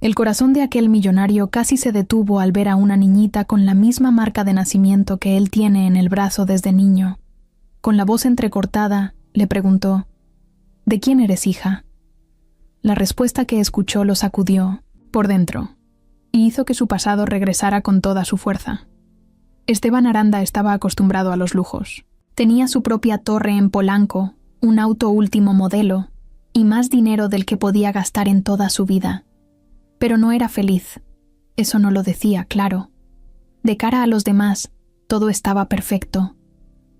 El corazón de aquel millonario casi se detuvo al ver a una niñita con la misma marca de nacimiento que él tiene en el brazo desde niño. Con la voz entrecortada, le preguntó: ¿De quién eres hija? La respuesta que escuchó lo sacudió por dentro y hizo que su pasado regresara con toda su fuerza. Esteban Aranda estaba acostumbrado a los lujos. Tenía su propia torre en Polanco, un auto último modelo y más dinero del que podía gastar en toda su vida. Pero no era feliz. Eso no lo decía, claro. De cara a los demás, todo estaba perfecto.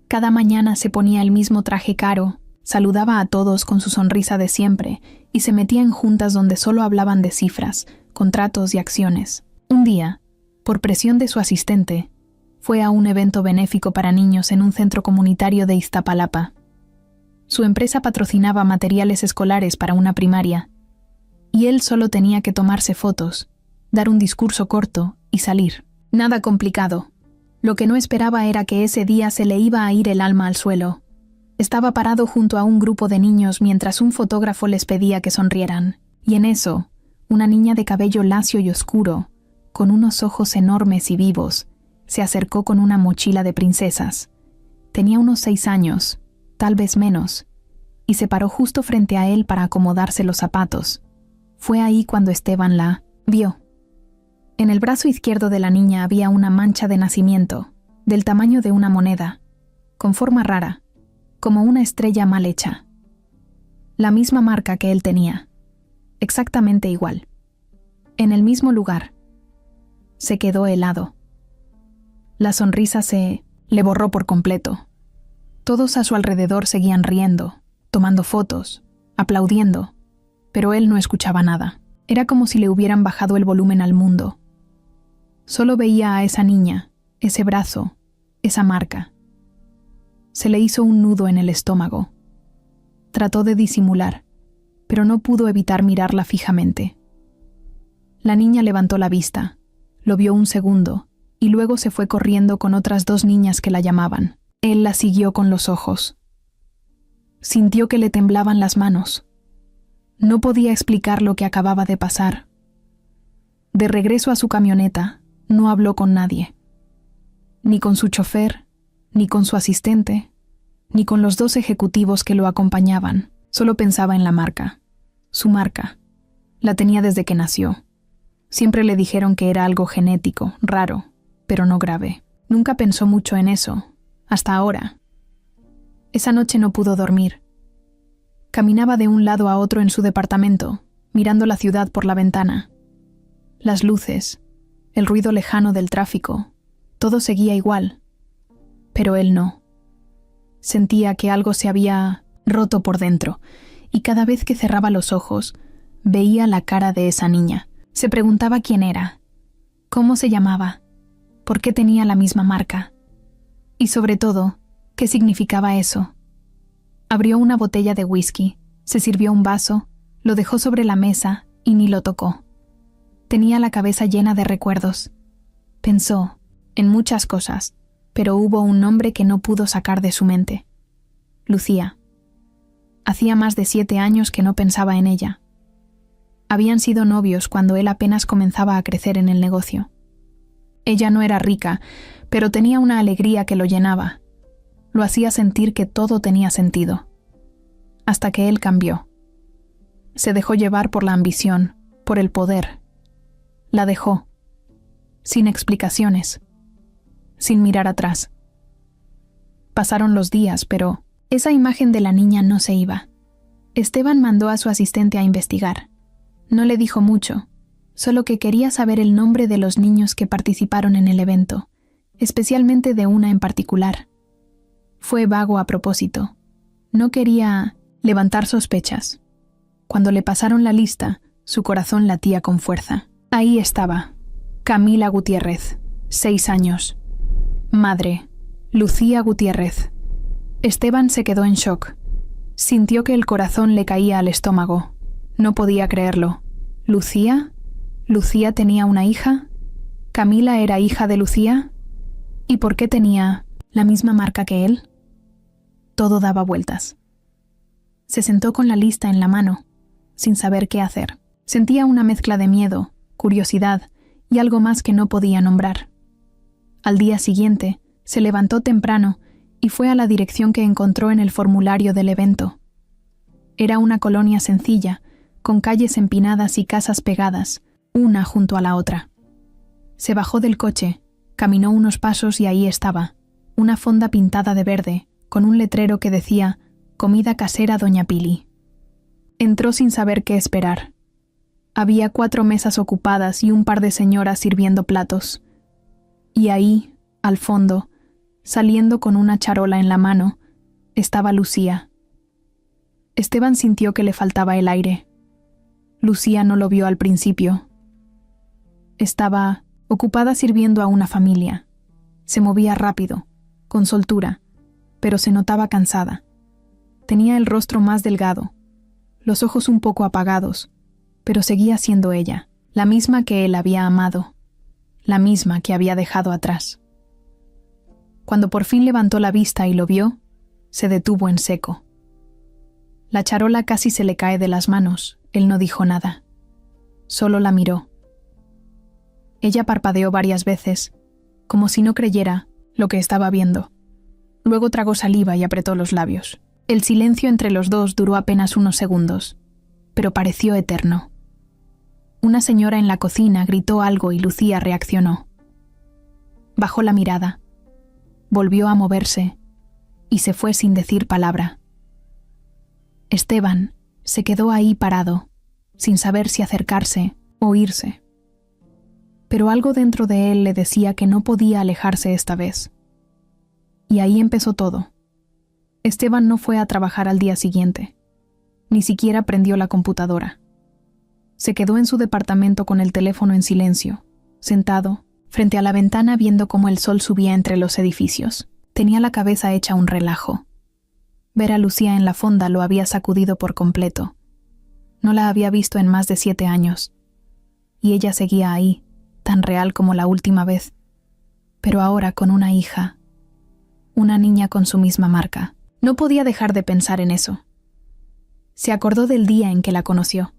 Cada mañana se ponía el mismo traje caro, saludaba a todos con su sonrisa de siempre y se metía en juntas donde solo hablaban de cifras, contratos y acciones. Un día, por presión de su asistente, fue a un evento benéfico para niños en un centro comunitario de Iztapalapa. Su empresa patrocinaba materiales escolares para una primaria, y él solo tenía que tomarse fotos, dar un discurso corto y salir. Nada complicado. Lo que no esperaba era que ese día se le iba a ir el alma al suelo. Estaba parado junto a un grupo de niños mientras un fotógrafo les pedía que sonrieran, y en eso, una niña de cabello lacio y oscuro, con unos ojos enormes y vivos, se acercó con una mochila de princesas. Tenía unos 6 años, tal vez menos, y se paró justo frente a él para acomodarse los zapatos. Fue ahí cuando Esteban la vio. En el brazo izquierdo de la niña había una mancha de nacimiento, del tamaño de una moneda, con forma rara, como una estrella mal hecha. La misma marca que él tenía, exactamente igual. En el mismo lugar. Se quedó helado. La sonrisa se le borró por completo. Todos a su alrededor seguían riendo, tomando fotos, aplaudiendo, pero él no escuchaba nada. Era como si le hubieran bajado el volumen al mundo. Solo veía a esa niña, ese brazo, esa marca. Se le hizo un nudo en el estómago. Trató de disimular, pero no pudo evitar mirarla fijamente. La niña levantó la vista, lo vio un segundo, y luego se fue corriendo con otras 2 niñas que la llamaban. Él la siguió con los ojos. Sintió que le temblaban las manos. No podía explicar lo que acababa de pasar. De regreso a su camioneta, no habló con nadie. Ni con su chofer, ni con su asistente, ni con los 2 ejecutivos que lo acompañaban. Solo pensaba en la marca. Su marca. La tenía desde que nació. Siempre le dijeron que era algo genético, raro, pero no grave. Nunca pensó mucho en eso, hasta ahora. Esa noche no pudo dormir. Caminaba de un lado a otro en su departamento, mirando la ciudad por la ventana. Las luces, el ruido lejano del tráfico, todo seguía igual. Pero él no. Sentía que algo se había roto por dentro, y cada vez que cerraba los ojos, veía la cara de esa niña. Se preguntaba quién era, cómo se llamaba, por qué tenía la misma marca, y sobre todo, qué significaba eso. Abrió una botella de whisky, se sirvió un vaso, lo dejó sobre la mesa y ni lo tocó. Tenía la cabeza llena de recuerdos. Pensó en muchas cosas, pero hubo un nombre que no pudo sacar de su mente. Lucía. Hacía más de 7 años que no pensaba en ella. Habían sido novios cuando él apenas comenzaba a crecer en el negocio. Ella no era rica, pero tenía una alegría que lo llenaba. Lo hacía sentir que todo tenía sentido. Hasta que él cambió. Se dejó llevar por la ambición, por el poder. La dejó. Sin explicaciones. Sin mirar atrás. Pasaron los días, pero esa imagen de la niña no se iba. Esteban mandó a su asistente a investigar. No le dijo mucho, solo que quería saber el nombre de los niños que participaron en el evento, especialmente de una en particular. Fue vago a propósito. No quería levantar sospechas. Cuando le pasaron la lista, su corazón latía con fuerza. Ahí estaba, Camila Gutiérrez, 6 años. Madre, Lucía Gutiérrez. Esteban se quedó en shock. Sintió que el corazón le caía al estómago. No podía creerlo. ¿Lucía? ¿Lucía tenía una hija? ¿Camila era hija de Lucía? ¿Y por qué tenía la misma marca que él? Todo daba vueltas. Se sentó con la lista en la mano, sin saber qué hacer. Sentía una mezcla de miedo, curiosidad y algo más que no podía nombrar. Al día siguiente, se levantó temprano y fue a la dirección que encontró en el formulario del evento. Era una colonia sencilla, con calles empinadas y casas pegadas, una junto a la otra. Se bajó del coche, caminó unos pasos y ahí estaba, una fonda pintada de verde, con un letrero que decía «Comida casera Doña Pili». Entró sin saber qué esperar. Había 4 mesas ocupadas y un par de señoras sirviendo platos. Y ahí, al fondo, saliendo con una charola en la mano, estaba Lucía. Esteban sintió que le faltaba el aire. Lucía no lo vio al principio. Estaba ocupada sirviendo a una familia. Se movía rápido, con soltura, pero se notaba cansada. Tenía el rostro más delgado, los ojos un poco apagados, pero seguía siendo ella, la misma que él había amado, la misma que había dejado atrás. Cuando por fin levantó la vista y lo vio, se detuvo en seco. La charola casi se le cae de las manos. Él no dijo nada. Solo la miró. Ella parpadeó varias veces, como si no creyera lo que estaba viendo. Luego tragó saliva y apretó los labios. El silencio entre los dos duró apenas unos segundos, pero pareció eterno. Una señora en la cocina gritó algo y Lucía reaccionó. Bajó la mirada, volvió a moverse y se fue sin decir palabra. Esteban se quedó ahí parado, sin saber si acercarse o irse. Pero algo dentro de él le decía que no podía alejarse esta vez. Y ahí empezó todo. Esteban no fue a trabajar al día siguiente. Ni siquiera prendió la computadora. Se quedó en su departamento con el teléfono en silencio, sentado, frente a la ventana viendo cómo el sol subía entre los edificios. Tenía la cabeza hecha un relajo. Ver a Lucía en la fonda lo había sacudido por completo. No la había visto en más de 7 años. Y ella seguía ahí, tan real como la última vez. Pero ahora con una hija. Una niña con su misma marca. No podía dejar de pensar en eso. Se acordó del día en que la conoció.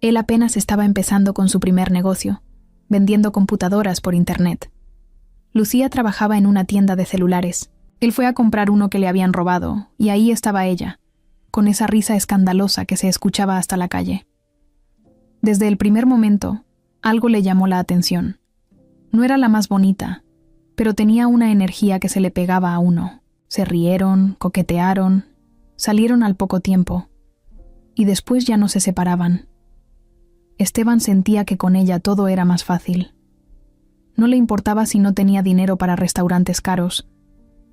Él apenas estaba empezando con su primer negocio, vendiendo computadoras por internet. Lucía trabajaba en una tienda de celulares. Él fue a comprar uno que le habían robado, y ahí estaba ella, con esa risa escandalosa que se escuchaba hasta la calle. Desde el primer momento, algo le llamó la atención. No era la más bonita, pero tenía una energía que se le pegaba a uno. Se rieron, coquetearon, salieron al poco tiempo, y después ya no se separaban. Esteban sentía que con ella todo era más fácil. No le importaba si no tenía dinero para restaurantes caros,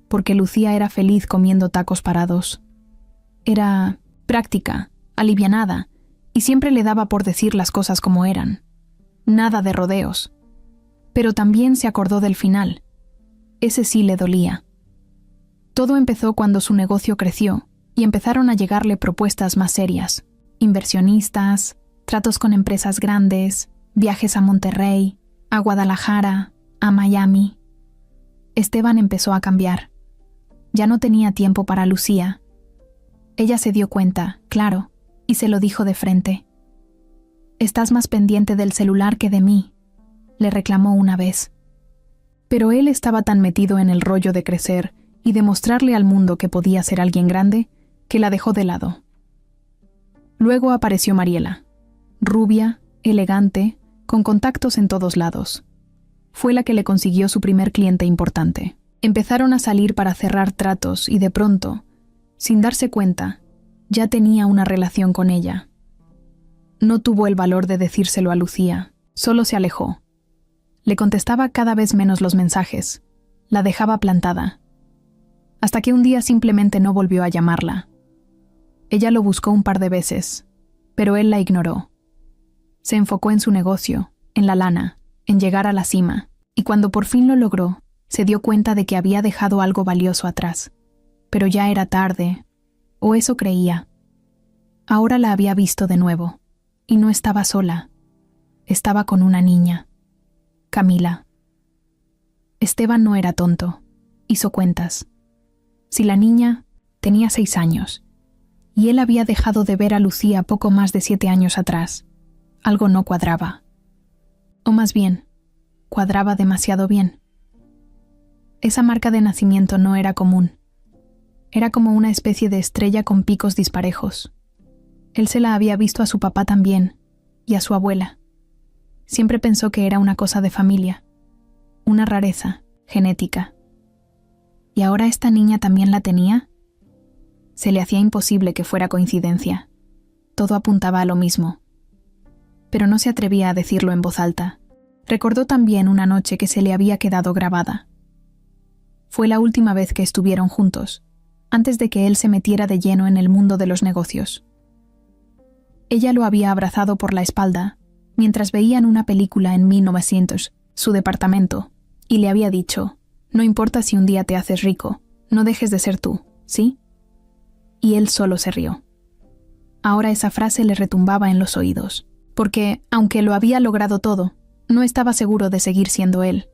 porque Lucía era feliz comiendo tacos parados. Era práctica, alivianada, y siempre le daba por decir las cosas como eran. Nada de rodeos. Pero también se acordó del final. Ese sí le dolía. Todo empezó cuando su negocio creció y empezaron a llegarle propuestas más serias. Inversionistas, tratos con empresas grandes, viajes a Monterrey, a Guadalajara, a Miami. Esteban empezó a cambiar. Ya no tenía tiempo para Lucía. Ella se dio cuenta, claro, y se lo dijo de frente. «Estás más pendiente del celular que de mí», le reclamó una vez. Pero él estaba tan metido en el rollo de crecer y demostrarle al mundo que podía ser alguien grande, que la dejó de lado. Luego apareció Mariela, rubia, elegante, con contactos en todos lados. Fue la que le consiguió su primer cliente importante. Empezaron a salir para cerrar tratos y de pronto, sin darse cuenta, ya tenía una relación con ella. No tuvo el valor de decírselo a Lucía, solo se alejó. Le contestaba cada vez menos los mensajes, la dejaba plantada, hasta que un día simplemente no volvió a llamarla. Ella lo buscó un par de veces, pero él la ignoró. Se enfocó en su negocio, en la lana, en llegar a la cima, y cuando por fin lo logró, se dio cuenta de que había dejado algo valioso atrás. Pero ya era tarde, o eso creía. Ahora la había visto de nuevo, y no estaba sola. Estaba con una niña, Camila. Esteban no era tonto, hizo cuentas. Si la niña tenía 6 años, y él había dejado de ver a Lucía poco más de 7 años atrás, Algo no cuadraba. O más bien, cuadraba demasiado bien. Esa marca de nacimiento no era común. Era como una especie de estrella con picos disparejos. Él se la había visto a su papá también, y a su abuela. Siempre pensó que era una cosa de familia, una rareza, genética. ¿Y ahora esta niña también la tenía? Se le hacía imposible que fuera coincidencia. Todo apuntaba a lo mismo. Pero no se atrevía a decirlo en voz alta. Recordó también una noche que se le había quedado grabada. Fue la última vez que estuvieron juntos, antes de que él se metiera de lleno en el mundo de los negocios. Ella lo había abrazado por la espalda, mientras veían una película en 1900, su departamento, y le había dicho, no importa si un día te haces rico, no dejes de ser tú, ¿sí? Y él solo se rió. Ahora esa frase le retumbaba en los oídos, porque, aunque lo había logrado todo, no estaba seguro de seguir siendo él.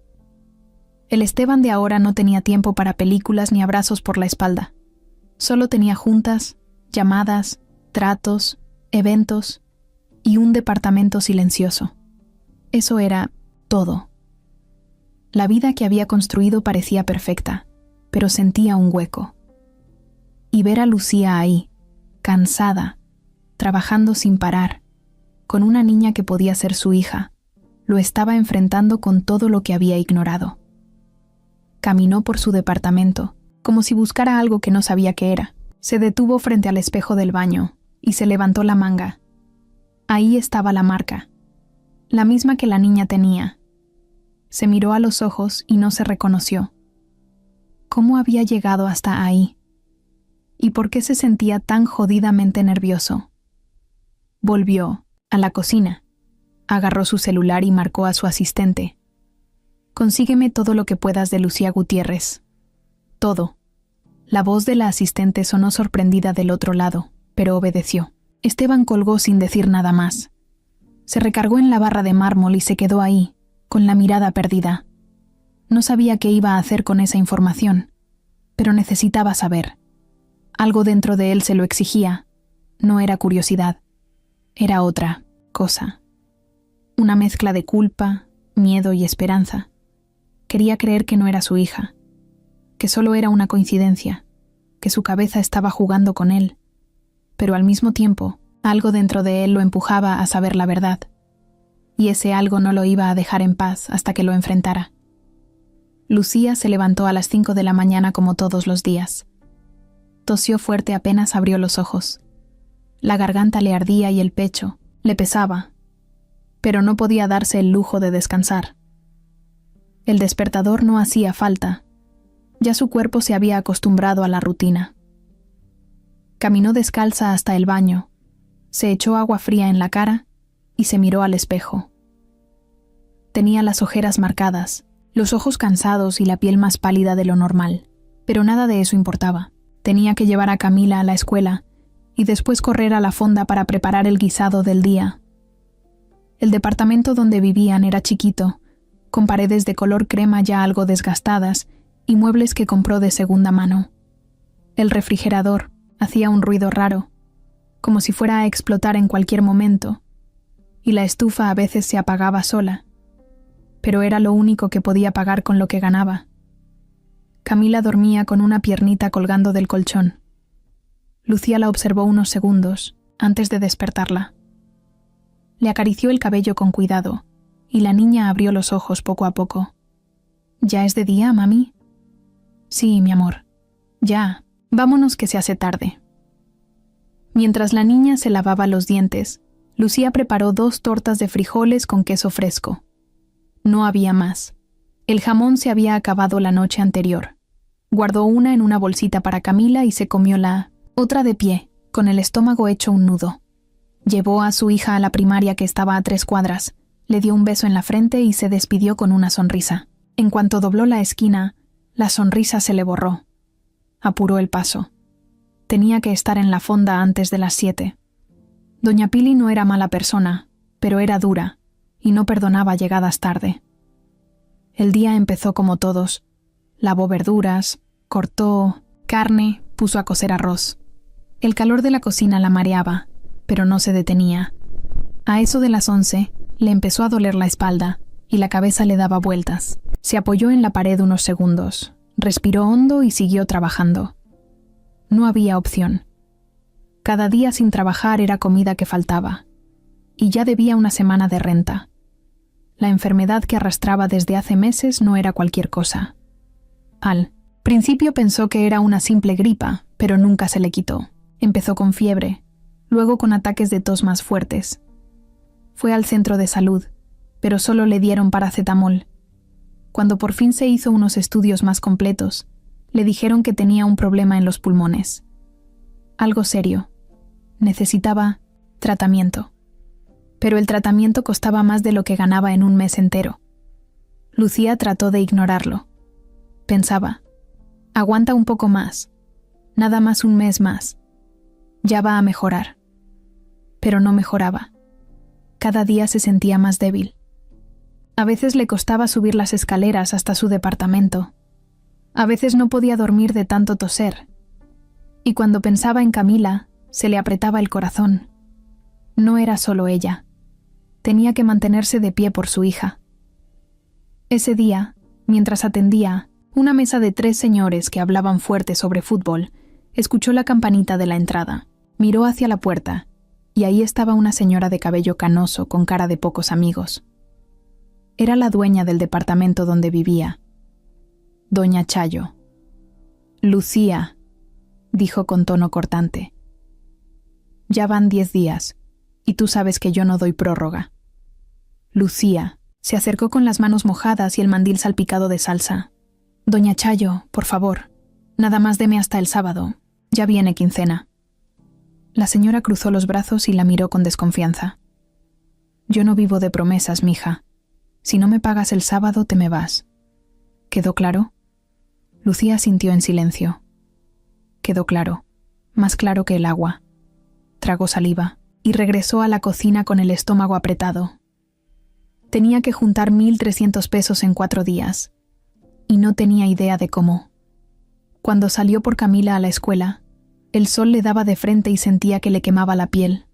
El Esteban de ahora no tenía tiempo para películas ni abrazos por la espalda. Solo tenía juntas, llamadas, tratos, eventos y un departamento silencioso. Eso era todo. La vida que había construido parecía perfecta, pero sentía un hueco. Y ver a Lucía ahí, cansada, trabajando sin parar, con una niña que podía ser su hija, lo estaba enfrentando con todo lo que había ignorado. Caminó por su departamento, como si buscara algo que no sabía qué era. Se detuvo frente al espejo del baño y se levantó la manga. Ahí estaba la marca, la misma que la niña tenía. Se miró a los ojos y no se reconoció. ¿Cómo había llegado hasta ahí? ¿Y por qué se sentía tan jodidamente nervioso? Volvió a la cocina. Agarró su celular y marcó a su asistente. Consígueme todo lo que puedas de Lucía Gutiérrez. Todo. La voz de la asistente sonó sorprendida del otro lado, pero obedeció. Esteban colgó sin decir nada más. Se recargó en la barra de mármol y se quedó ahí, con la mirada perdida. No sabía qué iba a hacer con esa información, pero necesitaba saber. Algo dentro de él se lo exigía. No era curiosidad. Era otra cosa. Una mezcla de culpa, miedo y esperanza. Quería creer que no era su hija, que solo era una coincidencia, que su cabeza estaba jugando con él, pero al mismo tiempo, algo dentro de él lo empujaba a saber la verdad, y ese algo no lo iba a dejar en paz hasta que lo enfrentara. Lucía se levantó a las 5 de la mañana como todos los días. Tosió fuerte apenas abrió los ojos. La garganta le ardía y el pecho le pesaba, pero no podía darse el lujo de descansar. El despertador no hacía falta. Ya su cuerpo se había acostumbrado a la rutina. Caminó descalza hasta el baño, se echó agua fría en la cara y se miró al espejo. Tenía las ojeras marcadas, los ojos cansados y la piel más pálida de lo normal, pero nada de eso importaba. Tenía que llevar a Camila a la escuela y después correr a la fonda para preparar el guisado del día. El departamento donde vivían era chiquito, con paredes de color crema ya algo desgastadas y muebles que compró de segunda mano. El refrigerador hacía un ruido raro, como si fuera a explotar en cualquier momento, y la estufa a veces se apagaba sola, pero era lo único que podía pagar con lo que ganaba. Camila dormía con una piernita colgando del colchón. Lucía la observó unos segundos antes de despertarla. Le acarició el cabello con cuidado, y la niña abrió los ojos poco a poco. ¿Ya es de día, mami? Sí, mi amor. Ya. Vámonos que se hace tarde. Mientras la niña se lavaba los dientes, Lucía preparó 2 tortas de frijoles con queso fresco. No había más. El jamón se había acabado la noche anterior. Guardó una en una bolsita para Camila y se comió la otra de pie, con el estómago hecho un nudo. Llevó a su hija a la primaria que estaba a 3 cuadras. Le dio un beso en la frente y se despidió con una sonrisa. En cuanto dobló la esquina, la sonrisa se le borró. Apuró el paso. Tenía que estar en la fonda antes de las 7. Doña Pili no era mala persona, pero era dura, y no perdonaba llegadas tarde. El día empezó como todos. Lavó verduras, cortó carne, puso a cocer arroz. El calor de la cocina la mareaba, pero no se detenía. A eso de las 11, le empezó a doler la espalda y la cabeza le daba vueltas. Se apoyó en la pared unos segundos, respiró hondo y siguió trabajando. No había opción. Cada día sin trabajar era comida que faltaba, y ya debía una semana de renta. La enfermedad que arrastraba desde hace meses no era cualquier cosa. Al principio pensó que era una simple gripa, pero nunca se le quitó. Empezó con fiebre, luego con ataques de tos más fuertes. Fue al centro de salud, pero solo le dieron paracetamol. Cuando por fin se hizo unos estudios más completos, le dijeron que tenía un problema en los pulmones. Algo serio. Necesitaba tratamiento. Pero el tratamiento costaba más de lo que ganaba en un mes entero. Lucía trató de ignorarlo. Pensaba, aguanta un poco más, nada más un mes más. Ya va a mejorar. Pero no mejoraba. Cada día se sentía más débil. A veces le costaba subir las escaleras hasta su departamento. A veces no podía dormir de tanto toser. Y cuando pensaba en Camila, se le apretaba el corazón. No era solo ella. Tenía que mantenerse de pie por su hija. Ese día, mientras atendía una mesa de 3 señores que hablaban fuerte sobre fútbol, escuchó la campanita de la entrada, miró hacia la puerta, y ahí estaba una señora de cabello canoso con cara de pocos amigos. Era la dueña del departamento donde vivía, doña Chayo. «Lucía», dijo con tono cortante. «Ya van 10 días, y tú sabes que yo no doy prórroga». Lucía se acercó con las manos mojadas y el mandil salpicado de salsa. «Doña Chayo, por favor, nada más deme hasta el sábado. Ya viene quincena». La señora cruzó los brazos y la miró con desconfianza. «Yo no vivo de promesas, mija. Si no me pagas el sábado, te me vas». ¿Quedó claro? Lucía asintió en silencio. Quedó claro, más claro que el agua. Tragó saliva y regresó a la cocina con el estómago apretado. Tenía que juntar 1.300 pesos en 4 días, y no tenía idea de cómo. Cuando salió por Camila a la escuela, el sol le daba de frente y sentía que le quemaba la piel.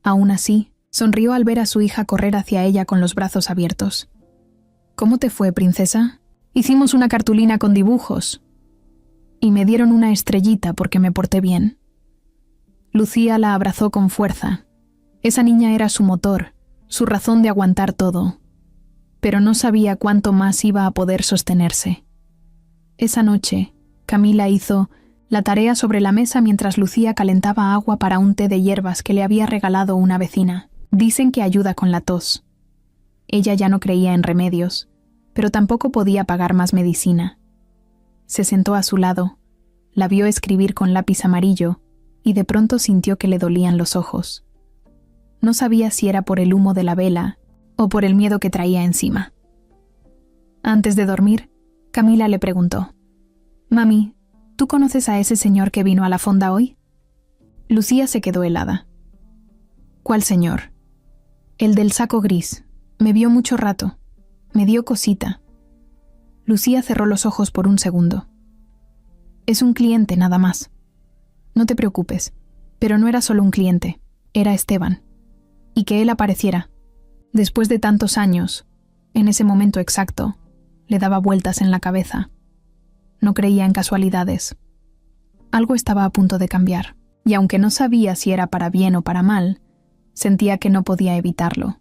Aún así, sonrió al ver a su hija correr hacia ella con los brazos abiertos. «¿Cómo te fue, princesa? Hicimos una cartulina con dibujos. Y me dieron una estrellita porque me porté bien». Lucía la abrazó con fuerza. Esa niña era su motor, su razón de aguantar todo. Pero no sabía cuánto más iba a poder sostenerse. Esa noche, Camila hizo la tarea sobre la mesa mientras Lucía calentaba agua para un té de hierbas que le había regalado una vecina. Dicen que ayuda con la tos. Ella ya no creía en remedios, pero tampoco podía pagar más medicina. Se sentó a su lado, la vio escribir con lápiz amarillo y de pronto sintió que le dolían los ojos. No sabía si era por el humo de la vela o por el miedo que traía encima. Antes de dormir, Camila le preguntó: «Mami, ¿tú conoces a ese señor que vino a la fonda hoy?» Lucía se quedó helada. «¿Cuál señor?» «El del saco gris. Me vio mucho rato. Me dio cosita». Lucía cerró los ojos por un segundo. «Es un cliente, nada más. No te preocupes, pero no era solo un cliente, era Esteban. Y que él apareciera, después de tantos años, en ese momento exacto, le daba vueltas en la cabeza. No creía en casualidades. Algo estaba a punto de cambiar, y aunque no sabía si era para bien o para mal, sentía que no podía evitarlo.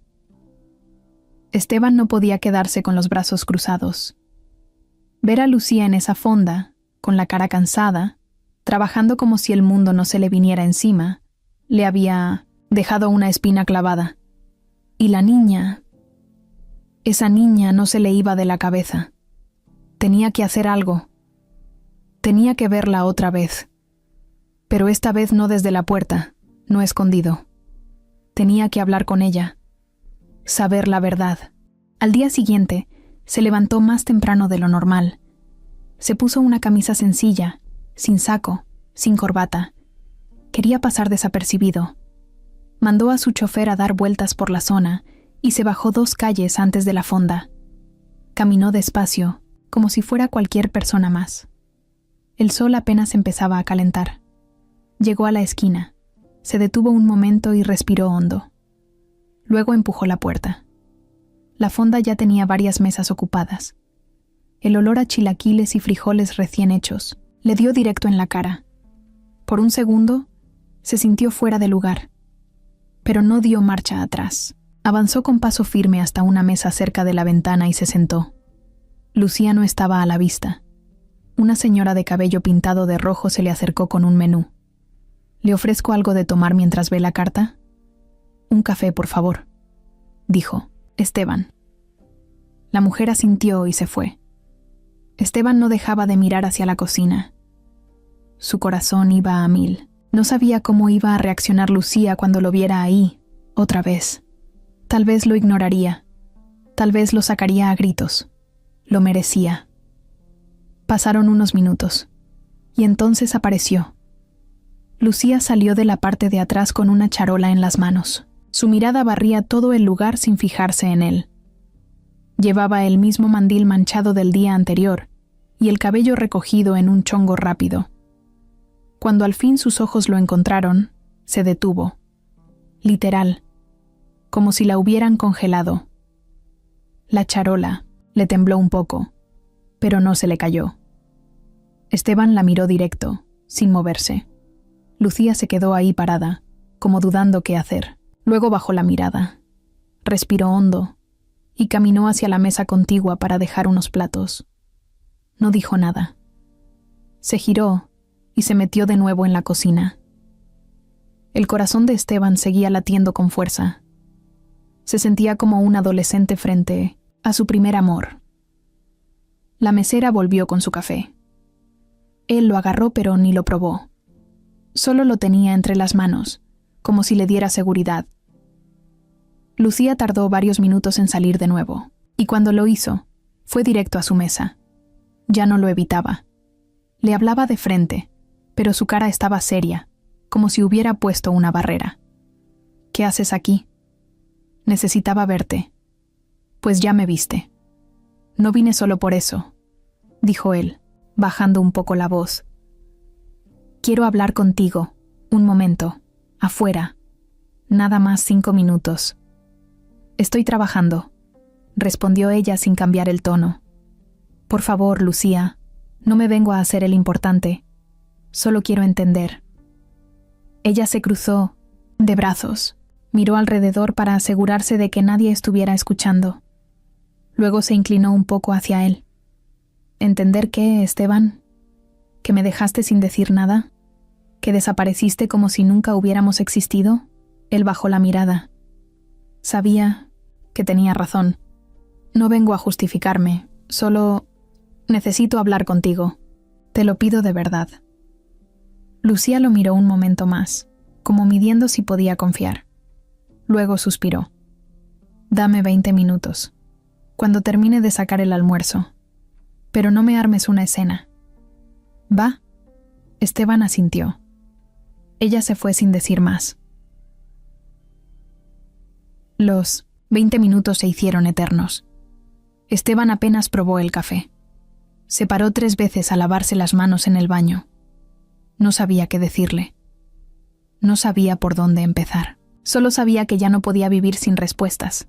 Esteban no podía quedarse con los brazos cruzados. Ver a Lucía en esa fonda, con la cara cansada, trabajando como si el mundo no se le viniera encima, le había dejado una espina clavada. Y la niña, esa niña no se le iba de la cabeza. Tenía que hacer algo. Tenía que verla otra vez. Pero esta vez no desde la puerta, no escondido. Tenía que hablar con ella. Saber la verdad. Al día siguiente, se levantó más temprano de lo normal. Se puso una camisa sencilla, sin saco, sin corbata. Quería pasar desapercibido. Mandó a su chofer a dar vueltas por la zona y se bajó 2 calles antes de la fonda. Caminó despacio, como si fuera cualquier persona más. El sol apenas empezaba a calentar. Llegó a la esquina, se detuvo un momento y respiró hondo. Luego empujó la puerta. La fonda ya tenía varias mesas ocupadas. El olor a chilaquiles y frijoles recién hechos le dio directo en la cara. Por un segundo, se sintió fuera de lugar, pero no dio marcha atrás. Avanzó con paso firme hasta una mesa cerca de la ventana y se sentó. Lucía no estaba a la vista. Una señora de cabello pintado de rojo se le acercó con un menú. «¿Le ofrezco algo de tomar mientras ve la carta?» «Un café, por favor», dijo Esteban. La mujer asintió y se fue. Esteban no dejaba de mirar hacia la cocina. Su corazón iba a 1000. No sabía cómo iba a reaccionar Lucía cuando lo viera ahí, otra vez. Tal vez lo ignoraría. Tal vez lo sacaría a gritos. Lo merecía. Pasaron unos minutos, y entonces apareció. Lucía salió de la parte de atrás con una charola en las manos. Su mirada barría todo el lugar sin fijarse en él. Llevaba el mismo mandil manchado del día anterior y el cabello recogido en un chongo rápido. Cuando al fin sus ojos lo encontraron, se detuvo. Literal, como si la hubieran congelado. La charola le tembló un poco, pero no se le cayó. Esteban la miró directo, sin moverse. Lucía se quedó ahí parada, como dudando qué hacer. Luego bajó la mirada. Respiró hondo y caminó hacia la mesa contigua para dejar unos platos. No dijo nada. Se giró y se metió de nuevo en la cocina. El corazón de Esteban seguía latiendo con fuerza. Se sentía como un adolescente frente a su primer amor. La mesera volvió con su café. Él lo agarró pero ni lo probó. Solo lo tenía entre las manos, como si le diera seguridad. Lucía tardó varios minutos en salir de nuevo, y cuando lo hizo, fue directo a su mesa. Ya no lo evitaba. Le hablaba de frente, pero su cara estaba seria, como si hubiera puesto una barrera. «¿Qué haces aquí?» «Necesitaba verte». «Pues ya me viste». «No vine solo por eso», dijo él, bajando un poco la voz. «Quiero hablar contigo, un momento, afuera, nada más 5 minutos». «Estoy trabajando», respondió ella sin cambiar el tono. «Por favor, Lucía, no me vengo a hacer el importante. Solo quiero entender». Ella se cruzó de brazos, miró alrededor para asegurarse de que nadie estuviera escuchando. Luego se inclinó un poco hacia él. «¿Entender qué, Esteban? ¿Que me dejaste sin decir nada? ¿Que desapareciste como si nunca hubiéramos existido?» Él bajó la mirada. Sabía que tenía razón. «No vengo a justificarme, solo necesito hablar contigo. Te lo pido de verdad». Lucía lo miró un momento más, como midiendo si podía confiar. Luego suspiró. «Dame 20 minutos, cuando termine de sacar el almuerzo. Pero no me armes una escena». «¿Va?» Esteban asintió. Ella se fue sin decir más. Los 20 minutos se hicieron eternos. Esteban apenas probó el café. Se paró 3 veces a lavarse las manos en el baño. No sabía qué decirle. No sabía por dónde empezar. Solo sabía que ya no podía vivir sin respuestas.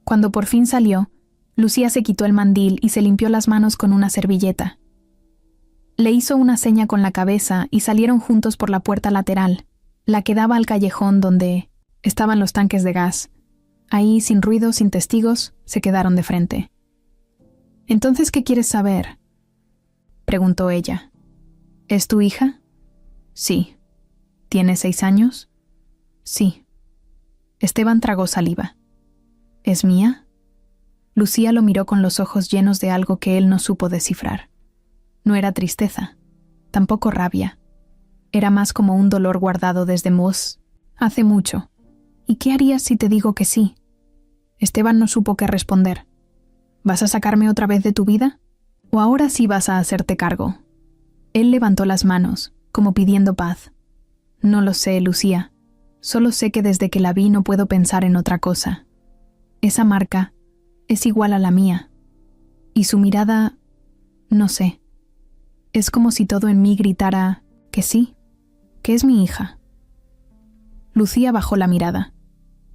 Cuando por fin salió, Lucía se quitó el mandil y se limpió las manos con una servilleta. Le hizo una seña con la cabeza y salieron juntos por la puerta lateral, la que daba al callejón donde estaban los tanques de gas. Ahí, sin ruido, sin testigos, se quedaron de frente. «¿Entonces qué quieres saber?», preguntó ella. «¿Es tu hija?» «Sí». «¿Tiene 6 años?» «Sí». Esteban tragó saliva. «¿Es mía?» Lucía lo miró con los ojos llenos de algo que él no supo descifrar. No era tristeza, tampoco rabia. Era más como un dolor guardado desde hace mucho. «¿Y qué harías si te digo que sí?» Esteban no supo qué responder. «¿Vas a sacarme otra vez de tu vida? ¿O ahora sí vas a hacerte cargo?» Él levantó las manos, como pidiendo paz. «No lo sé, Lucía. Solo sé que desde que la vi no puedo pensar en otra cosa. Esa marca es igual a la mía. Y su mirada, no sé. Es como si todo en mí gritara que sí, que es mi hija». Lucía bajó la mirada.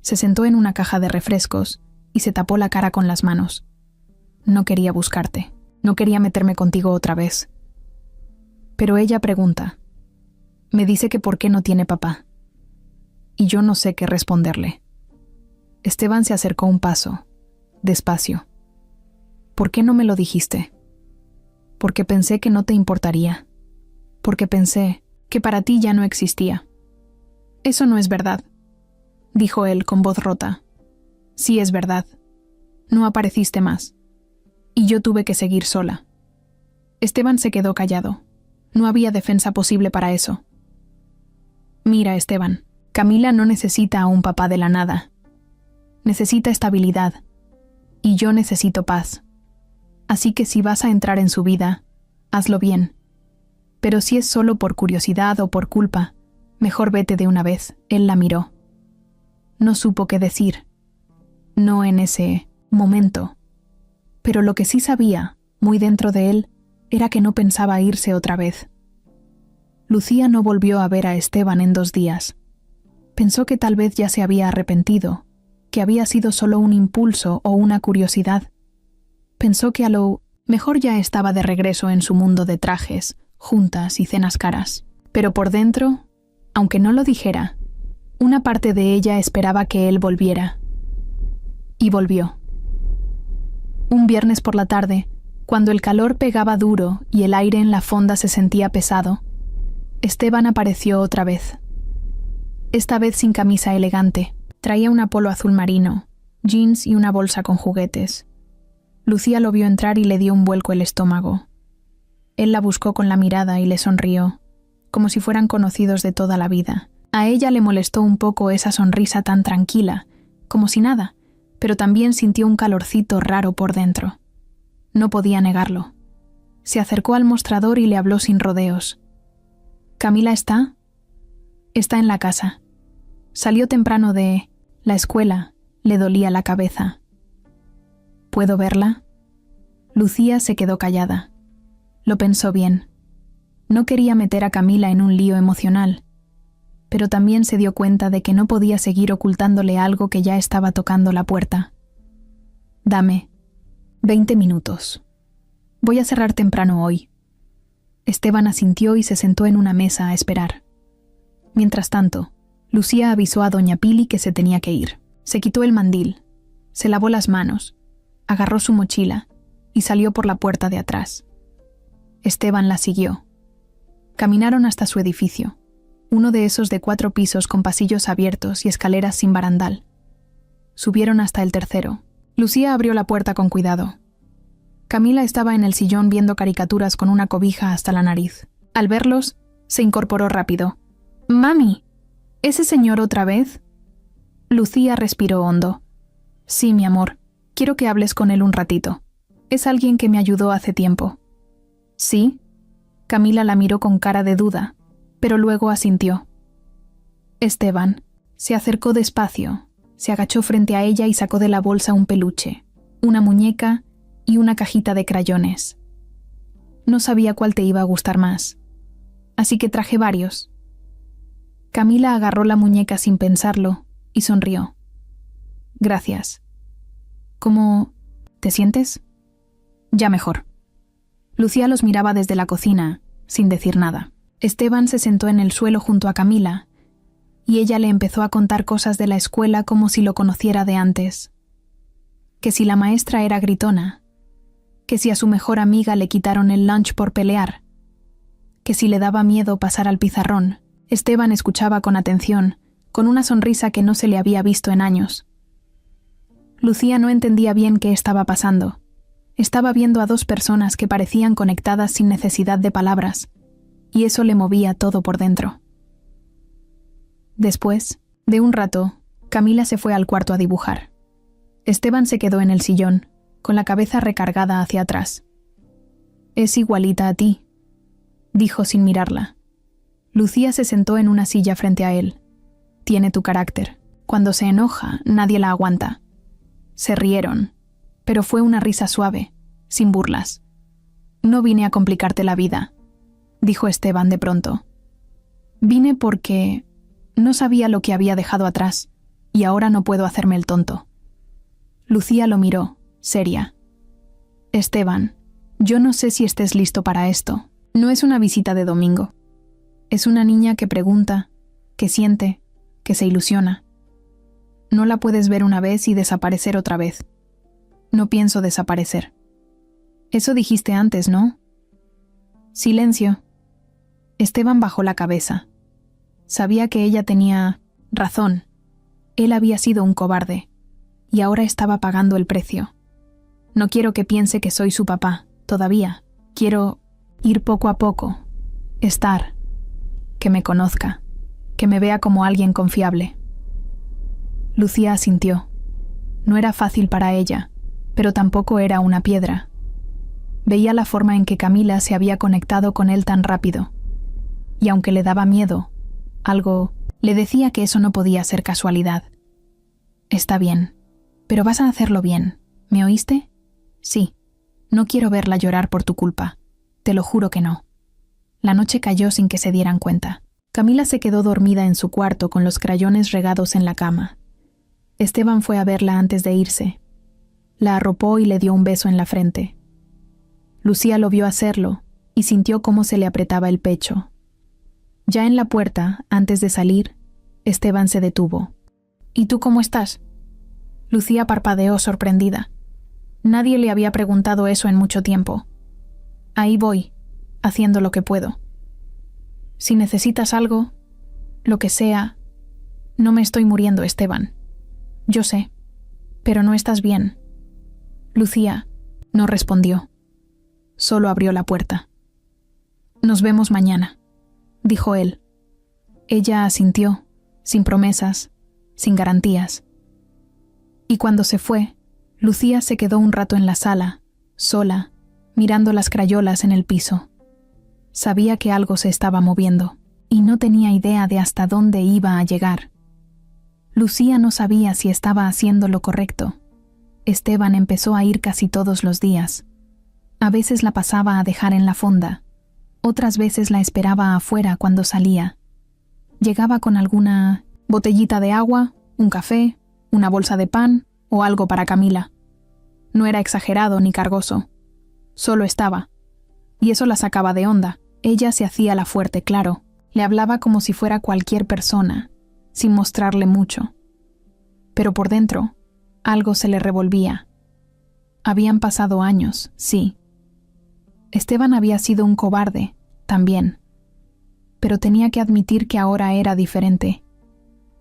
Se sentó en una caja de refrescos y se tapó la cara con las manos. No quería buscarte, no quería meterme contigo otra vez. Pero ella pregunta. Me dice que por qué no tiene papá. Y yo no sé qué responderle. Esteban se acercó un paso, despacio. ¿Por qué no me lo dijiste? Porque pensé que no te importaría. Porque pensé que para ti ya no existía. Eso no es verdad, dijo él con voz rota. Sí es verdad. No apareciste más. Y yo tuve que seguir sola. Esteban se quedó callado. No había defensa posible para eso. Mira, Esteban, Camila no necesita a un papá de la nada. Necesita estabilidad. Y yo necesito paz. Así que si vas a entrar en su vida, hazlo bien. Pero si es solo por curiosidad o por culpa, mejor vete de una vez. Él la miró. No supo qué decir. No en ese momento. Pero lo que sí sabía, muy dentro de él, era que no pensaba irse otra vez. Lucía no volvió a ver a Esteban en 2 días. Pensó que tal vez ya se había arrepentido, que había sido solo un impulso o una curiosidad. Pensó que a lo mejor ya estaba de regreso en su mundo de trajes, juntas y cenas caras. Pero por dentro, aunque no lo dijera, una parte de ella esperaba que él volviera. Y volvió. Un viernes por la tarde, cuando el calor pegaba duro y el aire en la fonda se sentía pesado, Esteban apareció otra vez. Esta vez sin camisa elegante. Traía un polo azul marino, jeans y una bolsa con juguetes. Lucía lo vio entrar y le dio un vuelco el estómago. Él la buscó con la mirada y le sonrió, como si fueran conocidos de toda la vida. A ella le molestó un poco esa sonrisa tan tranquila, como si nada, pero también sintió un calorcito raro por dentro. No podía negarlo. Se acercó al mostrador y le habló sin rodeos. ¿Camila está? Está en la casa. Salió temprano de la escuela. Le dolía la cabeza. ¿Puedo verla? Lucía se quedó callada. Lo pensó bien. No quería meter a Camila en un lío emocional, pero también se dio cuenta de que no podía seguir ocultándole algo que ya estaba tocando la puerta. Dame 20 minutos. Voy a cerrar temprano hoy. Esteban asintió y se sentó en una mesa a esperar. Mientras tanto, Lucía avisó a doña Pili que se tenía que ir. Se quitó el mandil, se lavó las manos, agarró su mochila y salió por la puerta de atrás. Esteban la siguió. Caminaron hasta su edificio, uno de esos de 4 pisos con pasillos abiertos y escaleras sin barandal. Subieron hasta el tercero. Lucía abrió la puerta con cuidado. Camila estaba en el sillón viendo caricaturas con una cobija hasta la nariz. Al verlos, se incorporó rápido. «Mami, ¿ese señor otra vez?» Lucía respiró hondo. «Sí, mi amor. Quiero que hables con él un ratito. Es alguien que me ayudó hace tiempo». «¿Sí?» Camila la miró con cara de duda, pero luego asintió. Esteban se acercó despacio, se agachó frente a ella y sacó de la bolsa un peluche, una muñeca y una cajita de crayones. No sabía cuál te iba a gustar más, así que traje varios. Camila agarró la muñeca sin pensarlo y sonrió. Gracias. ¿Cómo te sientes? Ya mejor. Lucía los miraba desde la cocina, sin decir nada. Esteban se sentó en el suelo junto a Camila, y ella le empezó a contar cosas de la escuela como si lo conociera de antes. Que si la maestra era gritona, que si a su mejor amiga le quitaron el lunch por pelear, que si le daba miedo pasar al pizarrón. Esteban escuchaba con atención, con una sonrisa que no se le había visto en años. Lucía no entendía bien qué estaba pasando. Estaba viendo a 2 personas que parecían conectadas sin necesidad de palabras, y eso le movía todo por dentro. Después de un rato, Camila se fue al cuarto a dibujar. Esteban se quedó en el sillón, con la cabeza recargada hacia atrás. «Es igualita a ti», dijo sin mirarla. Lucía se sentó en una silla frente a él. «Tiene tu carácter. Cuando se enoja, nadie la aguanta». Se rieron, pero fue una risa suave, sin burlas. «No vine a complicarte la vida», dijo Esteban de pronto. «Vine porque no sabía lo que había dejado atrás, y ahora no puedo hacerme el tonto. Lucía lo miró, seria. Esteban, yo no sé si estés listo para esto. No es una visita de domingo. Es una niña que pregunta, que siente, que se ilusiona. No la puedes ver una vez y desaparecer otra vez. No pienso desaparecer. Eso dijiste antes, ¿no? Silencio. Esteban bajó la cabeza. Sabía que ella tenía razón. Él había sido un cobarde, y ahora estaba pagando el precio. No quiero que piense que soy su papá, todavía. Quiero ir poco a poco, estar, que me conozca, que me vea como alguien confiable. Lucía asintió. No era fácil para ella, pero tampoco era una piedra. Veía la forma en que Camila se había conectado con él tan rápido. Y aunque le daba miedo, algo le decía que eso no podía ser casualidad. Está bien, pero vas a hacerlo bien, ¿me oíste? Sí, no quiero verla llorar por tu culpa. Te lo juro que no. La noche cayó sin que se dieran cuenta. Camila se quedó dormida en su cuarto con los crayones regados en la cama. Esteban fue a verla antes de irse. La arropó y le dio un beso en la frente. Lucía lo vio hacerlo y sintió cómo se le apretaba el pecho. Ya en la puerta, antes de salir, Esteban se detuvo. ¿Y tú cómo estás? Lucía parpadeó sorprendida. Nadie le había preguntado eso en mucho tiempo. Ahí voy, haciendo lo que puedo. Si necesitas algo, lo que sea, no me estoy muriendo, Esteban. Yo sé, pero no estás bien. Lucía no respondió. Solo abrió la puerta. Nos vemos mañana, dijo él. Ella asintió, sin promesas, sin garantías. Y cuando se fue, Lucía se quedó un rato en la sala, sola, mirando las crayolas en el piso. Sabía que algo se estaba moviendo, y no tenía idea de hasta dónde iba a llegar. Lucía no sabía si estaba haciendo lo correcto. Esteban empezó a ir casi todos los días. A veces la pasaba a dejar en la fonda, otras veces la esperaba afuera cuando salía. Llegaba con alguna botellita de agua, un café, una bolsa de pan o algo para Camila. No era exagerado ni cargoso. Solo estaba. Y eso la sacaba de onda. Ella se hacía la fuerte, claro. Le hablaba como si fuera cualquier persona, sin mostrarle mucho. Pero por dentro, algo se le revolvía. Habían pasado años, sí. Esteban había sido un cobarde, también. Pero tenía que admitir que ahora era diferente.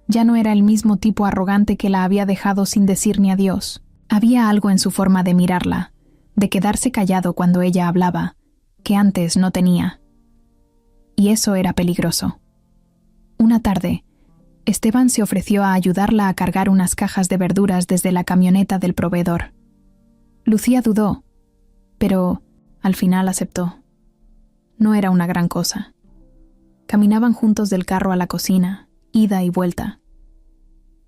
Ya no era el mismo tipo arrogante que la había dejado sin decir ni adiós. Había algo en su forma de mirarla, de quedarse callado cuando ella hablaba, que antes no tenía. Y eso era peligroso. Una tarde, Esteban se ofreció a ayudarla a cargar unas cajas de verduras desde la camioneta del proveedor. Lucía dudó, pero al final aceptó. No era una gran cosa. Caminaban juntos del carro a la cocina, ida y vuelta.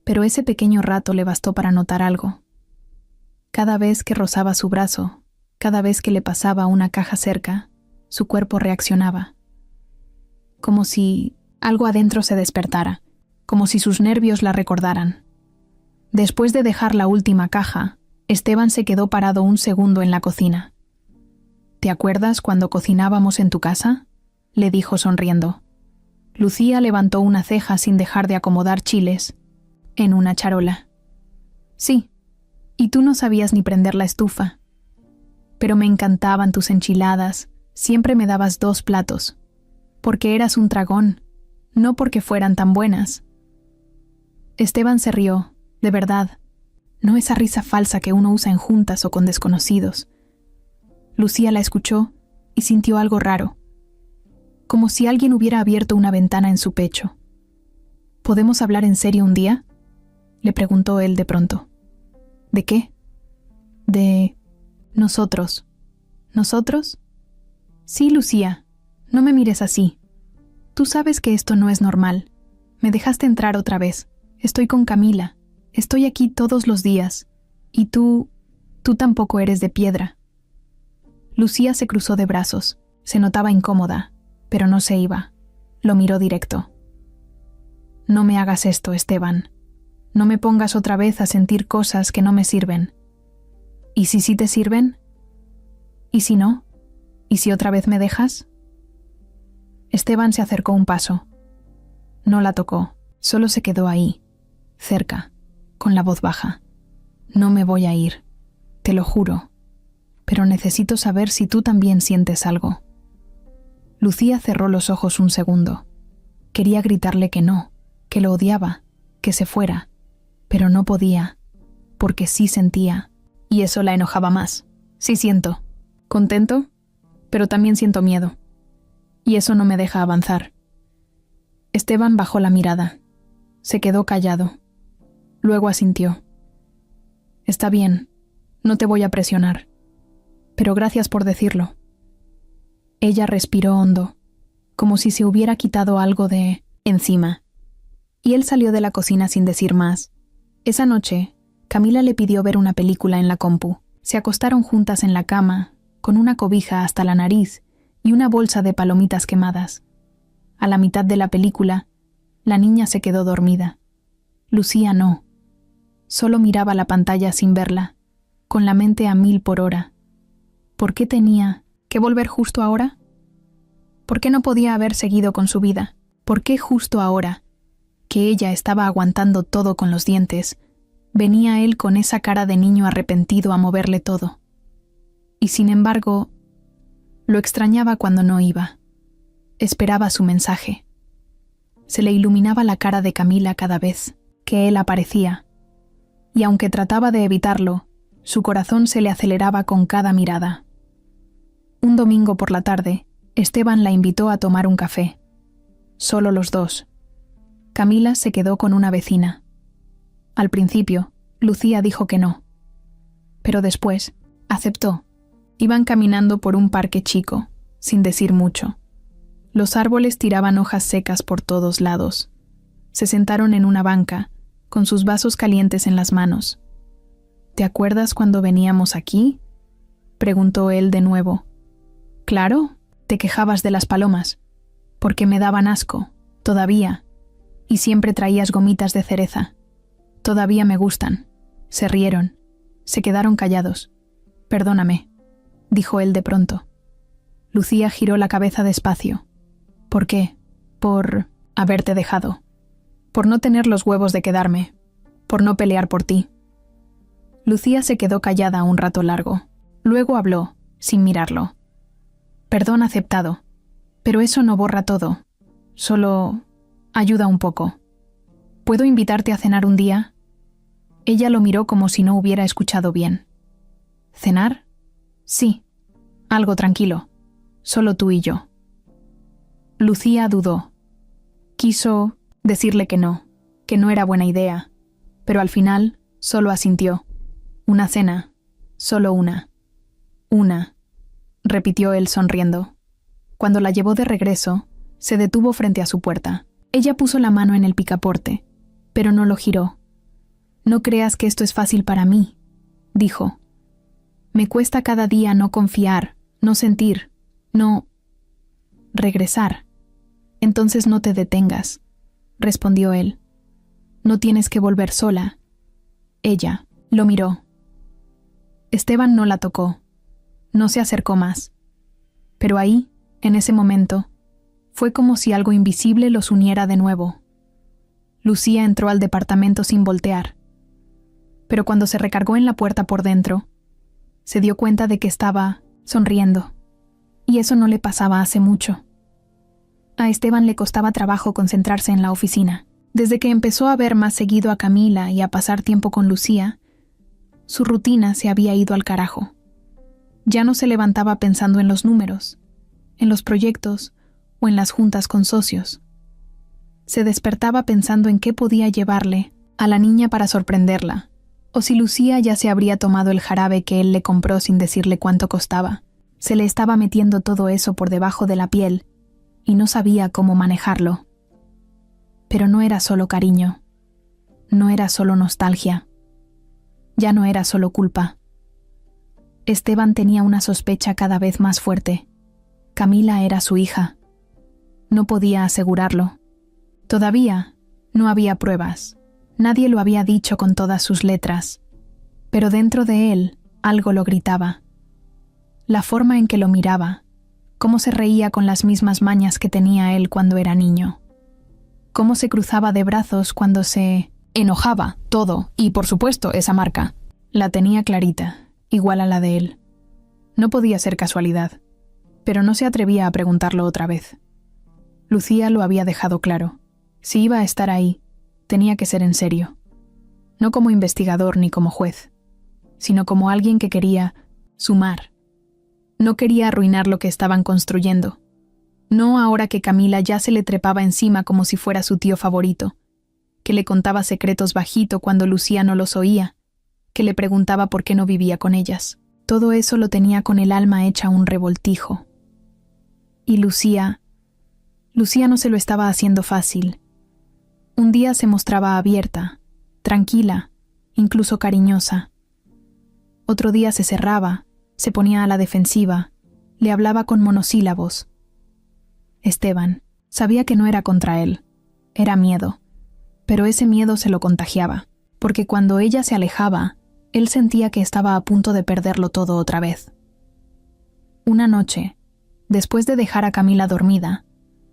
Pero ese pequeño rato le bastó para notar algo. Cada vez que rozaba su brazo, cada vez que le pasaba una caja cerca, su cuerpo reaccionaba. Como si algo adentro se despertara, como si sus nervios la recordaran. Después de dejar la última caja, Esteban se quedó parado un segundo en la cocina. ¿Te acuerdas cuando cocinábamos en tu casa?, le dijo sonriendo. Lucía levantó una ceja sin dejar de acomodar chiles en una charola. Sí, y tú no sabías ni prender la estufa. Pero me encantaban tus enchiladas, siempre me dabas 2 platos. Porque eras un tragón, no porque fueran tan buenas. Esteban se rió, de verdad, no esa risa falsa que uno usa en juntas o con desconocidos. Lucía la escuchó y sintió algo raro, como si alguien hubiera abierto una ventana en su pecho. ¿Podemos hablar en serio un día?, le preguntó él de pronto. ¿De qué? De nosotros. ¿Nosotros? Sí, Lucía, no me mires así. Tú sabes que esto no es normal. Me dejaste entrar otra vez. Estoy con Camila. Estoy aquí todos los días. Y tú tampoco eres de piedra. Lucía se cruzó de brazos. Se notaba incómoda, pero no se iba. Lo miró directo. No me hagas esto, Esteban. No me pongas otra vez a sentir cosas que no me sirven. ¿Y si sí te sirven? ¿Y si no? ¿Y si otra vez me dejas? Esteban se acercó un paso. No la tocó, solo se quedó ahí, cerca, con la voz baja. No me voy a ir, te lo juro, pero necesito saber si tú también sientes algo. Lucía cerró los ojos un segundo. Quería gritarle que no, que lo odiaba, que se fuera, pero no podía, porque sí sentía, y eso la enojaba más. Sí siento. Contento, pero también siento miedo. Y eso no me deja avanzar. Esteban bajó la mirada. Se quedó callado. Luego asintió. Está bien, no te voy a presionar. Pero gracias por decirlo. Ella respiró hondo, como si se hubiera quitado algo de encima. Y él salió de la cocina sin decir más. Esa noche, Camila le pidió ver una película en la compu. Se acostaron juntas en la cama, con una cobija hasta la nariz y una bolsa de palomitas quemadas. A la mitad de la película, la niña se quedó dormida. Lucía no. Solo miraba la pantalla sin verla, con la mente a 1000 por hora. ¿Por qué tenía que volver justo ahora? ¿Por qué no podía haber seguido con su vida? ¿Por qué justo ahora, que ella estaba aguantando todo con los dientes, venía él con esa cara de niño arrepentido a moverle todo? Y sin embargo, lo extrañaba cuando no iba. Esperaba su mensaje. Se le iluminaba la cara de Camila cada vez que él aparecía, y aunque trataba de evitarlo, su corazón se le aceleraba con cada mirada. Un domingo por la tarde, Esteban la invitó a tomar un café. Solo los dos. Camila se quedó con una vecina. Al principio, Lucía dijo que no. Pero después, aceptó. Iban caminando por un parque chico, sin decir mucho. Los árboles tiraban hojas secas por todos lados. Se sentaron en una banca, con sus vasos calientes en las manos. ¿Te acuerdas cuando veníamos aquí?, preguntó él de nuevo. Claro, te quejabas de las palomas, porque me daban asco, todavía, y siempre traías gomitas de cereza. Todavía me gustan. Se rieron, se quedaron callados. Perdóname, dijo él de pronto. Lucía giró la cabeza despacio. ¿Por qué? Por haberte dejado. Por no tener los huevos de quedarme. Por no pelear por ti. Lucía se quedó callada un rato largo. Luego habló, sin mirarlo. Perdón aceptado. Pero eso no borra todo. Solo ayuda un poco. ¿Puedo invitarte a cenar un día? Ella lo miró como si no hubiera escuchado bien. ¿Cenar? Sí. Algo tranquilo. Solo tú y yo. Lucía dudó. Quiso decirle que no era buena idea, pero al final solo asintió. Una cena, solo una. Una, repitió él sonriendo. Cuando la llevó de regreso, se detuvo frente a su puerta. Ella puso la mano en el picaporte, pero no lo giró. No creas que esto es fácil para mí, dijo. Me cuesta cada día no confiar, no sentir, no regresar. Entonces no te detengas, respondió él. No tienes que volver sola. Ella lo miró. Esteban no la tocó. No se acercó más. Pero ahí, en ese momento, fue como si algo invisible los uniera de nuevo. Lucía entró al departamento sin voltear. Pero cuando se recargó en la puerta por dentro, se dio cuenta de que estaba sonriendo. Y eso no le pasaba hace mucho. A Esteban le costaba trabajo concentrarse en la oficina. Desde que empezó a ver más seguido a Camila y a pasar tiempo con Lucía, su rutina se había ido al carajo. Ya no se levantaba pensando en los números, en los proyectos o en las juntas con socios. Se despertaba pensando en qué podía llevarle a la niña para sorprenderla, o si Lucía ya se habría tomado el jarabe que él le compró sin decirle cuánto costaba. Se le estaba metiendo todo eso por debajo de la piel y no sabía cómo manejarlo. Pero no era solo cariño, no era solo nostalgia, ya no era solo culpa. Esteban tenía una sospecha cada vez más fuerte. Camila era su hija. No podía asegurarlo. Todavía no había pruebas, Nadie lo había dicho con todas sus letras, pero dentro de él algo lo gritaba. La forma en que lo miraba, cómo se reía con las mismas mañas que tenía él cuando era niño, cómo se cruzaba de brazos cuando se enojaba, todo, y por supuesto esa marca. La tenía clarita, igual a la de él. No podía ser casualidad, pero no se atrevía a preguntarlo otra vez. Lucía lo había dejado claro. Si iba a estar ahí, tenía que ser en serio. No como investigador ni como juez, sino como alguien que quería sumar. No quería arruinar lo que estaban construyendo. No ahora que Camila ya se le trepaba encima como si fuera su tío favorito, que le contaba secretos bajito cuando Lucía no los oía, que le preguntaba por qué no vivía con ellas. Todo eso lo tenía con el alma hecha un revoltijo. Y Lucía no se lo estaba haciendo fácil. Un día se mostraba abierta, tranquila, incluso cariñosa. Otro día se cerraba, se ponía a la defensiva, le hablaba con monosílabos. Esteban sabía que no era contra él, era miedo, pero ese miedo se lo contagiaba, porque cuando ella se alejaba, él sentía que estaba a punto de perderlo todo otra vez. Una noche, después de dejar a Camila dormida,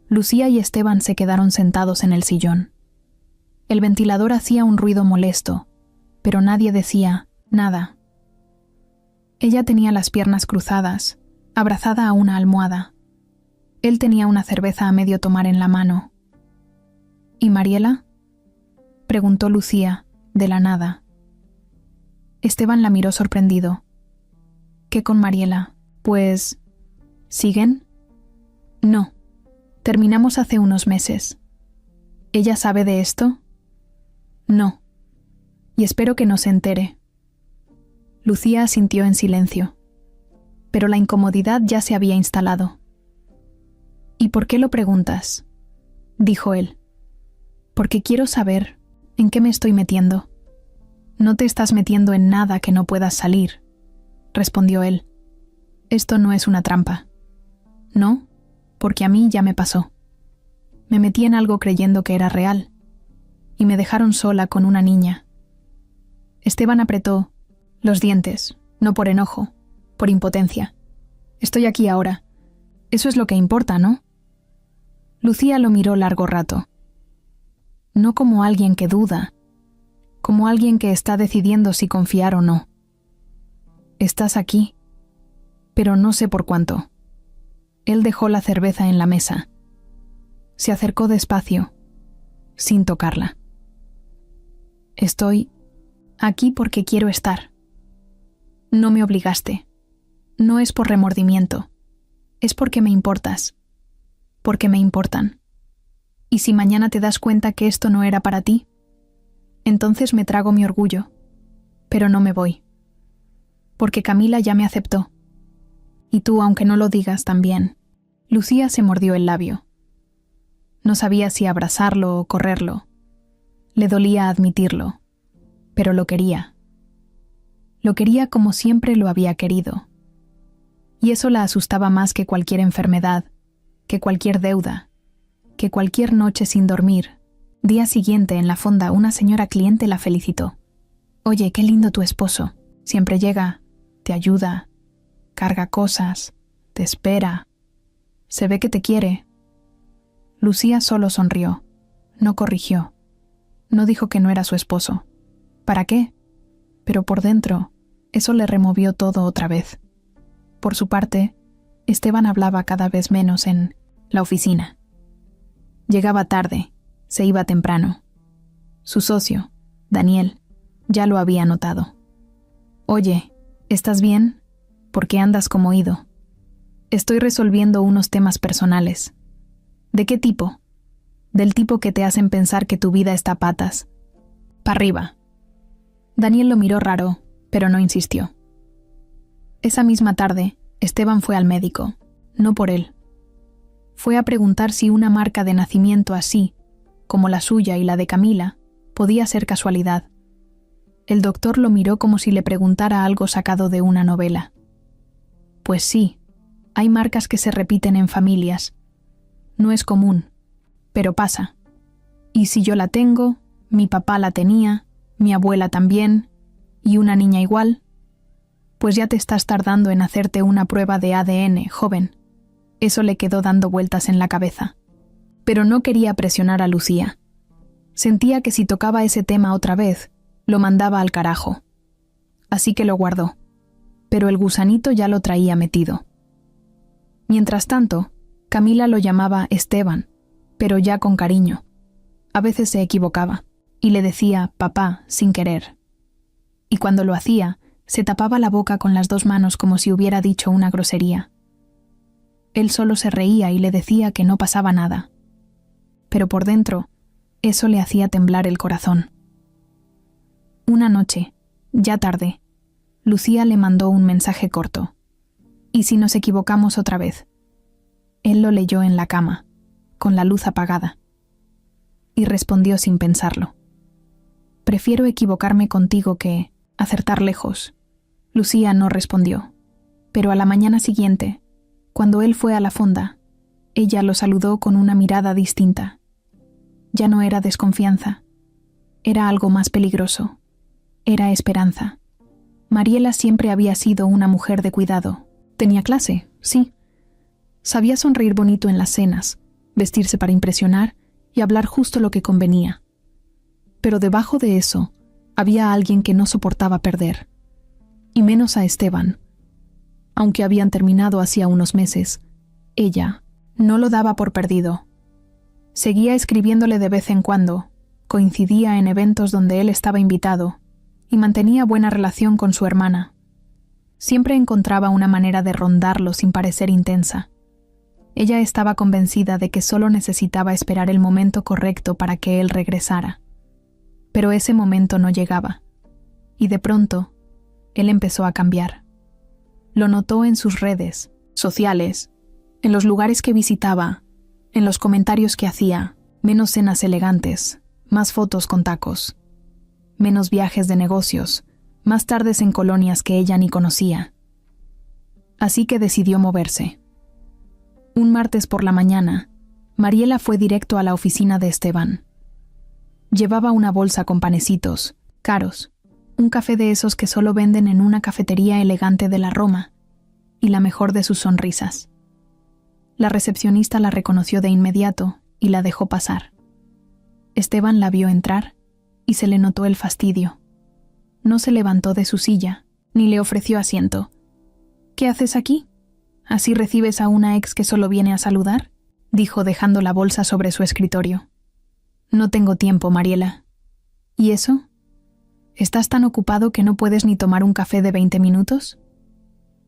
Lucía y Esteban se quedaron sentados en el sillón. El ventilador hacía un ruido molesto, pero nadie decía nada. Ella tenía las piernas cruzadas, abrazada a una almohada. Él tenía una cerveza a medio tomar en la mano. ¿Y Mariela?, preguntó Lucía, de la nada. Esteban la miró sorprendido. ¿Qué con Mariela? Pues... ¿siguen? No. Terminamos hace unos meses. ¿Ella sabe de esto? No. Y espero que no se entere. Lucía asintió en silencio. Pero la incomodidad ya se había instalado. ¿Y por qué lo preguntas?, dijo él. Porque quiero saber en qué me estoy metiendo. No te estás metiendo en nada que no puedas salir, respondió él. Esto no es una trampa. No, porque a mí ya me pasó. Me metí en algo creyendo que era real, y me dejaron sola con una niña. Esteban apretó los dientes, no por enojo, por impotencia. Estoy aquí ahora. Eso es lo que importa, ¿no? Lucía lo miró largo rato. No como alguien que duda, como alguien que está decidiendo si confiar o no. Estás aquí, pero no sé por cuánto. Él dejó la cerveza en la mesa. Se acercó despacio, sin tocarla. Estoy aquí porque quiero estar. No me obligaste. No es por remordimiento. Es porque me importas. Porque me importan. Y si mañana te das cuenta que esto no era para ti, entonces me trago mi orgullo, pero no me voy. Porque Camila ya me aceptó. Y tú, aunque no lo digas, también. Lucía se mordió el labio. No sabía si abrazarlo o correrlo. Le dolía admitirlo, pero lo quería. Lo quería como siempre lo había querido. Y eso la asustaba más que cualquier enfermedad, que cualquier deuda, que cualquier noche sin dormir. Día siguiente, en la fonda, una señora cliente la felicitó. Oye, qué lindo tu esposo. Siempre llega, te ayuda, carga cosas, te espera. Se ve que te quiere. Lucía solo sonrió. No corrigió. No dijo que no era su esposo. ¿Para qué? Pero por dentro, eso le removió todo otra vez. Por su parte, Esteban hablaba cada vez menos en la oficina. Llegaba tarde, se iba temprano. Su socio, Daniel, ya lo había notado. Oye, ¿estás bien? ¿Por qué andas como ido? Estoy resolviendo unos temas personales. ¿De qué tipo? Del tipo que te hacen pensar que tu vida está a patas. Pa' arriba. Daniel lo miró raro, pero no insistió. Esa misma tarde, Esteban fue al médico, no por él. Fue a preguntar si una marca de nacimiento así, como la suya y la de Camila, podía ser casualidad. El doctor lo miró como si le preguntara algo sacado de una novela. Pues sí, hay marcas que se repiten en familias. No es común, pero pasa. Y si yo la tengo, Mi papá la tenía, mi abuela también, y una niña igual. Pues ya te estás tardando en hacerte una prueba de ADN, joven. Eso le quedó dando vueltas en la cabeza. Pero no quería presionar a Lucía. Sentía que si tocaba ese tema otra vez, lo mandaba al carajo. Así que lo guardó. Pero el gusanito ya lo traía metido. Mientras tanto, Camila lo llamaba Esteban, pero ya con cariño. A veces se equivocaba, y le decía papá sin querer. Y cuando lo hacía, se tapaba la boca con las dos manos como si hubiera dicho una grosería. Él solo se reía y le decía que no pasaba nada. Pero por dentro, eso le hacía temblar el corazón. Una noche, ya tarde, Lucía le mandó un mensaje corto. ¿Y si nos equivocamos otra vez? Él lo leyó en la cama, con la luz apagada. Y respondió sin pensarlo. Prefiero equivocarme contigo que acertar lejos. Lucía no respondió, pero a la mañana siguiente, cuando él fue a la fonda, ella lo saludó con una mirada distinta. Ya no era desconfianza, era algo más peligroso, era esperanza. Mariela siempre había sido una mujer de cuidado. Tenía clase, sí. Sabía sonreír bonito en las cenas, vestirse para impresionar y hablar justo lo que convenía. Pero debajo de eso, había alguien que no soportaba perder. Y menos a Esteban. Aunque habían terminado hacía unos meses, ella no lo daba por perdido. Seguía escribiéndole de vez en cuando, coincidía en eventos donde él estaba invitado, y mantenía buena relación con su hermana. Siempre encontraba una manera de rondarlo sin parecer intensa. Ella estaba convencida de que solo necesitaba esperar el momento correcto para que él regresara. Pero ese momento no llegaba. Y de pronto, él empezó a cambiar. Lo notó en sus redes sociales, en los lugares que visitaba, en los comentarios que hacía, menos cenas elegantes, más fotos con tacos, menos viajes de negocios, más tardes en colonias que ella ni conocía. Así que decidió moverse. Un martes por la mañana, Mariela fue directo a la oficina de Esteban. Llevaba una bolsa con panecitos, caros, un café de esos que solo venden en una cafetería elegante de la Roma, y la mejor de sus sonrisas. La recepcionista la reconoció de inmediato y la dejó pasar. Esteban la vio entrar y se le notó el fastidio. No se levantó de su silla, ni le ofreció asiento. ¿Qué haces aquí? ¿Así recibes a una ex que solo viene a saludar?, dijo dejando la bolsa sobre su escritorio. No tengo tiempo, Mariela. ¿Y eso? ¿Estás tan ocupado que no puedes ni tomar un café de 20 minutos?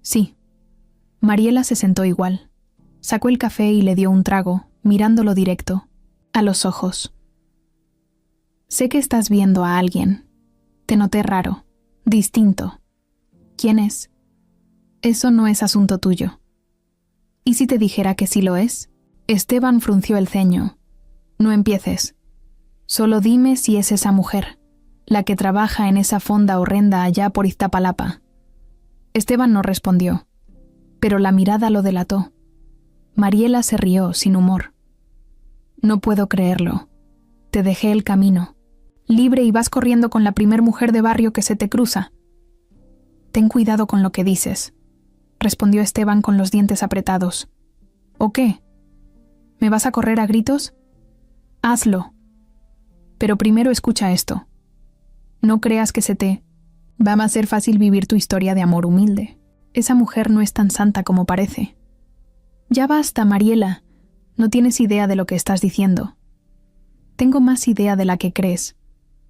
Sí. Mariela se sentó igual. Sacó el café y le dio un trago, mirándolo directo, a los ojos. Sé que estás viendo a alguien. Te noté raro, distinto. ¿Quién es? Eso no es asunto tuyo. ¿Y si te dijera que sí lo es? Esteban frunció el ceño. No empieces. Solo dime si es esa mujer, la que trabaja en esa fonda horrenda allá por Iztapalapa. Esteban no respondió, pero la mirada lo delató. Mariela se rió sin humor. No puedo creerlo. Te dejé el camino, libre, y vas corriendo con la primer mujer de barrio que se te cruza. Ten cuidado con lo que dices, respondió Esteban con los dientes apretados. ¿O qué? ¿Me vas a correr a gritos? Hazlo. Pero primero escucha esto. No creas que se te va a ser fácil vivir tu historia de amor humilde. Esa mujer no es tan santa como parece. Ya basta, Mariela. No tienes idea de lo que estás diciendo. Tengo más idea de la que crees.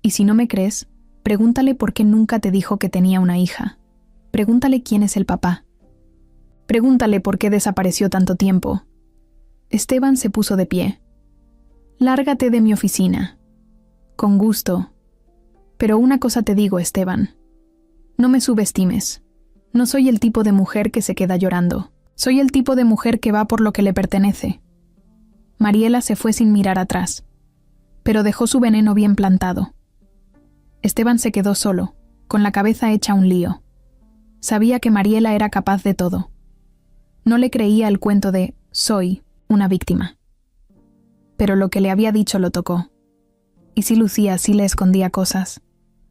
Y si no me crees, pregúntale por qué nunca te dijo que tenía una hija. Pregúntale quién es el papá. Pregúntale por qué desapareció tanto tiempo. Esteban se puso de pie. Lárgate de mi oficina. Con gusto. Pero una cosa te digo, Esteban. No me subestimes. No soy el tipo de mujer que se queda llorando. Soy el tipo de mujer que va por lo que le pertenece. Mariela se fue sin mirar atrás, pero dejó su veneno bien plantado. Esteban se quedó solo, con la cabeza hecha un lío. Sabía que Mariela era capaz de todo. No le creía el cuento de «soy una víctima». Pero lo que le había dicho lo tocó. ¿Y si Lucía sí le escondía cosas?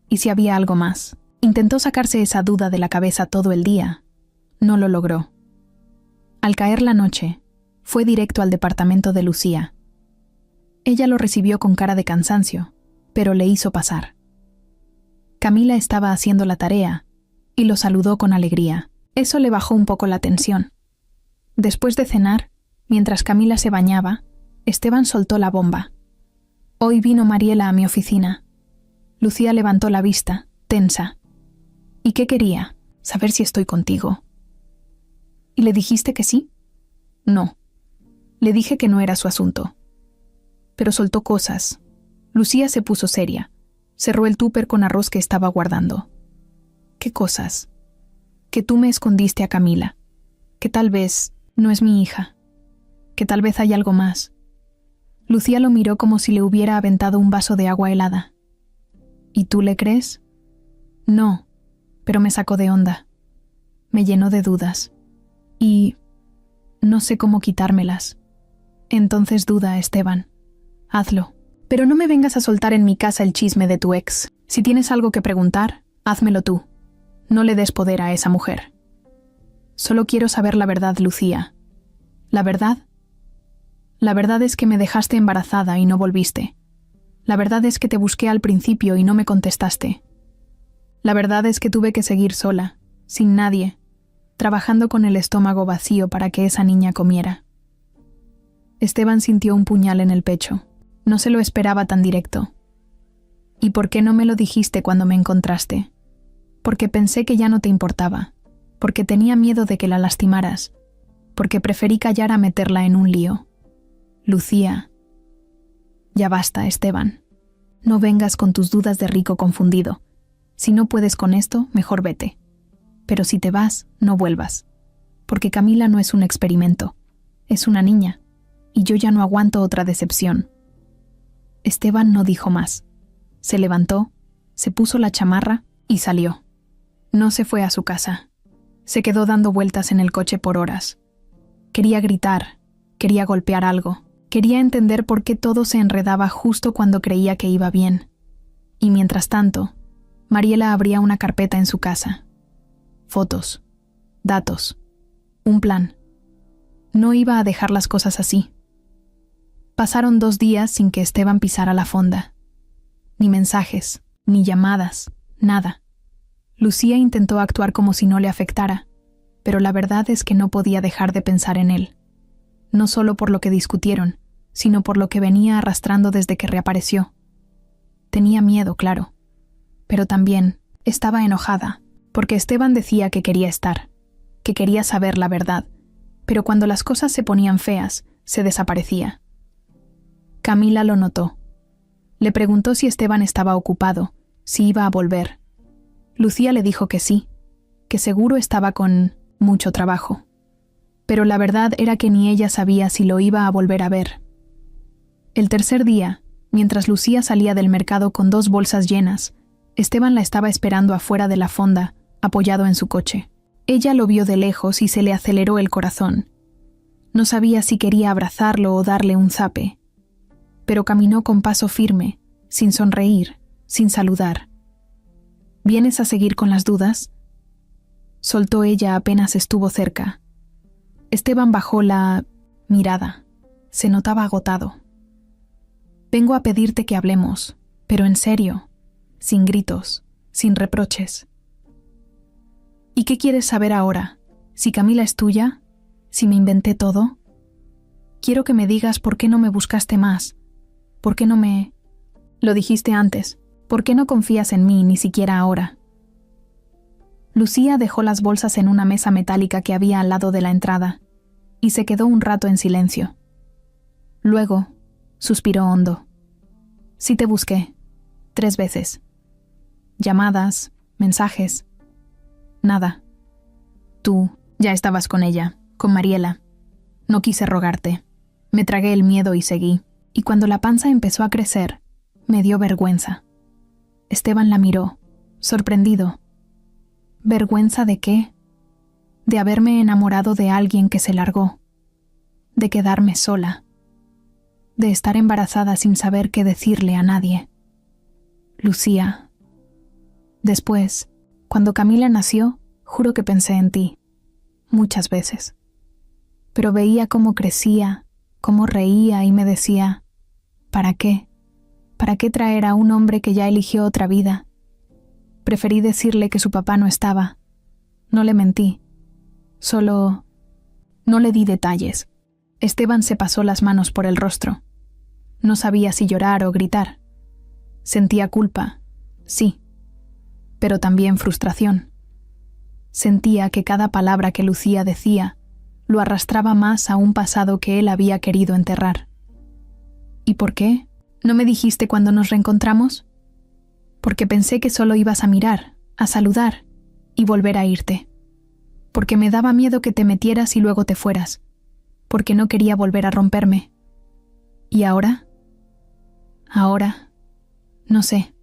¿Y si había algo más? Intentó sacarse esa duda de la cabeza todo el día. No lo logró. Al caer la noche, fue directo al departamento de Lucía. Ella lo recibió con cara de cansancio, pero le hizo pasar. Camila estaba haciendo la tarea y lo saludó con alegría. Eso le bajó un poco la tensión. Después de cenar, mientras Camila se bañaba, Esteban soltó la bomba. Hoy vino Mariela a mi oficina. Lucía levantó la vista, tensa. ¿Y qué quería? Saber si estoy contigo. ¿Y le dijiste que sí? No. Le dije que no era su asunto. Pero soltó cosas. Lucía se puso seria. Cerró el tupper con arroz que estaba guardando. ¿Qué cosas? Que tú me escondiste a Camila. Que tal vez no es mi hija. Que tal vez hay algo más. Lucía lo miró como si le hubiera aventado un vaso de agua helada. ¿Y tú le crees? No, pero me sacó de onda. Me llenó de dudas. Y no sé cómo quitármelas. Entonces duda, Esteban. Hazlo. Pero no me vengas a soltar en mi casa el chisme de tu ex. Si tienes algo que preguntar, házmelo tú. No le des poder a esa mujer. Solo quiero saber la verdad, Lucía. ¿La verdad? La verdad es que me dejaste embarazada y no volviste. La verdad es que te busqué al principio y no me contestaste. La verdad es que tuve que seguir sola, sin nadie, trabajando con el estómago vacío para que esa niña comiera. Esteban sintió un puñal en el pecho. No se lo esperaba tan directo. ¿Y por qué no me lo dijiste cuando me encontraste? Porque pensé que ya no te importaba, porque tenía miedo de que la lastimaras, porque preferí callar a meterla en un lío. Lucía. Ya basta, Esteban. No vengas con tus dudas de rico confundido. Si no puedes con esto, mejor vete. Pero si te vas, no vuelvas. Porque Camila no es un experimento. Es una niña. Y yo ya no aguanto otra decepción. Esteban no dijo más. Se levantó, se puso la chamarra y salió. No se fue a su casa. Se quedó dando vueltas en el coche por horas. Quería gritar, quería golpear algo. Quería entender por qué todo se enredaba justo cuando creía que iba bien. Y mientras tanto, Mariela abría una carpeta en su casa. Fotos, datos, un plan. No iba a dejar las cosas así. Pasaron 2 días sin que Esteban pisara la fonda. Ni mensajes, ni llamadas, nada. Lucía intentó actuar como si no le afectara, pero la verdad es que no podía dejar de pensar en él. No solo por lo que discutieron, sino por lo que venía arrastrando desde que reapareció. Tenía miedo, claro, pero también estaba enojada, porque Esteban decía que quería estar, que quería saber la verdad, pero cuando las cosas se ponían feas, se desaparecía. Camila lo notó. Le preguntó si Esteban estaba ocupado, si iba a volver. Lucía le dijo que sí, que seguro estaba con mucho trabajo. Pero la verdad era que ni ella sabía si lo iba a volver a ver. El tercer día, mientras Lucía salía del mercado con 2 bolsas llenas, Esteban la estaba esperando afuera de la fonda, apoyado en su coche. Ella lo vio de lejos y se le aceleró el corazón. No sabía si quería abrazarlo o darle un zape. Pero caminó con paso firme, sin sonreír, sin saludar. ¿Vienes a seguir con las dudas? Soltó ella apenas estuvo cerca. Esteban bajó la mirada. Se notaba agotado. Vengo a pedirte que hablemos, pero en serio, sin gritos, sin reproches. ¿Y qué quieres saber ahora? ¿Si Camila es tuya? ¿Si me inventé todo? Quiero que me digas por qué no me buscaste más. ¿Por qué no me...? Lo dijiste antes. ¿Por qué no confías en mí ni siquiera ahora? Lucía dejó las bolsas en una mesa metálica que había al lado de la entrada y se quedó un rato en silencio. Luego, suspiró hondo. Sí te busqué. 3 veces. Llamadas, mensajes. Nada. Tú ya estabas con ella, con Mariela. No quise rogarte. Me tragué el miedo y seguí. Y cuando la panza empezó a crecer, me dio vergüenza. Esteban la miró, sorprendido. ¿Vergüenza de qué? De haberme enamorado de alguien que se largó. De quedarme sola. De estar embarazada sin saber qué decirle a nadie. Lucía. Después, cuando Camila nació, juro que pensé en ti, muchas veces. Pero veía cómo crecía, cómo reía y me decía, ¿para qué? ¿Para qué traer a un hombre que ya eligió otra vida? Preferí decirle que su papá no estaba. No le mentí. Solo... no le di detalles. Esteban se pasó las manos por el rostro. No sabía si llorar o gritar. Sentía culpa, sí, pero también frustración. Sentía que cada palabra que Lucía decía lo arrastraba más a un pasado que él había querido enterrar. ¿Y por qué? ¿No me dijiste cuando nos reencontramos? Porque pensé que solo ibas a mirar, a saludar y volver a irte. Porque me daba miedo que te metieras y luego te fueras. Porque no quería volver a romperme. ¿Y ahora? Ahora, no sé.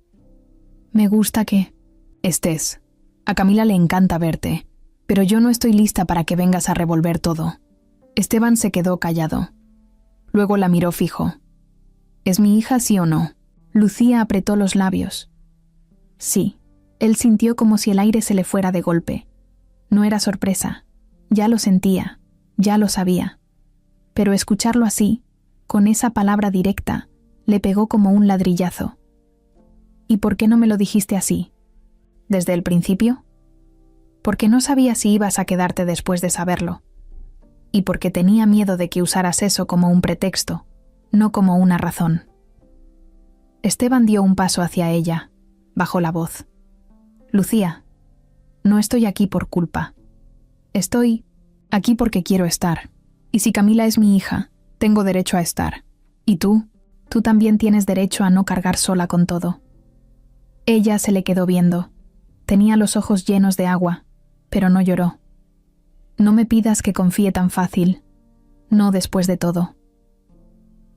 Me gusta que estés. A Camila le encanta verte, pero yo no estoy lista para que vengas a revolver todo. Esteban se quedó callado. Luego la miró fijo. ¿Es mi hija, sí o no? Lucía apretó los labios. Sí. Él sintió como si el aire se le fuera de golpe. No era sorpresa. Ya lo sentía. Ya lo sabía. Pero escucharlo así, con esa palabra directa, le pegó como un ladrillazo. ¿Y por qué no me lo dijiste así? ¿Desde el principio? Porque no sabía si ibas a quedarte después de saberlo. Y porque tenía miedo de que usaras eso como un pretexto, no como una razón. Esteban dio un paso hacia ella. Bajó la voz. Lucía, no estoy aquí por culpa. Estoy aquí porque quiero estar. Y si Camila es mi hija, tengo derecho a estar. ¿Y tú? Tú también tienes derecho a no cargar sola con todo. Ella se le quedó viendo. Tenía los ojos llenos de agua, pero no lloró. No me pidas que confíe tan fácil. No después de todo.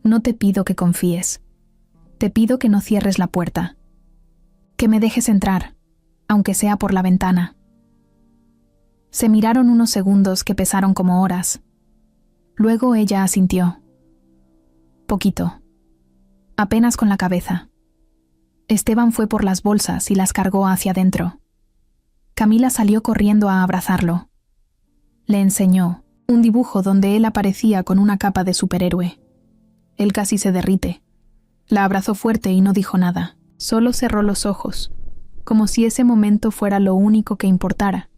No te pido que confíes. Te pido que no cierres la puerta. Que me dejes entrar, aunque sea por la ventana. Se miraron unos segundos que pesaron como horas. Luego ella asintió. Poquito. Apenas con la cabeza. Esteban fue por las bolsas y las cargó hacia adentro. Camila salió corriendo a abrazarlo. Le enseñó un dibujo donde él aparecía con una capa de superhéroe. Él casi se derrite. La abrazó fuerte y no dijo nada. Solo cerró los ojos, como si ese momento fuera lo único que importara.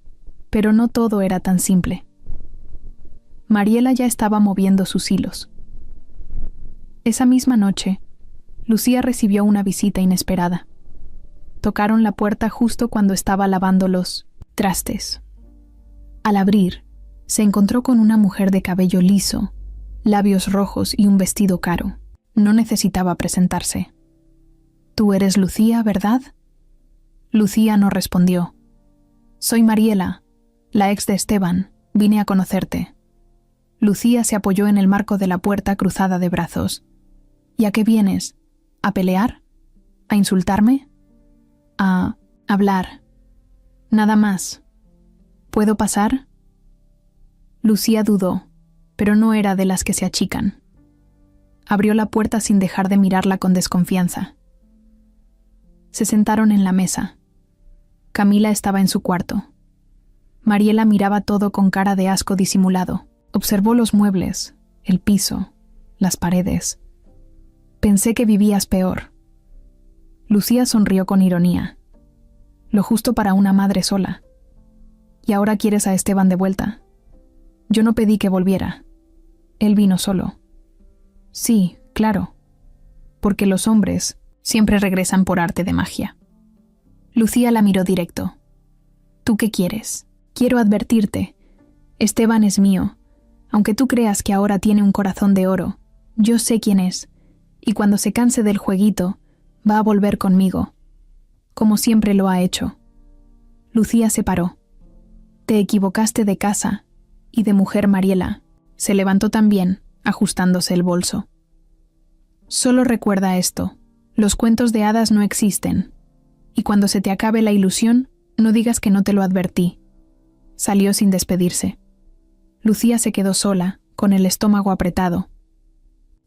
Pero no todo era tan simple. Mariela ya estaba moviendo sus hilos. Esa misma noche, Lucía recibió una visita inesperada. Tocaron la puerta justo cuando estaba lavando los trastes. Al abrir, se encontró con una mujer de cabello liso, labios rojos y un vestido caro. No necesitaba presentarse. «Tú eres Lucía, ¿verdad?» Lucía no respondió. «Soy Mariela, la ex de Esteban. Vine a conocerte». Lucía se apoyó en el marco de la puerta cruzada de brazos. «¿Y a qué vienes? ¿A pelear? ¿A insultarme? ¿A hablar? Nada más. ¿Puedo pasar?» Lucía dudó, pero no era de las que se achican. Abrió la puerta sin dejar de mirarla con desconfianza. Se sentaron en la mesa. Camila estaba en su cuarto. Mariela miraba todo con cara de asco disimulado. Observó los muebles, el piso, las paredes. «Pensé que vivías peor». Lucía sonrió con ironía. «Lo justo para una madre sola. ¿Y ahora quieres a Esteban de vuelta?» «Yo no pedí que volviera. Él vino solo». «Sí, claro. Porque los hombres siempre regresan por arte de magia». Lucía la miró directo. «¿Tú qué quieres? Quiero advertirte. Esteban es mío. Aunque tú creas que ahora tiene un corazón de oro, yo sé quién es. Y cuando se canse del jueguito, va a volver conmigo. Como siempre lo ha hecho». Lucía se paró. «Te equivocaste de casa y de mujer, Mariela». Se levantó también, ajustándose el bolso. «Solo recuerda esto. Los cuentos de hadas no existen. Y cuando se te acabe la ilusión, no digas que no te lo advertí». Salió sin despedirse. Lucía se quedó sola, con el estómago apretado.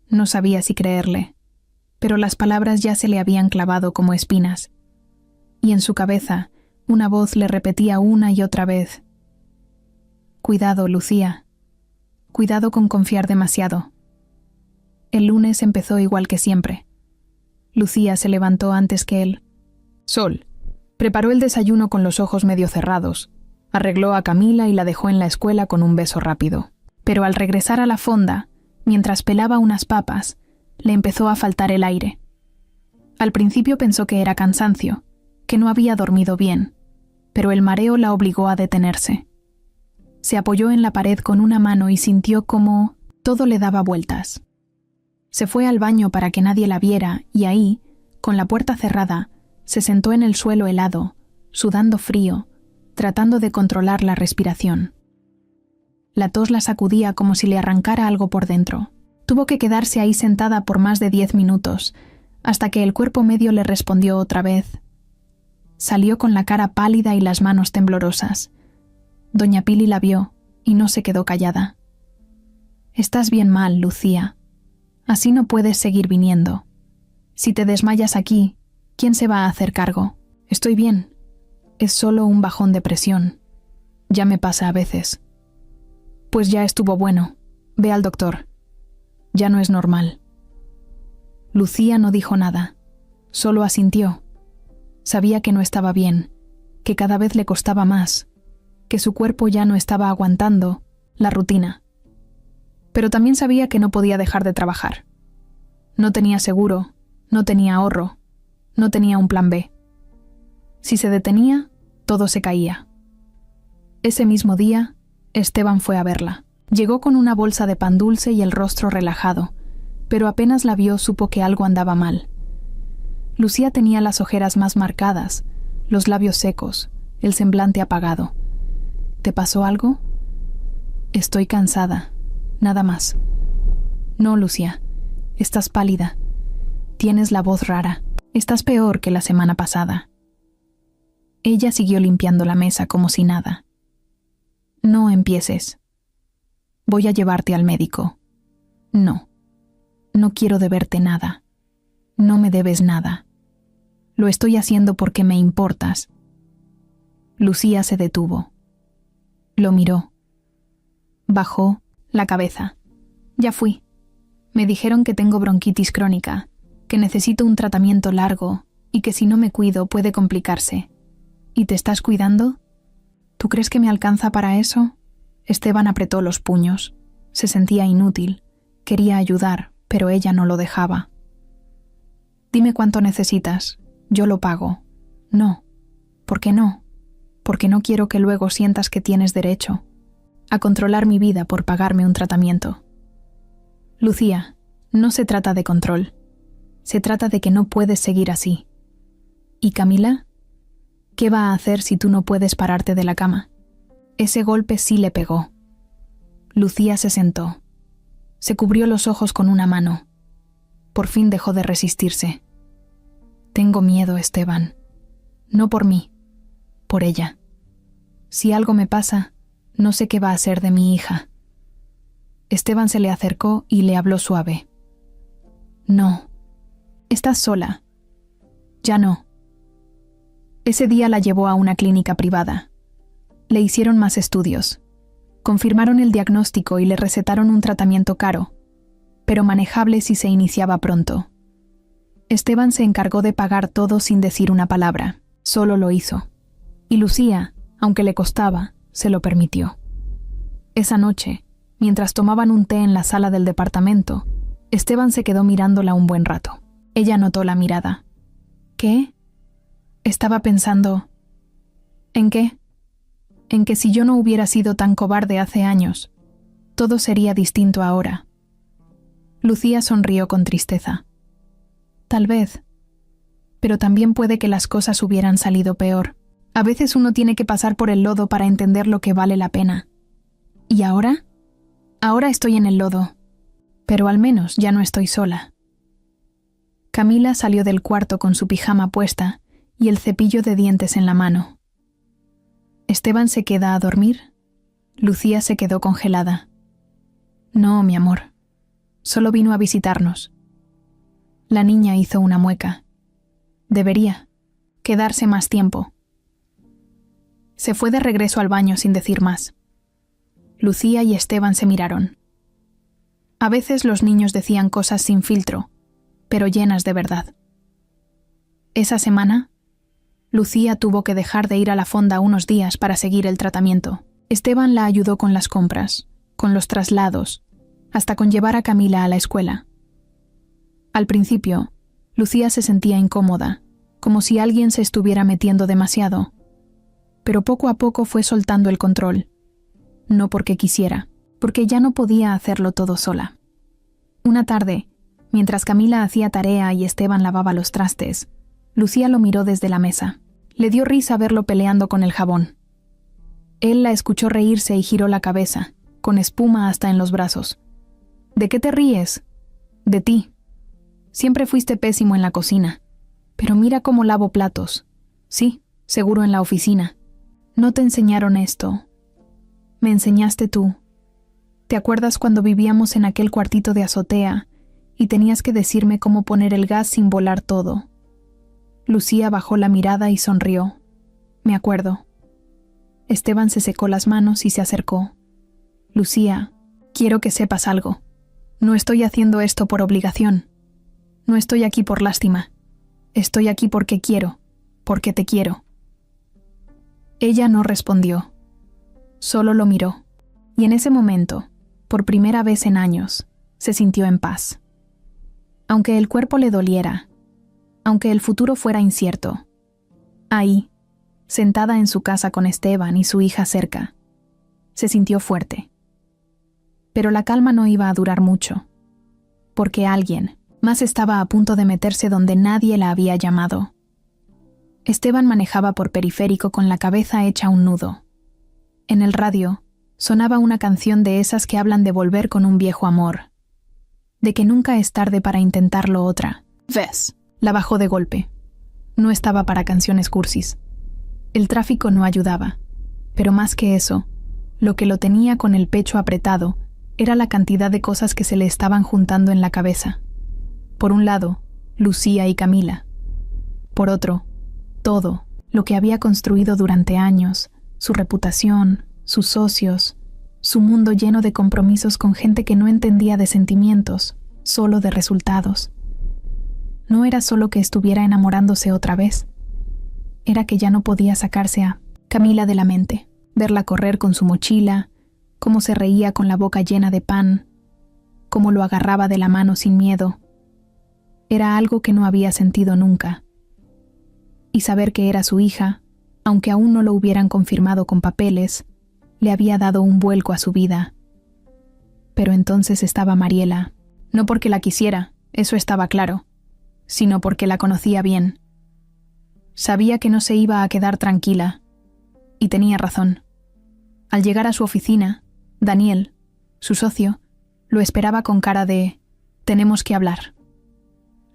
No sabía si creerle. pero las palabras ya se le habían clavado como espinas. Y en su cabeza, una voz le repetía una y otra vez: «Cuidado, Lucía. Cuidado con confiar demasiado». El lunes empezó igual que siempre. Lucía se levantó antes que él. Sol preparó el desayuno con los ojos medio cerrados, arregló a Camila y la dejó en la escuela con un beso rápido. Pero al regresar a la fonda, mientras pelaba unas papas, le empezó a faltar el aire. Al principio pensó que era cansancio, que no había dormido bien, pero el mareo la obligó a detenerse. Se apoyó en la pared con una mano y sintió como todo le daba vueltas. Se fue al baño para que nadie la viera y ahí, con la puerta cerrada, se sentó en el suelo helado, sudando frío, tratando de controlar la respiración. La tos la sacudía como si le arrancara algo por dentro. Tuvo que quedarse ahí sentada por más de 10 minutos, hasta que el cuerpo medio le respondió otra vez. Salió con la cara pálida y las manos temblorosas. Doña Pili la vio y no se quedó callada. «Estás bien mal, Lucía. Así no puedes seguir viniendo. Si te desmayas aquí, ¿quién se va a hacer cargo? Estoy bien. Es solo un bajón de presión. Ya me pasa a veces». «Pues ya estuvo bueno. Ve al doctor. Ya no es normal». Lucía no dijo nada. Solo asintió. Sabía que no estaba bien, que cada vez le costaba más, que su cuerpo ya no estaba aguantando la rutina. Pero también sabía que no podía dejar de trabajar. No tenía seguro, no tenía ahorro, no tenía un plan B. Si se detenía, todo se caía. Ese mismo día, Esteban fue a verla. Llegó con una bolsa de pan dulce y el rostro relajado, pero apenas la vio supo que algo andaba mal. Lucía tenía las ojeras más marcadas, los labios secos, el semblante apagado. ¿Te pasó algo? «Estoy cansada, nada más». «No, Lucía, estás pálida. Tienes la voz rara. Estás peor que la semana pasada». Ella siguió limpiando la mesa como si nada. «No empieces. Voy a llevarte al médico». «No. No quiero deberte nada. No me debes nada. Lo estoy haciendo porque me importas». Lucía se detuvo. Lo miró. Bajó la cabeza. «Ya fui. Me dijeron que tengo bronquitis crónica, que necesito un tratamiento largo y que si no me cuido puede complicarse. ¿Y te estás cuidando? ¿Tú crees que me alcanza para eso?» Esteban apretó los puños. Se sentía inútil. Quería ayudar, pero ella no lo dejaba. «Dime cuánto necesitas. Yo lo pago». «No». «¿Por qué no?» «Porque no quiero que luego sientas que tienes derecho a controlar mi vida por pagarme un tratamiento». «Lucía, no se trata de control. Se trata de que no puedes seguir así». «¿Y Camila? ¿Qué va a hacer si tú no puedes pararte de la cama?» Ese golpe sí le pegó. Lucía se sentó. Se cubrió los ojos con una mano. Por fin dejó de resistirse. «Tengo miedo, Esteban. No por mí, por ella. Si algo me pasa, no sé qué va a ser de mi hija». Esteban se le acercó y le habló suave. «No. Estás sola. Ya no». Ese día la llevó a una clínica privada. Le hicieron más estudios. Confirmaron el diagnóstico y le recetaron un tratamiento caro, pero manejable si se iniciaba pronto. Esteban se encargó de pagar todo sin decir una palabra. Solo lo hizo. Y Lucía, aunque le costaba, se lo permitió. Esa noche, mientras tomaban un té en la sala del departamento, Esteban se quedó mirándola un buen rato. Ella notó la mirada. «¿Qué?» Estaba pensando. «¿En qué?» «En que si yo no hubiera sido tan cobarde hace años, todo sería distinto ahora». Lucía sonrió con tristeza. «Tal vez. Pero también puede que las cosas hubieran salido peor. A veces uno tiene que pasar por el lodo para entender lo que vale la pena. ¿Y ahora? Ahora estoy en el lodo. Pero al menos ya no estoy sola». Camila salió del cuarto con su pijama puesta y el cepillo de dientes en la mano. ¿Esteban se queda a dormir? Lucía se quedó congelada. «No, mi amor. Solo vino a visitarnos». La niña hizo una mueca. Debería quedarse más tiempo. Se fue de regreso al baño sin decir más. Lucía y Esteban se miraron. A veces los niños decían cosas sin filtro, pero llenas de verdad. Esa semana, Lucía tuvo que dejar de ir a la fonda unos días para seguir el tratamiento. Esteban la ayudó con las compras, con los traslados, hasta con llevar a Camila a la escuela. Al principio, Lucía se sentía incómoda, como si alguien se estuviera metiendo demasiado, pero poco a poco fue soltando el control. No porque quisiera, porque ya no podía hacerlo todo sola. Una tarde, mientras Camila hacía tarea y Esteban lavaba los trastes, Lucía lo miró desde la mesa. Le dio risa verlo peleando con el jabón. Él la escuchó reírse y giró la cabeza, con espuma hasta en los brazos. ¿De qué te ríes? De ti. Siempre fuiste pésimo en la cocina. Pero mira cómo lavo platos. Sí, seguro en la oficina. No te enseñaron esto. Me enseñaste tú. ¿Te acuerdas cuando vivíamos en aquel cuartito de azotea y tenías que decirme cómo poner el gas sin volar todo? Lucía bajó la mirada y sonrió. Me acuerdo. Esteban se secó las manos y se acercó. Lucía, quiero que sepas algo. No estoy haciendo esto por obligación. No estoy aquí por lástima. Estoy aquí porque quiero, porque te quiero. Ella no respondió. Solo lo miró. Y en ese momento, por primera vez en años, se sintió en paz. Aunque el cuerpo le doliera, aunque el futuro fuera incierto, ahí, sentada en su casa con Esteban y su hija cerca, se sintió fuerte. Pero la calma no iba a durar mucho, porque alguien más estaba a punto de meterse donde nadie la había llamado. Esteban manejaba por periférico con la cabeza hecha un nudo. En el radio sonaba una canción de esas que hablan de volver con un viejo amor, de que nunca es tarde para intentarlo otra vez. La bajó de golpe. No estaba para canciones cursis. El tráfico no ayudaba, pero más que eso, lo que lo tenía con el pecho apretado era la cantidad de cosas que se le estaban juntando en la cabeza. Por un lado, Lucía y Camila. Por otro, todo lo que había construido durante años, su reputación, sus socios, su mundo lleno de compromisos con gente que no entendía de sentimientos, solo de resultados. No era solo que estuviera enamorándose otra vez, era que ya no podía sacarse a Camila de la mente, verla correr con su mochila, cómo se reía con la boca llena de pan, cómo lo agarraba de la mano sin miedo. Era algo que no había sentido nunca. Y saber que era su hija, aunque aún no lo hubieran confirmado con papeles, le había dado un vuelco a su vida. Pero entonces estaba Mariela, no porque la quisiera, eso estaba claro, sino porque la conocía bien. Sabía que no se iba a quedar tranquila, y tenía razón. Al llegar a su oficina, Daniel, su socio, lo esperaba con cara de «tenemos que hablar».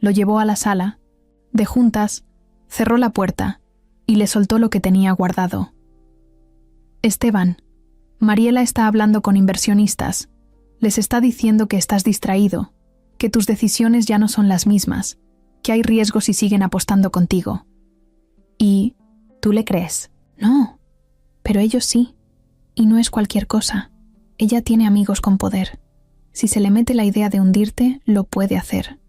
Lo llevó a la sala, de juntas, cerró la puerta y le soltó lo que tenía guardado. «Esteban, Mariela está hablando con inversionistas. Les está diciendo que estás distraído, que tus decisiones ya no son las mismas, que hay riesgos si siguen apostando contigo. ¿Y tú le crees?» «No, pero ellos sí. Y no es cualquier cosa. Ella tiene amigos con poder. Si se le mete la idea de hundirte, lo puede hacer».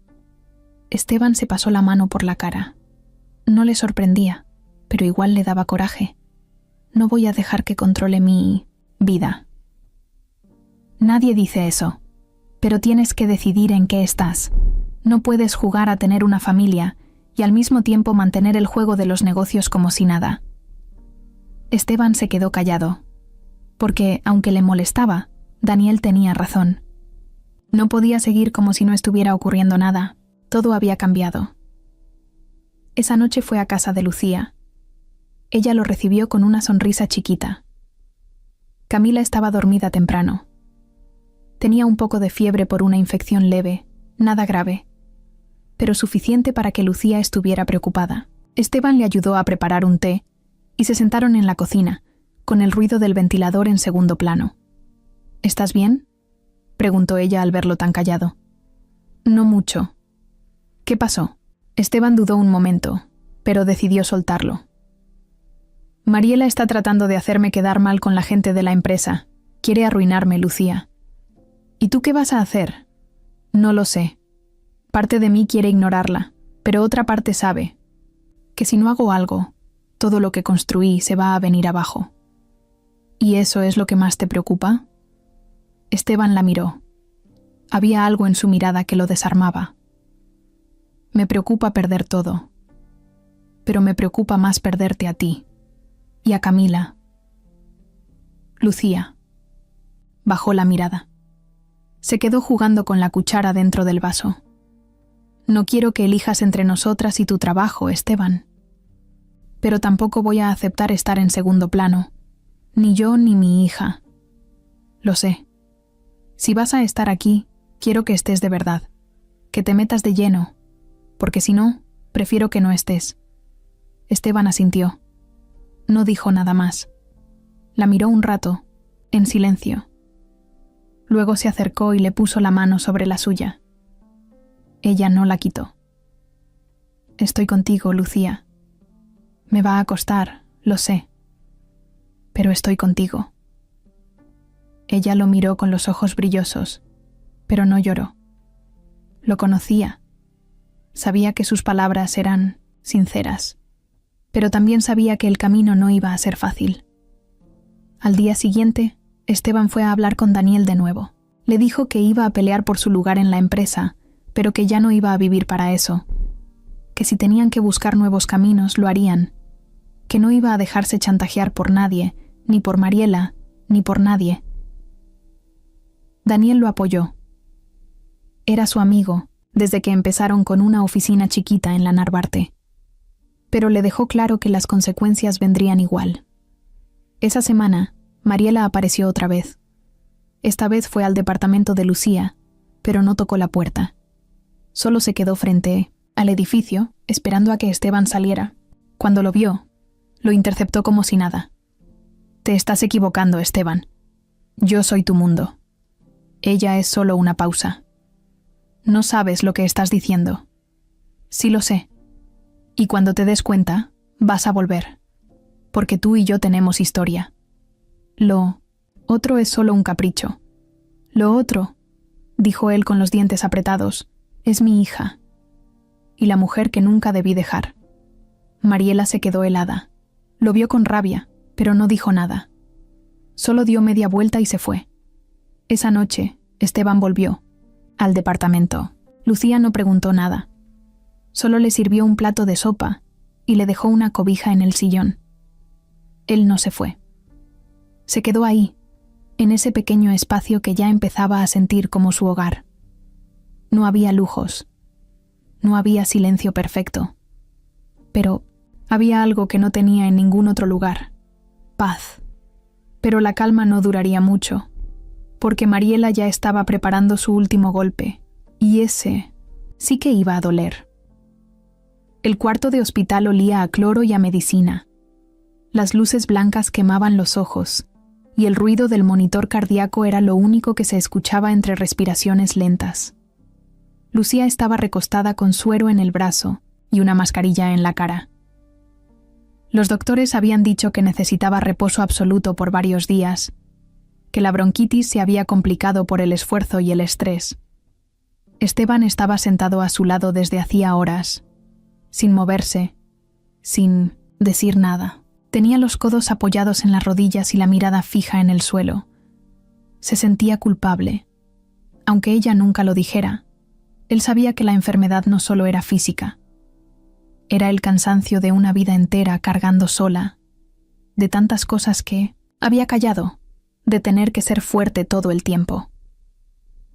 Esteban se pasó la mano por la cara. No le sorprendía, pero igual le daba coraje. No voy a dejar que controle mi vida. Nadie dice eso, pero tienes que decidir en qué estás. No puedes jugar a tener una familia y al mismo tiempo mantener el juego de los negocios como si nada. Esteban se quedó callado, porque, aunque le molestaba, Daniel tenía razón. No podía seguir como si no estuviera ocurriendo nada. Todo había cambiado. Esa noche fue a casa de Lucía. Ella lo recibió con una sonrisa chiquita. Camila estaba dormida temprano. Tenía un poco de fiebre por una infección leve, nada grave, pero suficiente para que Lucía estuviera preocupada. Esteban le ayudó a preparar un té y se sentaron en la cocina, con el ruido del ventilador en segundo plano. «¿Estás bien?», preguntó ella al verlo tan callado. «No mucho». ¿Qué pasó? Esteban dudó un momento, pero decidió soltarlo. Mariela está tratando de hacerme quedar mal con la gente de la empresa. Quiere arruinarme, Lucía. ¿Y tú qué vas a hacer? No lo sé. Parte de mí quiere ignorarla, pero otra parte sabe que si no hago algo, todo lo que construí se va a venir abajo. ¿Y eso es lo que más te preocupa? Esteban la miró. Había algo en su mirada que lo desarmaba. Me preocupa perder todo, pero me preocupa más perderte a ti y a Camila. Lucía. Bajó la mirada. Se quedó jugando con la cuchara dentro del vaso. No quiero que elijas entre nosotras y tu trabajo, Esteban. Pero tampoco voy a aceptar estar en segundo plano, ni yo ni mi hija. Lo sé. Si vas a estar aquí, quiero que estés de verdad, que te metas de lleno, porque si no, prefiero que no estés. Esteban asintió. No dijo nada más. La miró un rato, en silencio. Luego se acercó y le puso la mano sobre la suya. Ella no la quitó. Estoy contigo, Lucía. Me va a costar, lo sé. Pero estoy contigo. Ella lo miró con los ojos brillosos, pero no lloró. Lo conocía. Sabía que sus palabras eran sinceras, pero también sabía que el camino no iba a ser fácil. Al día siguiente, Esteban fue a hablar con Daniel de nuevo. Le dijo que iba a pelear por su lugar en la empresa, pero que ya no iba a vivir para eso, que si tenían que buscar nuevos caminos lo harían, que no iba a dejarse chantajear por nadie, ni por Mariela, ni por nadie. Daniel lo apoyó. Era su amigo, desde que empezaron con una oficina chiquita en la Narvarte. Pero le dejó claro que las consecuencias vendrían igual. Esa semana, Mariela apareció otra vez. Esta vez fue al departamento de Lucía, pero no tocó la puerta. Solo se quedó frente al edificio, esperando a que Esteban saliera. Cuando lo vio, lo interceptó como si nada. Te estás equivocando, Esteban. Yo soy tu mundo. Ella es solo una pausa. No sabes lo que estás diciendo. Sí lo sé. Y cuando te des cuenta, vas a volver. Porque tú y yo tenemos historia. Lo otro es solo un capricho. Lo otro, dijo él con los dientes apretados, es mi hija. Y la mujer que nunca debí dejar. Mariela se quedó helada. Lo vio con rabia, pero no dijo nada. Solo dio media vuelta y se fue. Esa noche, Esteban volvió al departamento. Lucía no preguntó nada. Solo le sirvió un plato de sopa y le dejó una cobija en el sillón. Él no se fue. Se quedó ahí, en ese pequeño espacio que ya empezaba a sentir como su hogar. No había lujos. No había silencio perfecto. Pero había algo que no tenía en ningún otro lugar. Paz. Pero la calma no duraría mucho, porque Mariela ya estaba preparando su último golpe, y ese sí que iba a doler. El cuarto de hospital olía a cloro y a medicina. Las luces blancas quemaban los ojos, y el ruido del monitor cardíaco era lo único que se escuchaba entre respiraciones lentas. Lucía estaba recostada con suero en el brazo y una mascarilla en la cara. Los doctores habían dicho que necesitaba reposo absoluto por varios días, que la bronquitis se había complicado por el esfuerzo y el estrés. Esteban estaba sentado a su lado desde hacía horas, sin moverse, sin decir nada. Tenía los codos apoyados en las rodillas y la mirada fija en el suelo. Se sentía culpable. Aunque ella nunca lo dijera, él sabía que la enfermedad no solo era física. Era el cansancio de una vida entera cargando sola, de tantas cosas que había callado, de tener que ser fuerte todo el tiempo.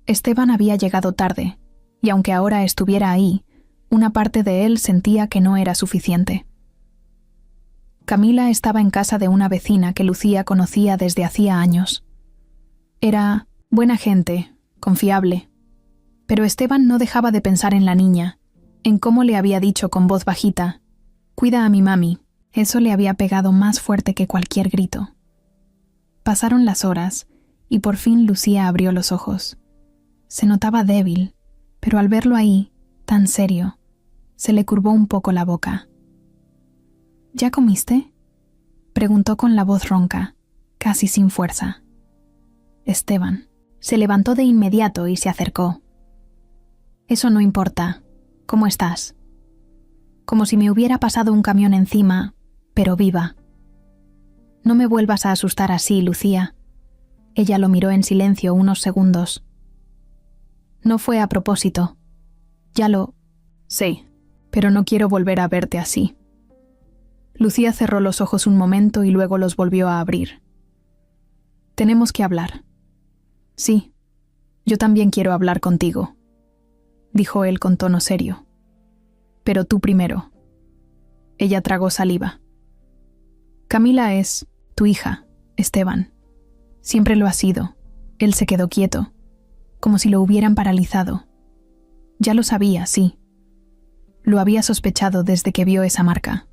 Esteban había llegado tarde, y aunque ahora estuviera ahí, una parte de él sentía que no era suficiente. Camila estaba en casa de una vecina que Lucía conocía desde hacía años. Era buena gente, confiable, pero Esteban no dejaba de pensar en la niña, en cómo le había dicho con voz bajita, «Cuida a mi mami». Eso le había pegado más fuerte que cualquier grito. Pasaron las horas, y por fin Lucía abrió los ojos. Se notaba débil, pero al verlo ahí, tan serio, Se le curvó un poco la boca. ¿Ya comiste?, preguntó con la voz ronca, casi sin fuerza. Esteban se levantó de inmediato y se acercó. Eso no importa. ¿Cómo estás? Como si me hubiera pasado un camión encima, pero viva. No me vuelvas a asustar así, Lucía. Ella lo miró en silencio unos segundos. No fue a propósito. Ya lo... Sí, pero no quiero volver a verte así. Lucía cerró los ojos un momento y luego los volvió a abrir. Tenemos que hablar. Sí, yo también quiero hablar contigo, dijo él con tono serio. Pero tú primero. Ella tragó saliva. Camila es tu hija, Esteban. Siempre lo ha sido. Él se quedó quieto, como si lo hubieran paralizado. Ya lo sabía, sí. Lo había sospechado desde que vio esa marca.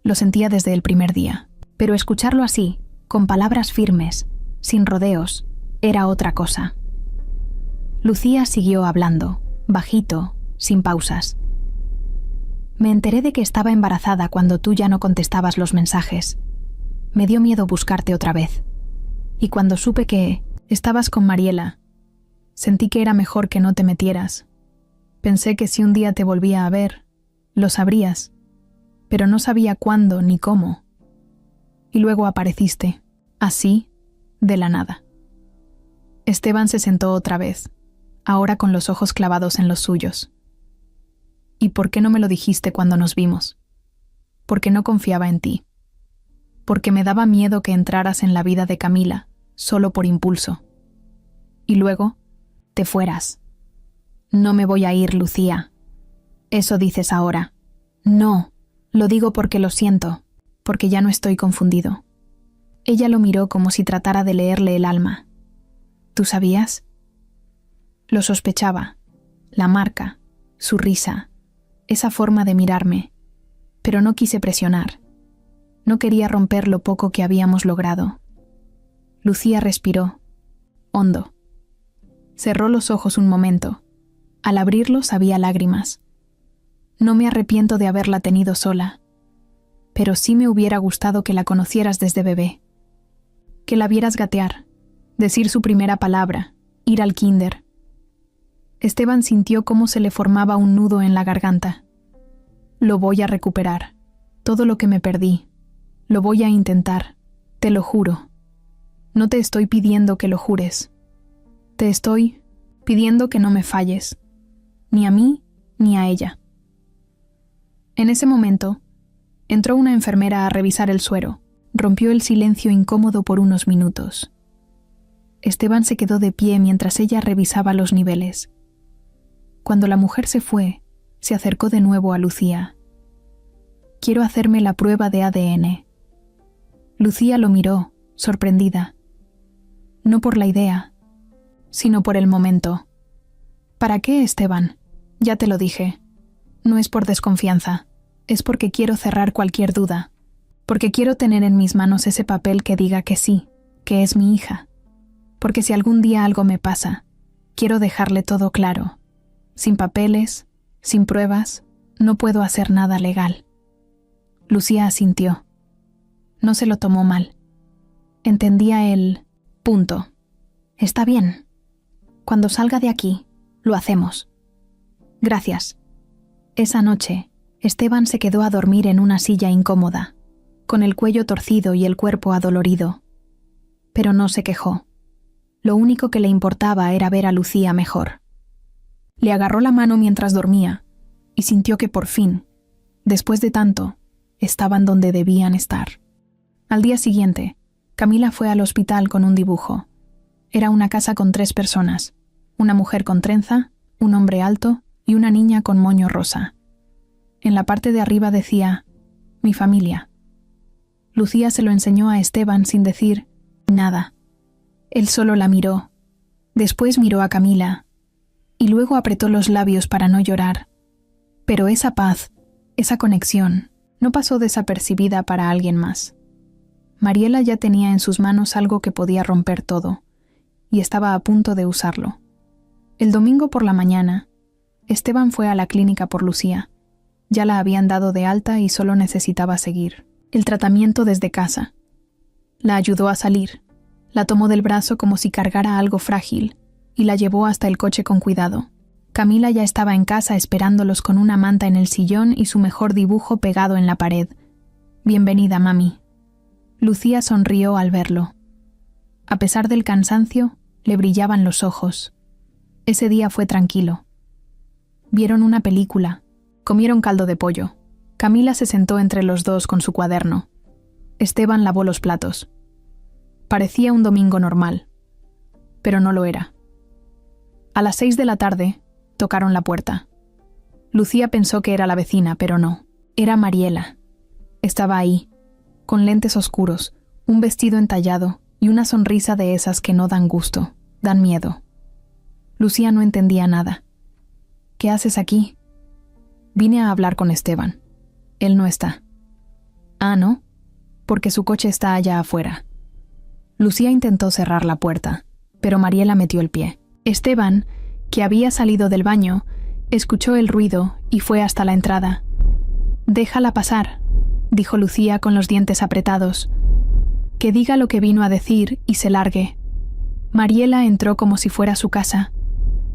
Lo sentía desde el primer día, pero escucharlo así, con palabras firmes, sin rodeos, era otra cosa. Lucía siguió hablando, bajito, sin pausas. Me enteré de que estaba embarazada cuando tú ya no contestabas los mensajes. Me dio miedo buscarte otra vez. Y cuando supe que estabas con Mariela, sentí que era mejor que no te metieras. Pensé que si un día te volvía a ver, lo sabrías, pero no sabía cuándo ni cómo. Y luego apareciste, así, de la nada. Esteban se sentó otra vez, ahora con los ojos clavados en los suyos. ¿Y por qué no me lo dijiste cuando nos vimos? Porque no confiaba en ti. Porque me daba miedo que entraras en la vida de Camila, solo por impulso. Y luego, te fueras. No me voy a ir, Lucía. Eso dices ahora. No, lo digo porque lo siento, porque ya no estoy confundido. Ella lo miró como si tratara de leerle el alma. ¿Tú sabías? Lo sospechaba. La marca, su risa, esa forma de mirarme. Pero no quise presionar. No quería romper lo poco que habíamos logrado. Lucía respiró, hondo. Cerró los ojos un momento. Al abrirlos había lágrimas. No me arrepiento de haberla tenido sola, pero sí me hubiera gustado que la conocieras desde bebé. Que la vieras gatear, decir su primera palabra, ir al kinder. Esteban sintió cómo se le formaba un nudo en la garganta. Lo voy a recuperar. Todo lo que me perdí. Lo voy a intentar. Te lo juro. No te estoy pidiendo que lo jures. Te estoy pidiendo que no me falles. Ni a mí, ni a ella. En ese momento, entró una enfermera a revisar el suero. Rompió el silencio incómodo por unos minutos. Esteban se quedó de pie mientras ella revisaba los niveles. Cuando la mujer se fue, se acercó de nuevo a Lucía. Quiero hacerme la prueba de ADN. Lucía lo miró, sorprendida. No por la idea, sino por el momento. ¿Para qué, Esteban? Ya te lo dije. No es por desconfianza, es porque quiero cerrar cualquier duda, porque quiero tener en mis manos ese papel que diga que sí, que es mi hija. Porque si algún día algo me pasa, quiero dejarle todo claro. Sin papeles, sin pruebas, no puedo hacer nada legal. Lucía asintió. No se lo tomó mal. Entendía el punto. Está bien. Cuando salga de aquí, lo hacemos. Gracias. Esa noche, Esteban se quedó a dormir en una silla incómoda, con el cuello torcido y el cuerpo adolorido. Pero no se quejó. Lo único que le importaba era ver a Lucía mejor. Le agarró la mano mientras dormía y sintió que por fin, después de tanto, estaban donde debían estar. Al día siguiente, Camila fue al hospital con un dibujo. Era una casa con 3 personas, una mujer con trenza, un hombre alto y una niña con moño rosa. En la parte de arriba decía, mi familia. Lucía se lo enseñó a Esteban sin decir nada. Él solo la miró, después miró a Camila, y luego apretó los labios para no llorar. Pero esa paz, esa conexión, no pasó desapercibida para alguien más. Mariela ya tenía en sus manos algo que podía romper todo, y estaba a punto de usarlo. El domingo por la mañana, Esteban fue a la clínica por Lucía. Ya la habían dado de alta y solo necesitaba seguir el tratamiento desde casa. La ayudó a salir, la tomó del brazo como si cargara algo frágil y la llevó hasta el coche con cuidado. Camila ya estaba en casa esperándolos con una manta en el sillón y su mejor dibujo pegado en la pared. «Bienvenida, mami». Lucía sonrió al verlo. A pesar del cansancio, le brillaban los ojos. Ese día fue tranquilo. Vieron una película, comieron caldo de pollo. Camila se sentó entre los dos con su cuaderno. Esteban lavó los platos. Parecía un domingo normal, pero no lo era. A las 6 de la tarde, tocaron la puerta. Lucía pensó que era la vecina, pero no. Era Mariela. Estaba ahí, con lentes oscuros, un vestido entallado y una sonrisa de esas que no dan gusto, dan miedo. Lucía no entendía nada. «¿Qué haces aquí?» «Vine a hablar con Esteban. Él no está». «Ah, ¿no? Porque su coche está allá afuera». Lucía intentó cerrar la puerta, pero Mariela metió el pie. Esteban, que había salido del baño, escuchó el ruido y fue hasta la entrada. «Déjala pasar», dijo Lucía con los dientes apretados. «Que diga lo que vino a decir y se largue». Mariela entró como si fuera su casa.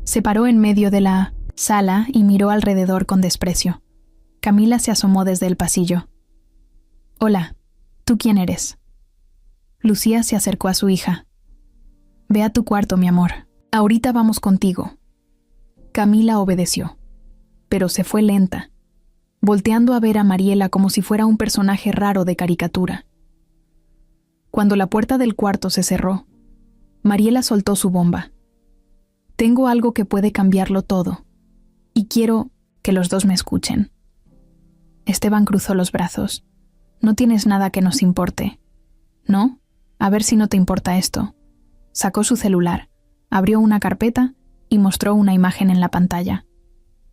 Se paró en medio de la sala y miró alrededor con desprecio. Camila se asomó desde el pasillo. «Hola, ¿tú quién eres?» Lucía se acercó a su hija. «Ve a tu cuarto, mi amor. Ahorita vamos contigo». Camila obedeció, pero se fue lenta, volteando a ver a Mariela como si fuera un personaje raro de caricatura. Cuando la puerta del cuarto se cerró, Mariela soltó su bomba. «Tengo algo que puede cambiarlo todo, y quiero que los dos me escuchen». Esteban cruzó los brazos. «No tienes nada que nos importe, ¿no? A ver si no te importa esto». Sacó su celular, abrió una carpeta y mostró una imagen en la pantalla.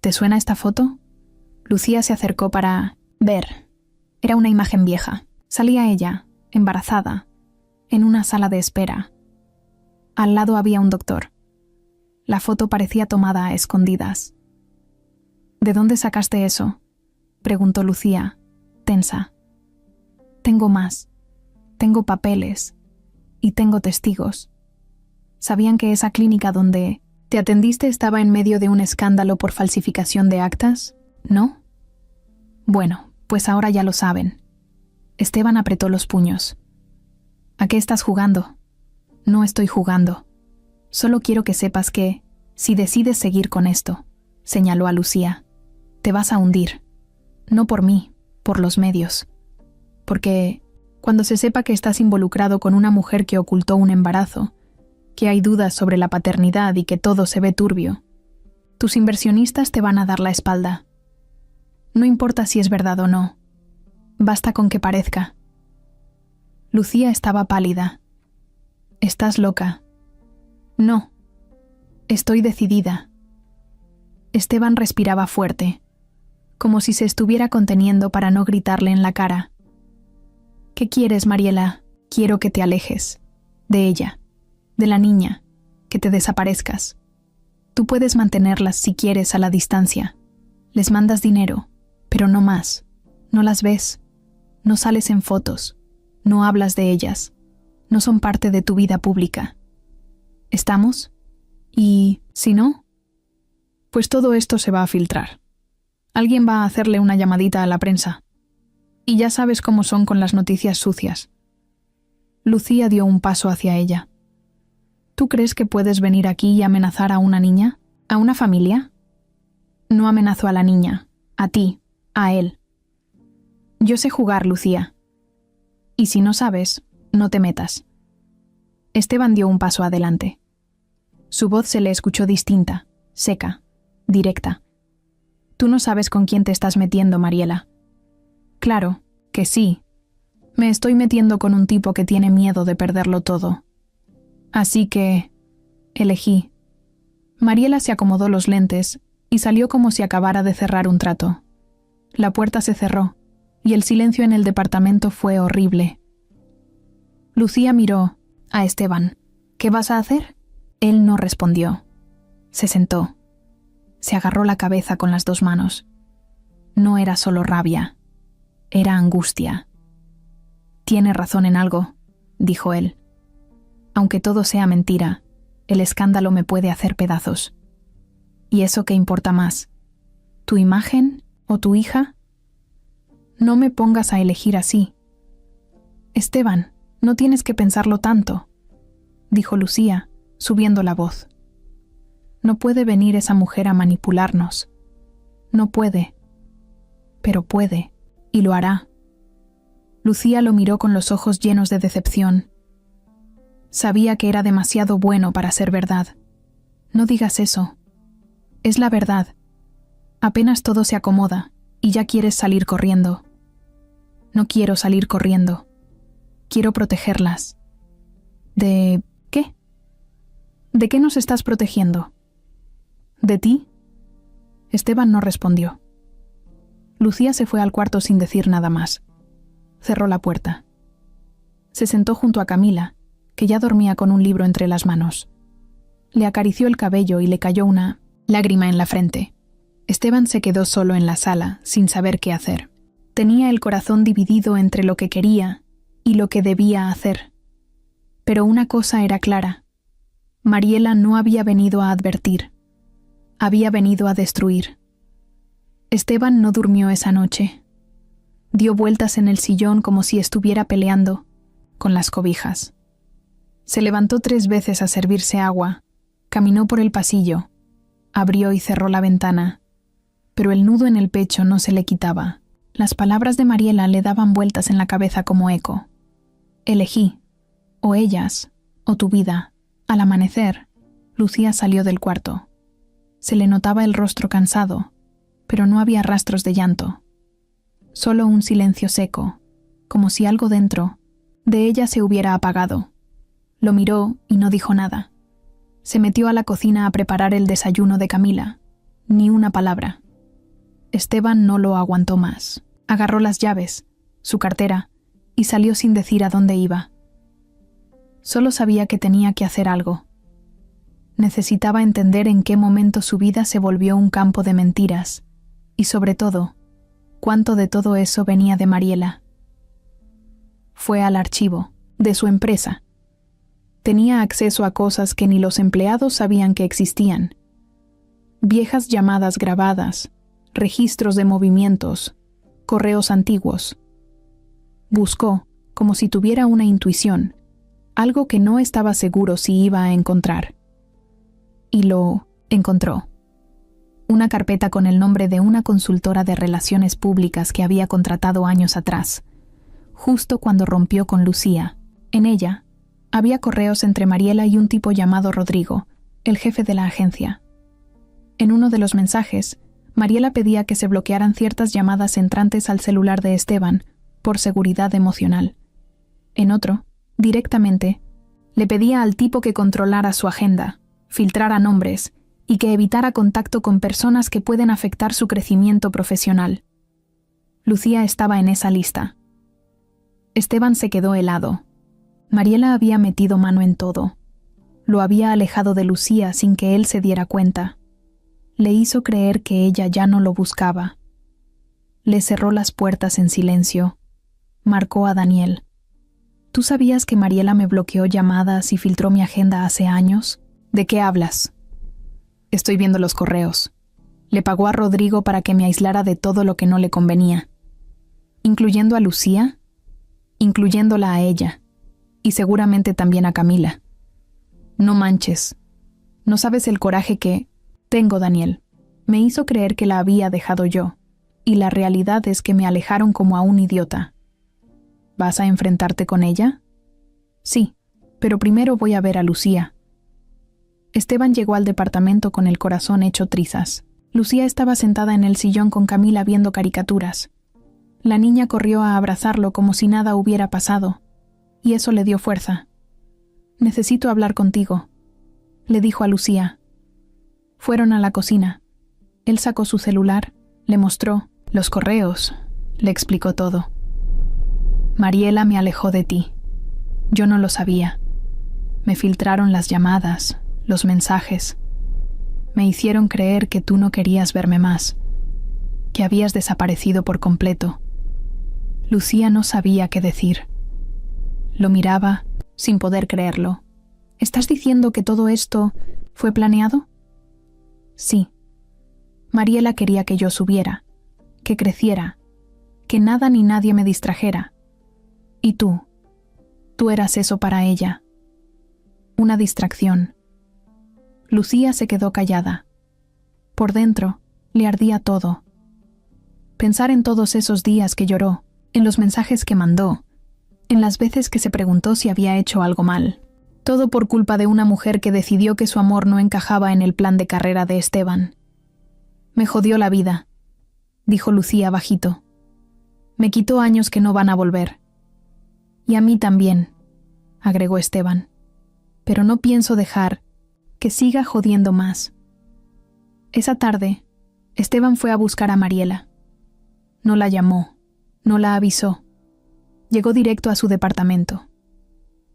«¿Te suena esta foto?» Lucía se acercó para ver. Era una imagen vieja. Salía ella, embarazada, en una sala de espera. Al lado había un doctor. La foto parecía tomada a escondidas. «¿De dónde sacaste eso?», preguntó Lucía, tensa. «Tengo más. Tengo papeles. Y tengo testigos. ¿Sabían que esa clínica donde te atendiste estaba en medio de un escándalo por falsificación de actas? ¿No? Bueno, pues ahora ya lo saben». Esteban apretó los puños. «¿A qué estás jugando?» «No estoy jugando. Solo quiero que sepas que, si decides seguir con esto», señaló a Lucía, «te vas a hundir. No por mí, por los medios. Porque cuando se sepa que estás involucrado con una mujer que ocultó un embarazo, que hay dudas sobre la paternidad y que todo se ve turbio, tus inversionistas te van a dar la espalda. No importa si es verdad o no. Basta con que parezca». Lucía estaba pálida. «Estás loca». «No. Estoy decidida». Esteban respiraba fuerte, como si se estuviera conteniendo para no gritarle en la cara. «¿Qué quieres, Mariela?» «Quiero que te alejes. De ella. De la niña. Que te desaparezcas. Tú puedes mantenerlas si quieres a la distancia. Les mandas dinero, pero no más. No las ves. No sales en fotos. No hablas de ellas. No son parte de tu vida pública. ¿Estamos? Y si no, pues todo esto se va a filtrar. Alguien va a hacerle una llamadita a la prensa. Y ya sabes cómo son con las noticias sucias». Lucía dio un paso hacia ella. «¿Tú crees que puedes venir aquí y amenazar a una niña? ¿A una familia?» «No amenazo a la niña. A ti. A él. Yo sé jugar, Lucía. Y si no sabes, no te metas». Esteban dio un paso adelante. Su voz se le escuchó distinta, seca, directa. «Tú no sabes con quién te estás metiendo, Mariela». «Claro, que sí. Me estoy metiendo con un tipo que tiene miedo de perderlo todo. Así que elegí». Mariela se acomodó los lentes y salió como si acabara de cerrar un trato. La puerta se cerró y el silencio en el departamento fue horrible. Lucía miró a Esteban. «¿Qué vas a hacer?» Él no respondió. Se sentó. Se agarró la cabeza con las 2 manos. No era solo rabia, era angustia. «Tiene razón en algo», dijo él. «Aunque todo sea mentira, el escándalo me puede hacer pedazos. ¿Y eso qué importa más? ¿Tu imagen o tu hija? No me pongas a elegir así». «Esteban, no tienes que pensarlo tanto», dijo Lucía, subiendo la voz. «No puede venir esa mujer a manipularnos. No puede. Pero puede, y lo hará». Lucía lo miró con los ojos llenos de decepción. Sabía que era demasiado bueno para ser verdad. «No digas eso. Es la verdad. Apenas todo se acomoda, y ya quieres salir corriendo». «No quiero salir corriendo. Quiero protegerlas». «¿De qué? ¿De qué nos estás protegiendo? ¿De ti?» Esteban no respondió. Lucía se fue al cuarto sin decir nada más. Cerró la puerta. Se sentó junto a Camila, que ya dormía con un libro entre las manos. Le acarició el cabello y le cayó una lágrima en la frente. Esteban se quedó solo en la sala, sin saber qué hacer. Tenía el corazón dividido entre lo que quería y lo que debía hacer. Pero una cosa era clara. Mariela no había venido a advertir. Había venido a destruir. Esteban no durmió esa noche. Dio vueltas en el sillón como si estuviera peleando con las cobijas. Se levantó 3 veces a servirse agua, caminó por el pasillo, abrió y cerró la ventana, pero el nudo en el pecho no se le quitaba. Las palabras de Mariela le daban vueltas en la cabeza como eco. Elegí, o ellas, o tu vida. Al amanecer, Lucía salió del cuarto. Se le notaba el rostro cansado, pero no había rastros de llanto. Solo un silencio seco, como si algo dentro de ella se hubiera apagado. Lo miró y no dijo nada. Se metió a la cocina a preparar el desayuno de Camila. Ni una palabra. Esteban no lo aguantó más. Agarró las llaves, su cartera, y salió sin decir a dónde iba. Solo sabía que tenía que hacer algo. Necesitaba entender en qué momento su vida se volvió un campo de mentiras, y sobre todo, cuánto de todo eso venía de Mariela. Fue al archivo, de su empresa. Tenía acceso a cosas que ni los empleados sabían que existían. Viejas llamadas grabadas, registros de movimientos, correos antiguos. Buscó, como si tuviera una intuición, algo que no estaba seguro si iba a encontrar. Y lo encontró. Una carpeta con el nombre de una consultora de relaciones públicas que había contratado años atrás, justo cuando rompió con Lucía. En ella, había correos entre Mariela y un tipo llamado Rodrigo, el jefe de la agencia. En uno de los mensajes, Mariela pedía que se bloquearan ciertas llamadas entrantes al celular de Esteban por seguridad emocional. En otro, directamente, le pedía al tipo que controlara su agenda, filtrara nombres y que evitara contacto con personas que pueden afectar su crecimiento profesional. Lucía estaba en esa lista. Esteban se quedó helado. Mariela había metido mano en todo. Lo había alejado de Lucía sin que él se diera cuenta. Le hizo creer que ella ya no lo buscaba. Le cerró las puertas en silencio. Marcó a Daniel. ¿Tú sabías que Mariela me bloqueó llamadas y filtró mi agenda hace años? ¿De qué hablas? Estoy viendo los correos. Le pagó a Rodrigo para que me aislara de todo lo que no le convenía. ¿Incluyendo a Lucía? Incluyéndola a ella. Y seguramente también a Camila. No manches. No sabes el coraje que tengo, Daniel. Me hizo creer que la había dejado yo. Y la realidad es que me alejaron como a un idiota. ¿Vas a enfrentarte con ella? Sí, pero primero voy a ver a Lucía. Esteban llegó al departamento con el corazón hecho trizas. Lucía estaba sentada en el sillón con Camila viendo caricaturas. La niña corrió a abrazarlo como si nada hubiera pasado, y eso le dio fuerza. «Necesito hablar contigo», le dijo a Lucía. Fueron a la cocina. Él sacó su celular, le mostró los correos, le explicó todo. «Mariela me alejó de ti. Yo no lo sabía. Me filtraron las llamadas, los mensajes. Me hicieron creer que tú no querías verme más, que habías desaparecido por completo. Lucía no sabía qué decir. Lo miraba sin poder creerlo. ¿Estás diciendo que todo esto fue planeado? Sí. Mariela quería que yo subiera, que creciera, que nada ni nadie me distrajera. Y tú eras eso para ella. Una distracción. Lucía se quedó callada. Por dentro le ardía todo. Pensar en todos esos días que lloró, en los mensajes que mandó, en las veces que se preguntó si había hecho algo mal. Todo por culpa de una mujer que decidió que su amor no encajaba en el plan de carrera de Esteban. Me jodió la vida, dijo Lucía bajito. Me quitó años que no van a volver. Y a mí también, agregó Esteban. Pero no pienso dejar que siga jodiendo más. Esa tarde, Esteban fue a buscar a Mariela. No la llamó, no la avisó. Llegó directo a su departamento.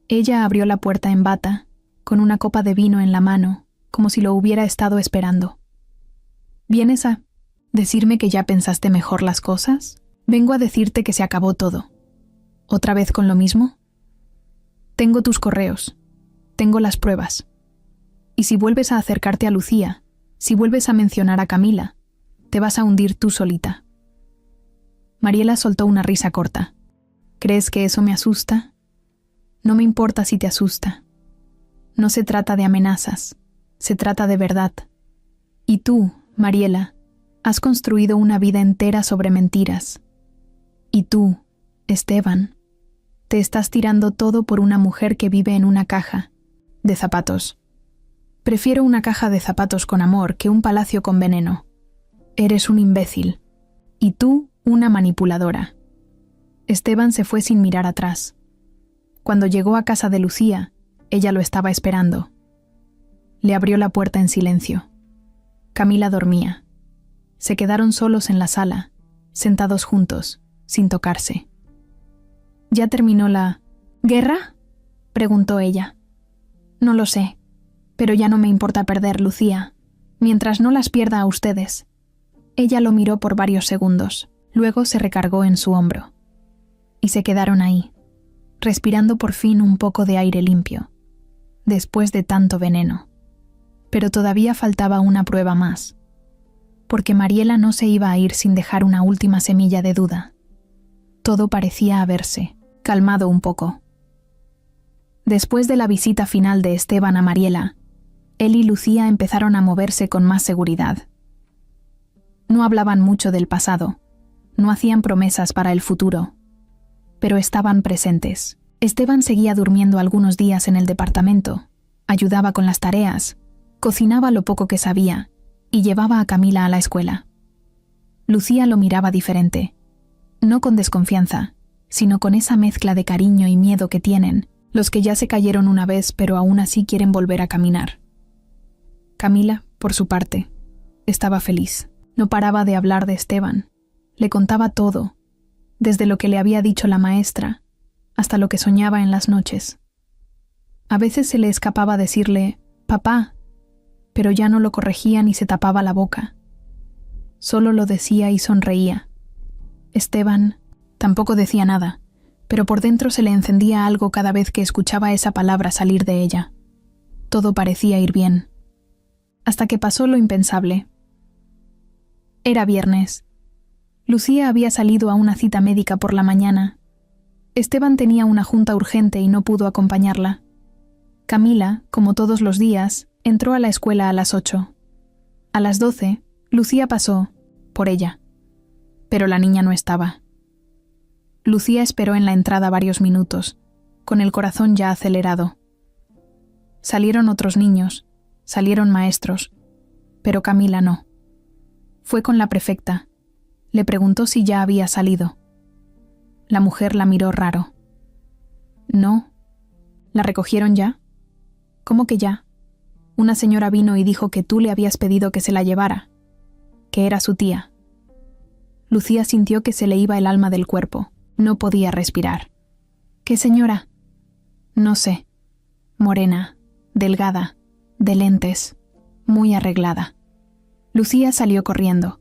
Ella abrió la puerta en bata, con una copa de vino en la mano, como si lo hubiera estado esperando. ¿Vienes a decirme que ya pensaste mejor las cosas? Vengo a decirte que se acabó todo. ¿Otra vez con lo mismo? Tengo tus correos. Tengo las pruebas. Y si vuelves a acercarte a Lucía, si vuelves a mencionar a Camila, te vas a hundir tú solita. Mariela soltó una risa corta. ¿Crees que eso me asusta? No me importa si te asusta. No se trata de amenazas, se trata de verdad. Y tú, Mariela, has construido una vida entera sobre mentiras. Y tú, Esteban, te estás tirando todo por una mujer que vive en una caja de zapatos. Prefiero una caja de zapatos con amor que un palacio con veneno. Eres un imbécil. Y tú, una manipuladora. Esteban se fue sin mirar atrás. Cuando llegó a casa de Lucía, ella lo estaba esperando. Le abrió la puerta en silencio. Camila dormía. Se quedaron solos en la sala, sentados juntos, sin tocarse. ¿Ya terminó la guerra?, preguntó ella. No lo sé, pero ya no me importa perder, Lucía, mientras no las pierda a ustedes. Ella lo miró por varios segundos, luego se recargó en su hombro. Y se quedaron ahí, respirando por fin un poco de aire limpio, después de tanto veneno. Pero todavía faltaba una prueba más, porque Mariela no se iba a ir sin dejar una última semilla de duda. Todo parecía haberse calmado un poco. Después de la visita final de Esteban a Mariela, él y Lucía empezaron a moverse con más seguridad. No hablaban mucho del pasado, no hacían promesas para el futuro, pero estaban presentes. Esteban seguía durmiendo algunos días en el departamento, ayudaba con las tareas, cocinaba lo poco que sabía y llevaba a Camila a la escuela. Lucía lo miraba diferente, no con desconfianza, sino con esa mezcla de cariño y miedo que tienen los que ya se cayeron una vez pero aún así quieren volver a caminar. Camila, por su parte, estaba feliz. No paraba de hablar de Esteban. Le contaba todo, desde lo que le había dicho la maestra hasta lo que soñaba en las noches. A veces se le escapaba decirle «papá», pero ya no lo corregía ni se tapaba la boca. Solo lo decía y sonreía. Esteban tampoco decía nada, pero por dentro se le encendía algo cada vez que escuchaba esa palabra salir de ella. Todo parecía ir bien. Hasta que pasó lo impensable. Era viernes. Lucía había salido a una cita médica por la mañana. Esteban tenía una junta urgente y no pudo acompañarla. Camila, como todos los días, entró a la escuela a las 8. A las 12, Lucía pasó por ella. Pero la niña no estaba. Lucía esperó en la entrada varios minutos, con el corazón ya acelerado. Salieron otros niños, salieron maestros, pero Camila no. Fue con la prefecta. Le preguntó si ya había salido. La mujer la miró raro. No. ¿La recogieron ya? ¿Cómo que ya? Una señora vino y dijo que tú le habías pedido que se la llevara, que era su tía. Lucía sintió que se le iba el alma del cuerpo. No podía respirar. ¿Qué señora? No sé. Morena, delgada, de lentes, muy arreglada. Lucía salió corriendo.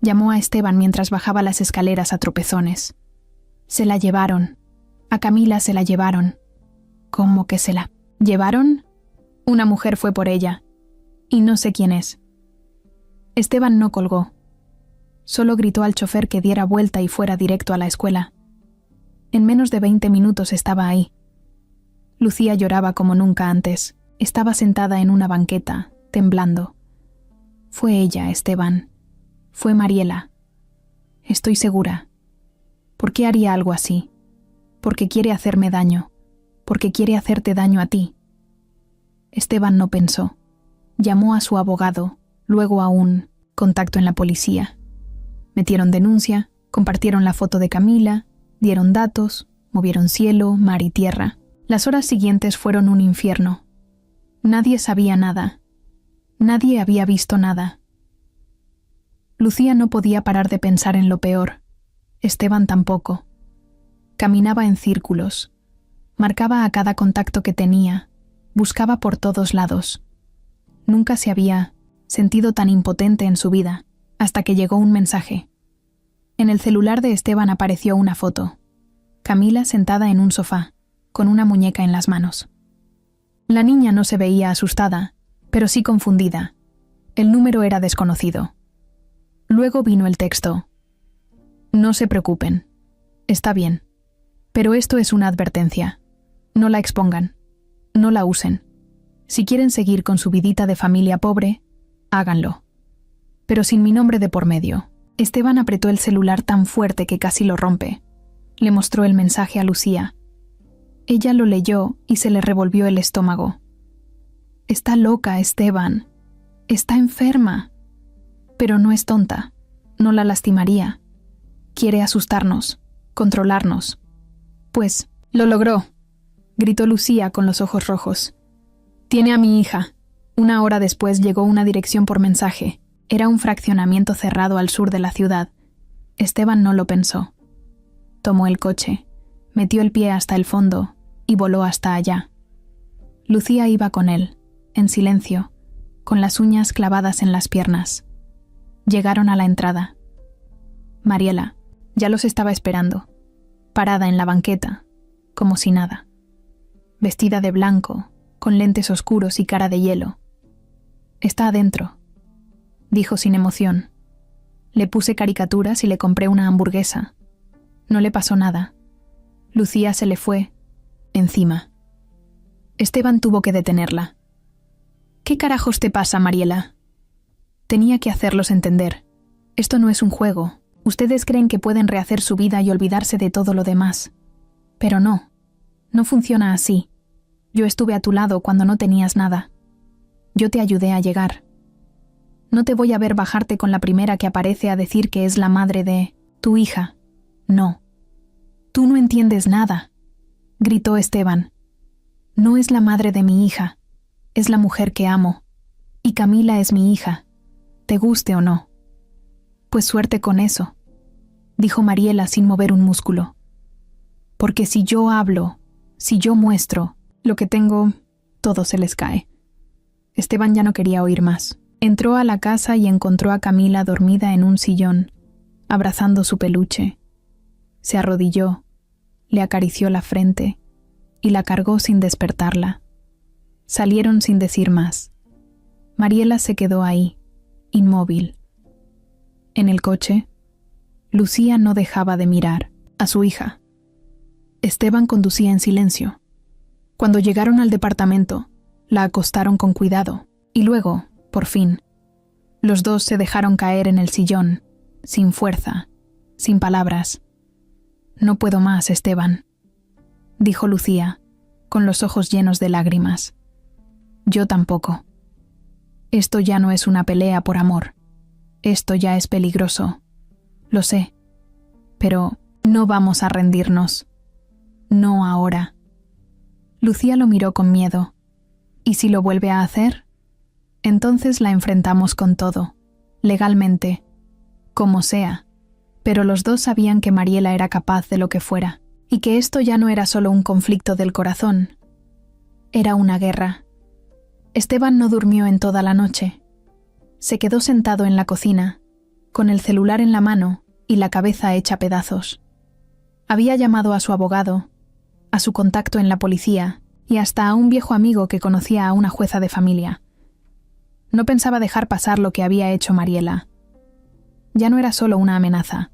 Llamó a Esteban mientras bajaba las escaleras a tropezones. Se la llevaron. A Camila se la llevaron. ¿Cómo que se la llevaron? Una mujer fue por ella. Y no sé quién es. Esteban no colgó. Solo gritó al chofer que diera vuelta y fuera directo a la escuela. En menos de 20 minutos estaba ahí. Lucía lloraba como nunca antes. Estaba sentada en una banqueta, temblando. Fue ella, Esteban. Fue Mariela. Estoy segura. ¿Por qué haría algo así? Porque quiere hacerme daño. Porque quiere hacerte daño a ti. Esteban no pensó. Llamó a su abogado, luego a un contacto en la policía. Metieron denuncia, compartieron la foto de Camila, dieron datos, movieron cielo, mar y tierra. Las horas siguientes fueron un infierno. Nadie sabía nada. Nadie había visto nada. Lucía no podía parar de pensar en lo peor. Esteban tampoco. Caminaba en círculos. Marcaba a cada contacto que tenía. Buscaba por todos lados. Nunca se había sentido tan impotente en su vida, hasta que llegó un mensaje. En el celular de Esteban apareció una foto. Camila sentada en un sofá, con una muñeca en las manos. La niña no se veía asustada, pero sí confundida. El número era desconocido. Luego vino el texto. No se preocupen. Está bien. Pero esto es una advertencia. No la expongan. No la usen. Si quieren seguir con su vidita de familia pobre, háganlo. Pero sin mi nombre de por medio. Esteban apretó el celular tan fuerte que casi lo rompe. Le mostró el mensaje a Lucía. Ella lo leyó y se le revolvió el estómago. Está loca, Esteban. Está enferma. Pero no es tonta. No la lastimaría. Quiere asustarnos, controlarnos. Pues, lo logró, gritó Lucía con los ojos rojos. Tiene a mi hija. 1 hora después llegó una dirección por mensaje. Era un fraccionamiento cerrado al sur de la ciudad. Esteban no lo pensó. Tomó el coche, metió el pie hasta el fondo y voló hasta allá. Lucía iba con él, en silencio, con las uñas clavadas en las piernas. Llegaron a la entrada. Mariela ya los estaba esperando, parada en la banqueta, como si nada. Vestida de blanco, con lentes oscuros y cara de hielo. Está adentro, dijo sin emoción. Le puse caricaturas y le compré una hamburguesa. No le pasó nada. Lucía se le fue encima. Esteban tuvo que detenerla. ¿Qué carajos te pasa, Mariela? Tenía que hacerlos entender. Esto no es un juego. Ustedes creen que pueden rehacer su vida y olvidarse de todo lo demás. Pero no. No funciona así. Yo estuve a tu lado cuando no tenías nada. Yo te ayudé a llegar. No te voy a ver bajarte con la primera que aparece a decir que es la madre de tu hija. No. Tú no entiendes nada, gritó Esteban. No es la madre de mi hija. Es la mujer que amo. Y Camila es mi hija, te guste o no. Pues suerte con eso, dijo Mariela sin mover un músculo. Porque si yo hablo, si yo muestro lo que tengo, todo se les cae. Esteban ya no quería oír más. Entró a la casa y encontró a Camila dormida en un sillón, abrazando su peluche. Se arrodilló, le acarició la frente y la cargó sin despertarla. Salieron sin decir más. Mariela se quedó ahí, inmóvil. En el coche, Lucía no dejaba de mirar a su hija. Esteban conducía en silencio. Cuando llegaron al departamento, la acostaron con cuidado y luego, por fin, los dos se dejaron caer en el sillón, sin fuerza, sin palabras. No puedo más, Esteban, dijo Lucía, con los ojos llenos de lágrimas. Yo tampoco. Esto ya no es una pelea por amor. Esto ya es peligroso. Lo sé. Pero no vamos a rendirnos. No ahora. Lucía lo miró con miedo. ¿Y si lo vuelve a hacer? Entonces la enfrentamos con todo, legalmente, como sea. Pero los dos sabían que Mariela era capaz de lo que fuera, y que esto ya no era solo un conflicto del corazón. Era una guerra. Esteban no durmió en toda la noche. Se quedó sentado en la cocina, con el celular en la mano y la cabeza hecha pedazos. Había llamado a su abogado, a su contacto en la policía y hasta a un viejo amigo que conocía a una jueza de familia. No pensaba dejar pasar lo que había hecho Mariela. Ya no era solo una amenaza.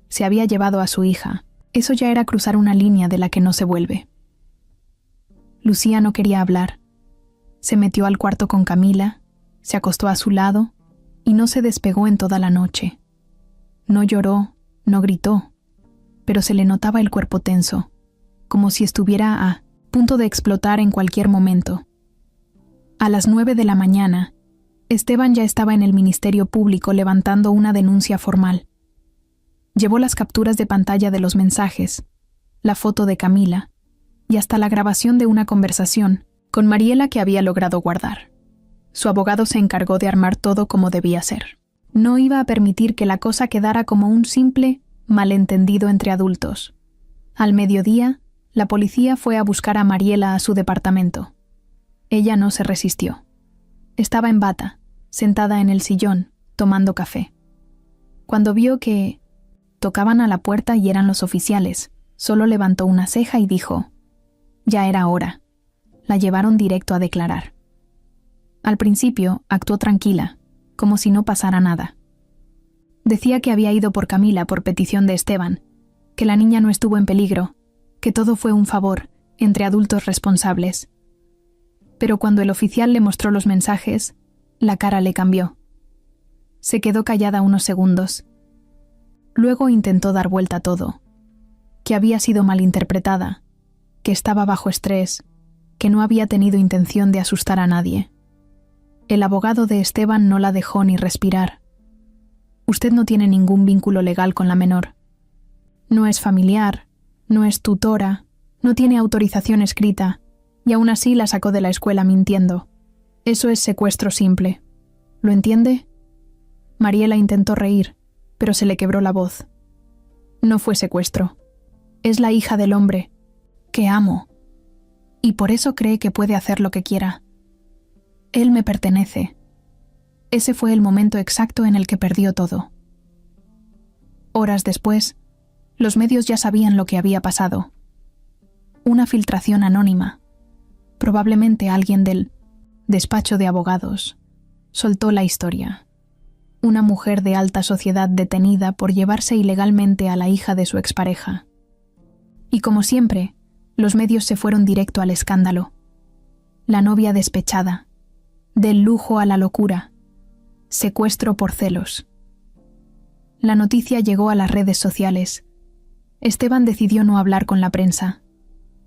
Se había llevado a su hija. Eso ya era cruzar una línea de la que no se vuelve. Lucía no quería hablar. Se metió al cuarto con Camila, se acostó a su lado y no se despegó en toda la noche. No lloró, no gritó, pero se le notaba el cuerpo tenso, como si estuviera a punto de explotar en cualquier momento. A las 9 de la mañana, Esteban ya estaba en el Ministerio Público levantando una denuncia formal. Llevó las capturas de pantalla de los mensajes, la foto de Camila y hasta la grabación de una conversación con Mariela que había logrado guardar. Su abogado se encargó de armar todo como debía ser. No iba a permitir que la cosa quedara como un simple malentendido entre adultos. Al mediodía, la policía fue a buscar a Mariela a su departamento. Ella no se resistió. Estaba en bata, sentada en el sillón, tomando café. Cuando vio que tocaban a la puerta y eran los oficiales, solo levantó una ceja y dijo: ya era hora. La llevaron directo a declarar. Al principio, actuó tranquila, como si no pasara nada. Decía que había ido por Camila por petición de Esteban, que la niña no estuvo en peligro, que todo fue un favor, entre adultos responsables. Pero cuando el oficial le mostró los mensajes, la cara le cambió. Se quedó callada unos segundos. Luego intentó dar vuelta a todo, que había sido malinterpretada, que estaba bajo estrés, que no había tenido intención de asustar a nadie. El abogado de Esteban no la dejó ni respirar. Usted no tiene ningún vínculo legal con la menor. No es familiar, no es tutora, no tiene autorización escrita, y aún así la sacó de la escuela mintiendo. Eso es secuestro simple. ¿Lo entiende? Mariela intentó reír, pero se le quebró la voz. No fue secuestro. Es la hija del hombre, que amo, y por eso cree que puede hacer lo que quiera. Él me pertenece. Ese fue el momento exacto en el que perdió todo. Horas después, los medios ya sabían lo que había pasado. Una filtración anónima, probablemente alguien del despacho de abogados, soltó la historia. Una mujer de alta sociedad detenida por llevarse ilegalmente a la hija de su expareja. Y como siempre, los medios se fueron directo al escándalo. La novia despechada, del lujo a la locura, secuestro por celos. La noticia llegó a las redes sociales. Esteban decidió no hablar con la prensa.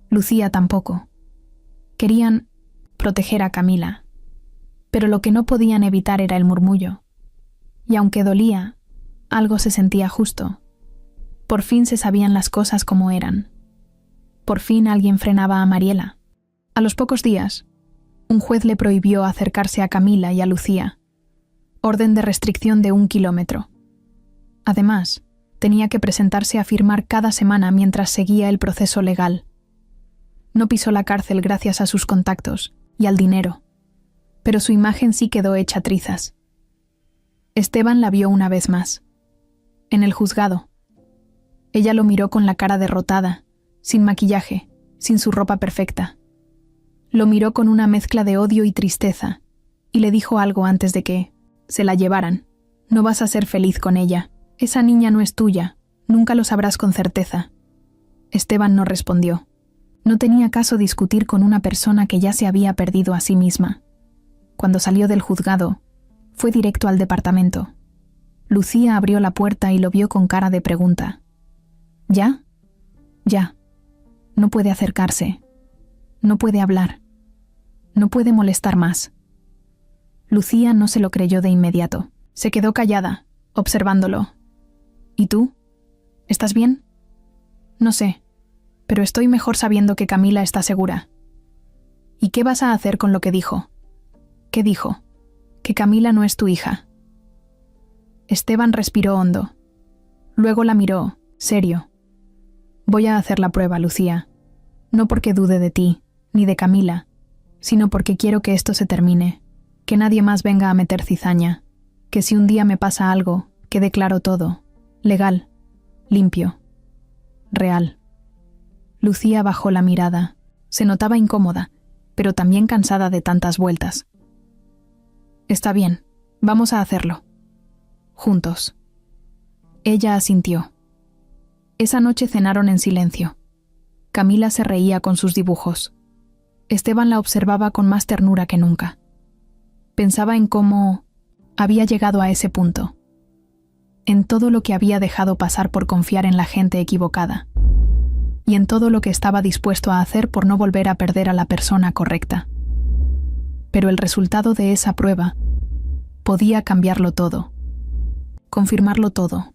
Lucía tampoco. Querían proteger a Camila, pero lo que no podían evitar era el murmullo. Y aunque dolía, algo se sentía justo. Por fin se sabían las cosas como eran. Por fin alguien frenaba a Mariela. A los pocos días, un juez le prohibió acercarse a Camila y a Lucía. Orden de restricción de 1 kilómetro. Además, tenía que presentarse a firmar cada semana mientras seguía el proceso legal. No pisó la cárcel gracias a sus contactos y al dinero, pero su imagen sí quedó hecha trizas. Esteban la vio una vez más. En el juzgado. Ella lo miró con la cara derrotada, sin maquillaje, sin su ropa perfecta. Lo miró con una mezcla de odio y tristeza, y le dijo algo antes de que se la llevaran. No vas a ser feliz con ella. Esa niña no es tuya. Nunca lo sabrás con certeza. Esteban no respondió. No tenía caso discutir con una persona que ya se había perdido a sí misma. Cuando salió del juzgado, fue directo al departamento. Lucía abrió la puerta y lo vio con cara de pregunta. ¿Ya? Ya. No puede acercarse. No puede hablar. No puede molestar más. Lucía no se lo creyó de inmediato. Se quedó callada, observándolo. ¿Y tú? ¿Estás bien? No sé, pero estoy mejor sabiendo que Camila está segura. ¿Y qué vas a hacer con lo que dijo? ¿Qué dijo? Que Camila no es tu hija. Esteban respiró hondo. Luego la miró, serio. Voy a hacer la prueba, Lucía. No porque dude de ti, ni de Camila, sino porque quiero que esto se termine, que nadie más venga a meter cizaña, que si un día me pasa algo, quede claro todo, legal, limpio, real. Lucía bajó la mirada. Se notaba incómoda, pero también cansada de tantas vueltas. Está bien, vamos a hacerlo. Juntos. Ella asintió. Esa noche cenaron en silencio. Camila se reía con sus dibujos. Esteban la observaba con más ternura que nunca. Pensaba en cómo había llegado a ese punto, en todo lo que había dejado pasar por confiar en la gente equivocada, y en todo lo que estaba dispuesto a hacer por no volver a perder a la persona correcta. Pero el resultado de esa prueba podía cambiarlo todo, confirmarlo todo,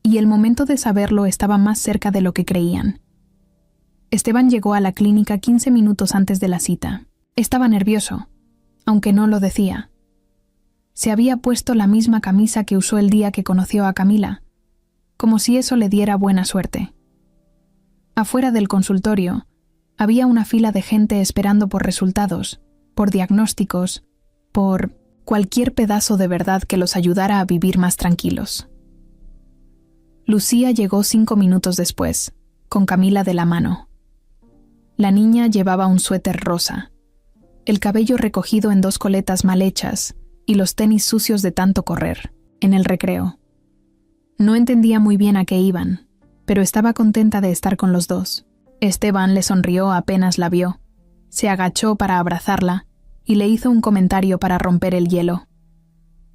y el momento de saberlo estaba más cerca de lo que creían. Esteban llegó a la clínica 15 minutos antes de la cita. Estaba nervioso, aunque no lo decía. Se había puesto la misma camisa que usó el día que conoció a Camila, como si eso le diera buena suerte. Afuera del consultorio, había una fila de gente esperando por resultados, por diagnósticos, por cualquier pedazo de verdad que los ayudara a vivir más tranquilos. Lucía llegó 5 minutos después, con Camila de la mano. La niña llevaba un suéter rosa, el cabello recogido en 2 coletas mal hechas y los tenis sucios de tanto correr, en el recreo. No entendía muy bien a qué iban, pero estaba contenta de estar con los dos. Esteban le sonrió apenas la vio, se agachó para abrazarla y le hizo un comentario para romper el hielo.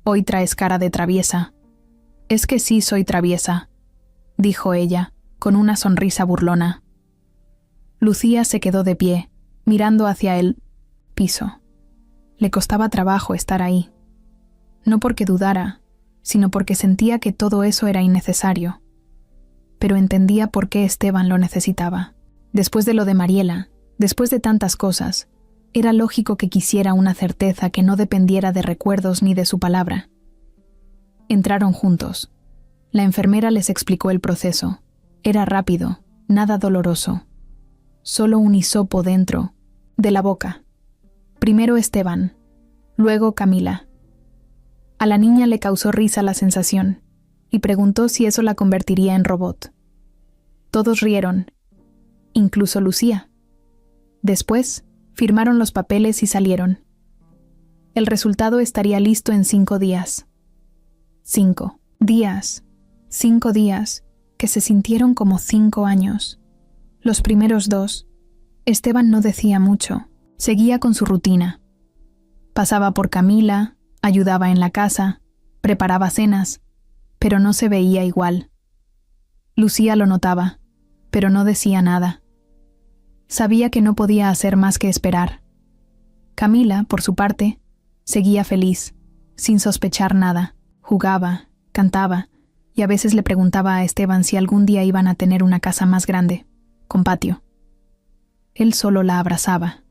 «Hoy traes cara de traviesa». «Es que sí soy traviesa», dijo ella, con una sonrisa burlona. Lucía se quedó de pie, mirando hacia el piso. Le costaba trabajo estar ahí. No porque dudara, sino porque sentía que todo eso era innecesario. Pero entendía por qué Esteban lo necesitaba. Después de lo de Mariela, después de tantas cosas, era lógico que quisiera una certeza que no dependiera de recuerdos ni de su palabra. Entraron juntos. La enfermera les explicó el proceso. Era rápido, nada doloroso. Solo un hisopo dentro, de la boca. Primero Esteban, luego Camila. A la niña le causó risa la sensación, y preguntó si eso la convertiría en robot. Todos rieron, incluso Lucía. Después, firmaron los papeles y salieron. El resultado estaría listo en 5 días. 5 días. 5 días, que se sintieron como 5 años. Los primeros 2, Esteban no decía mucho, seguía con su rutina. Pasaba por Camila, ayudaba en la casa, preparaba cenas, pero no se veía igual. Lucía lo notaba, pero no decía nada. Sabía que no podía hacer más que esperar. Camila, por su parte, seguía feliz, sin sospechar nada. Jugaba, cantaba, y a veces le preguntaba a Esteban si algún día iban a tener una casa más grande, con patio. Él solo la abrazaba.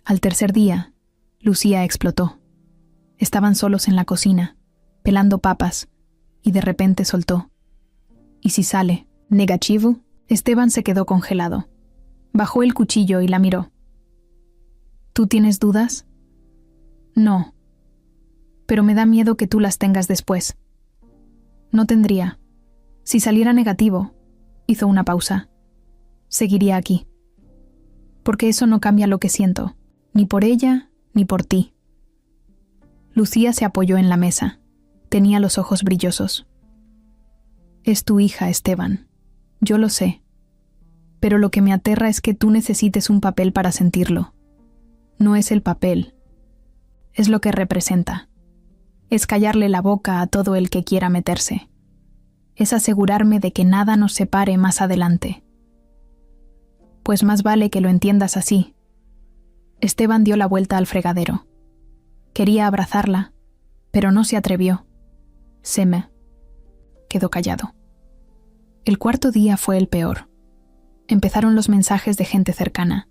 Al tercer día, Lucía explotó. Estaban solos en la cocina, pelando papas, y de repente soltó. «¿Y si sale negativo?» Esteban se quedó congelado. Bajó el cuchillo y la miró. «¿Tú tienes dudas?» «No. Pero me da miedo que tú las tengas después». «No tendría. Si saliera negativo», hizo una pausa, «seguiría aquí. Porque eso no cambia lo que siento, ni por ella, ni por ti». Lucía se apoyó en la mesa. Tenía los ojos brillosos. «Es tu hija, Esteban. Yo lo sé. Pero lo que me aterra es que tú necesites un papel para sentirlo. No es el papel. Es lo que representa. Es callarle la boca a todo el que quiera meterse. Es asegurarme de que nada nos separe más adelante. Pues más vale que lo entiendas así». Esteban dio la vuelta al fregadero. Quería abrazarla, pero no se atrevió. Quedó callado. El cuarto día fue el peor. Empezaron los mensajes de gente cercana.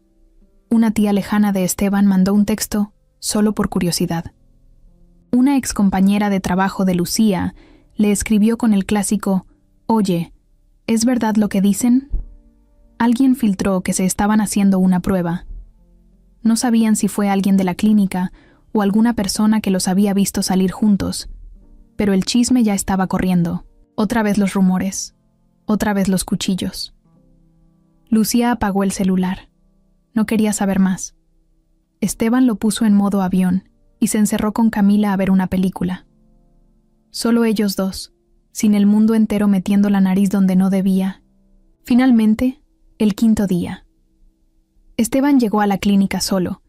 Una tía lejana de Esteban mandó un texto solo por curiosidad. Una excompañera de trabajo de Lucía le escribió con el clásico «Oye, ¿es verdad lo que dicen?» Alguien filtró que se estaban haciendo una prueba. No sabían si fue alguien de la clínica o alguna persona que los había visto salir juntos, pero el chisme ya estaba corriendo. Otra vez los rumores, otra vez los cuchillos. Lucía apagó el celular. No quería saber más. Esteban lo puso en modo avión y se encerró con Camila a ver una película. Solo ellos dos, sin el mundo entero metiendo la nariz donde no debía. Finalmente, el quinto día. Esteban llegó a la clínica solo.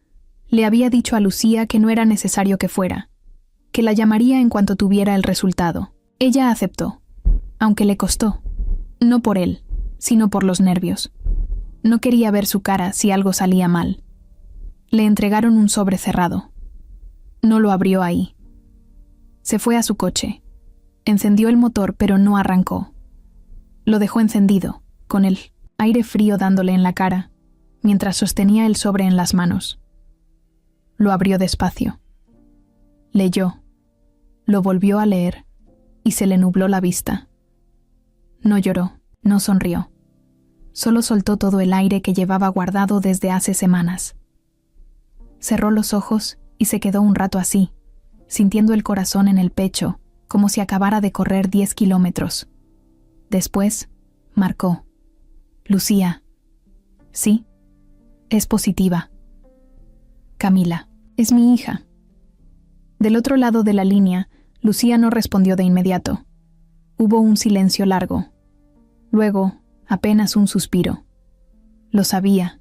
Le había dicho a Lucía que no era necesario que fuera, que la llamaría en cuanto tuviera el resultado. Ella aceptó, aunque le costó. No por él, sino por los nervios. No quería ver su cara si algo salía mal. Le entregaron un sobre cerrado. No lo abrió ahí. Se fue a su coche. Encendió el motor, pero no arrancó. Lo dejó encendido, con el aire frío dándole en la cara, mientras sostenía el sobre en las manos. Lo abrió despacio. Leyó. Lo volvió a leer, y se le nubló la vista. No lloró, no sonrió. Solo soltó todo el aire que llevaba guardado desde hace semanas. Cerró los ojos y se quedó un rato así, sintiendo el corazón en el pecho, como si acabara de correr 10 kilómetros. Después, marcó. Lucía. Sí, es positiva. Camila, es mi hija. Del otro lado de la línea, Lucía no respondió de inmediato. Hubo un silencio largo. Luego, apenas un suspiro. Lo sabía.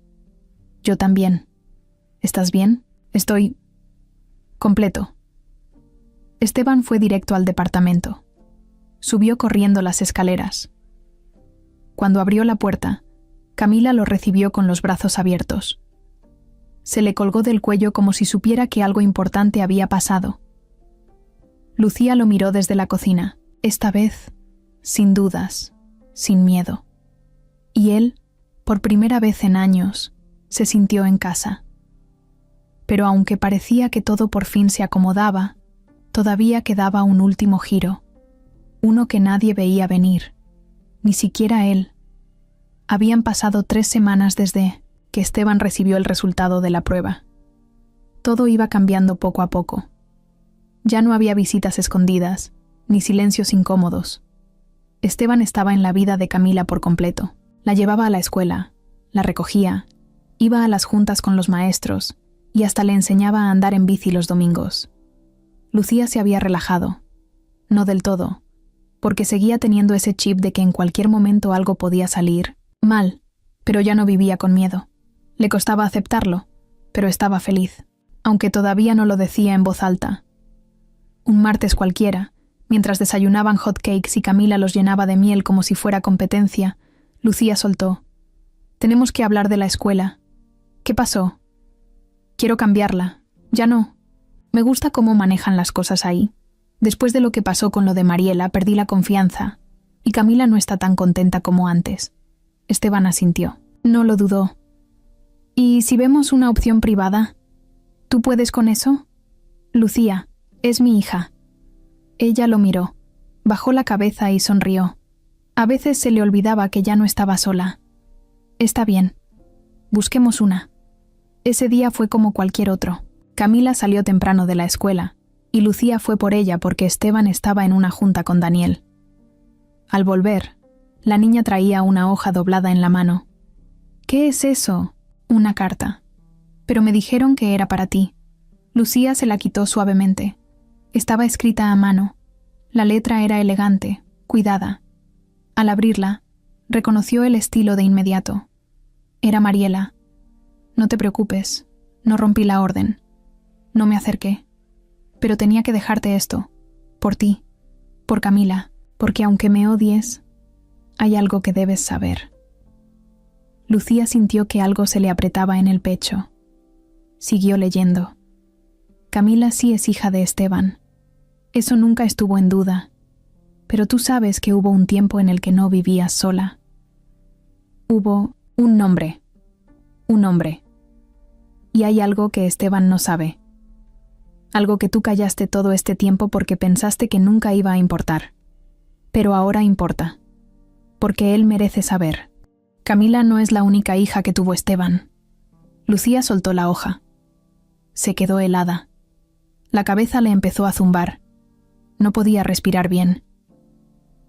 Yo también. ¿Estás bien? Estoy completo. Esteban fue directo al departamento. Subió corriendo las escaleras. Cuando abrió la puerta, Camila lo recibió con los brazos abiertos. Se le colgó del cuello como si supiera que algo importante había pasado. Lucía lo miró desde la cocina, esta vez, sin dudas, sin miedo. Y él, por primera vez en años, se sintió en casa. Pero aunque parecía que todo por fin se acomodaba, todavía quedaba un último giro, uno que nadie veía venir, ni siquiera él. Habían pasado 3 semanas desde que Esteban recibió el resultado de la prueba. Todo iba cambiando poco a poco. Ya no había visitas escondidas, ni silencios incómodos. Esteban estaba en la vida de Camila por completo. La llevaba a la escuela, la recogía, iba a las juntas con los maestros y hasta le enseñaba a andar en bici los domingos. Lucía se había relajado. No del todo, porque seguía teniendo ese chip de que en cualquier momento algo podía salir mal, pero ya no vivía con miedo. Le costaba aceptarlo, pero estaba feliz, aunque todavía no lo decía en voz alta. Un martes cualquiera, mientras desayunaban hot cakes y Camila los llenaba de miel como si fuera competencia, Lucía soltó. «Tenemos que hablar de la escuela. ¿Qué pasó? Quiero cambiarla. Ya no. Me gusta cómo manejan las cosas ahí. Después de lo que pasó con lo de Mariela, perdí la confianza, y Camila no está tan contenta como antes». Esteban asintió. No lo dudó. «¿Y si vemos una opción privada? ¿Tú puedes con eso?» «Lucía, es mi hija». Ella lo miró, bajó la cabeza y sonrió. A veces se le olvidaba que ya no estaba sola. «Está bien. Busquemos una». Ese día fue como cualquier otro. Camila salió temprano de la escuela, y Lucía fue por ella porque Esteban estaba en una junta con Daniel. Al volver, la niña traía una hoja doblada en la mano. «¿Qué es eso?» «Una carta. Pero me dijeron que era para ti». Lucía se la quitó suavemente. Estaba escrita a mano. La letra era elegante, cuidada. Al abrirla, reconoció el estilo de inmediato. Era Mariela. «No te preocupes, no rompí la orden. No me acerqué. Pero tenía que dejarte esto. Por ti. Por Camila. Porque aunque me odies, hay algo que debes saber». Lucía sintió que algo se le apretaba en el pecho. Siguió leyendo. «Camila sí es hija de Esteban. Eso nunca estuvo en duda. Pero tú sabes que hubo un tiempo en el que no vivías sola. Hubo un nombre. Un hombre. Y hay algo que Esteban no sabe. Algo que tú callaste todo este tiempo porque pensaste que nunca iba a importar. Pero ahora importa. Porque él merece saber. Camila no es la única hija que tuvo Esteban». Lucía soltó la hoja. Se quedó helada. La cabeza le empezó a zumbar. No podía respirar bien.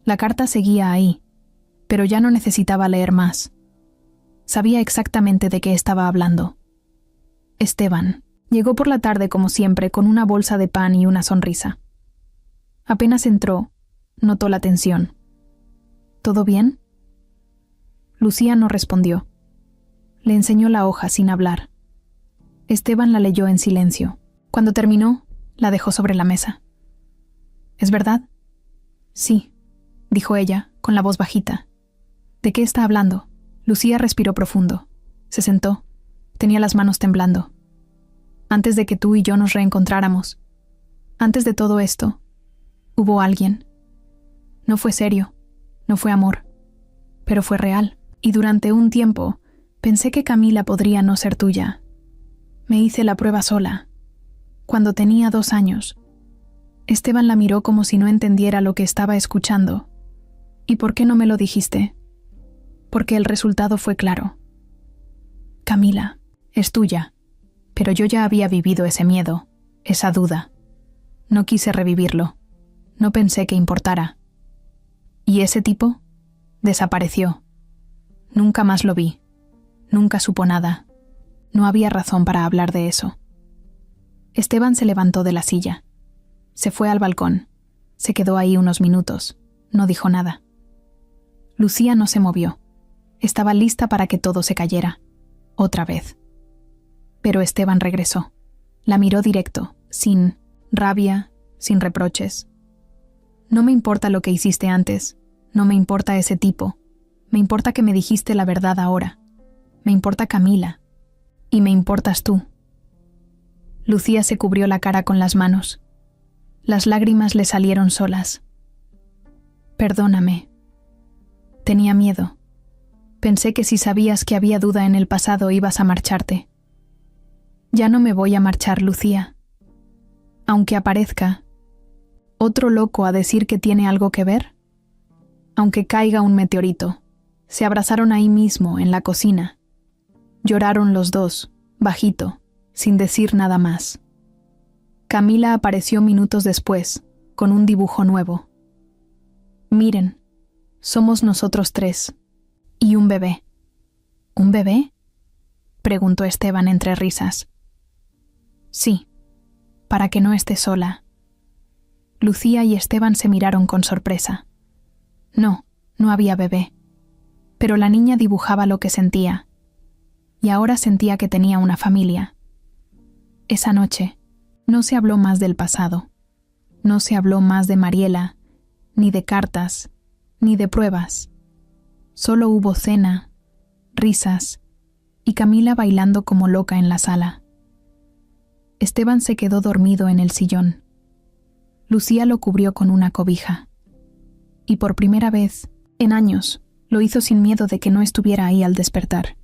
La carta seguía ahí, pero ya no necesitaba leer más. Sabía exactamente de qué estaba hablando. Esteban llegó por la tarde como siempre con una bolsa de pan y una sonrisa. Apenas entró, notó la tensión. ¿Todo bien? Lucía no respondió. Le enseñó la hoja sin hablar. Esteban la leyó en silencio. Cuando terminó, la dejó sobre la mesa. ¿Es verdad? Sí, dijo ella, con la voz bajita. ¿De qué está hablando? Lucía respiró profundo. Se sentó. Tenía las manos temblando. Antes de que tú y yo nos reencontráramos, antes de todo esto, hubo alguien. No fue serio, no fue amor, pero fue real. Y durante un tiempo, pensé que Camila podría no ser tuya. Me hice la prueba sola. Cuando tenía 2 años, Esteban la miró como si no entendiera lo que estaba escuchando. ¿Y por qué no me lo dijiste? Porque el resultado fue claro. Camila, es tuya, pero yo ya había vivido ese miedo, esa duda. No quise revivirlo. No pensé que importara. ¿Y ese tipo? Desapareció. Nunca más lo vi. Nunca supo nada. No había razón para hablar de eso. Esteban se levantó de la silla. Se fue al balcón. Se quedó ahí unos minutos. No dijo nada. Lucía no se movió. Estaba lista para que todo se cayera. Otra vez. Pero Esteban regresó. La miró directo, sin rabia, sin reproches. No me importa lo que hiciste antes. No me importa ese tipo. Me importa que me dijiste la verdad ahora. Me importa Camila. Y me importas tú. Lucía se cubrió la cara con las manos. Las lágrimas le salieron solas. Perdóname. Tenía miedo. Pensé que si sabías que había duda en el pasado ibas a marcharte. Ya no me voy a marchar, Lucía. Aunque aparezca otro loco a decir que tiene algo que ver. Aunque caiga un meteorito. Se abrazaron ahí mismo, en la cocina. Lloraron los dos, bajito, sin decir nada más. Camila apareció minutos después, con un dibujo nuevo. Miren, somos nosotros 3. Y un bebé. ¿Un bebé? Preguntó Esteban entre risas. Sí, para que no esté sola. Lucía y Esteban se miraron con sorpresa. No, no había bebé. Pero la niña dibujaba lo que sentía. Y ahora sentía que tenía una familia. Esa noche, no se habló más del pasado. No se habló más de Mariela, ni de cartas, ni de pruebas. Solo hubo cena, risas, y Camila bailando como loca en la sala. Esteban se quedó dormido en el sillón. Lucía lo cubrió con una cobija. Y por primera vez, en años, lo hizo sin miedo de que no estuviera ahí al despertar.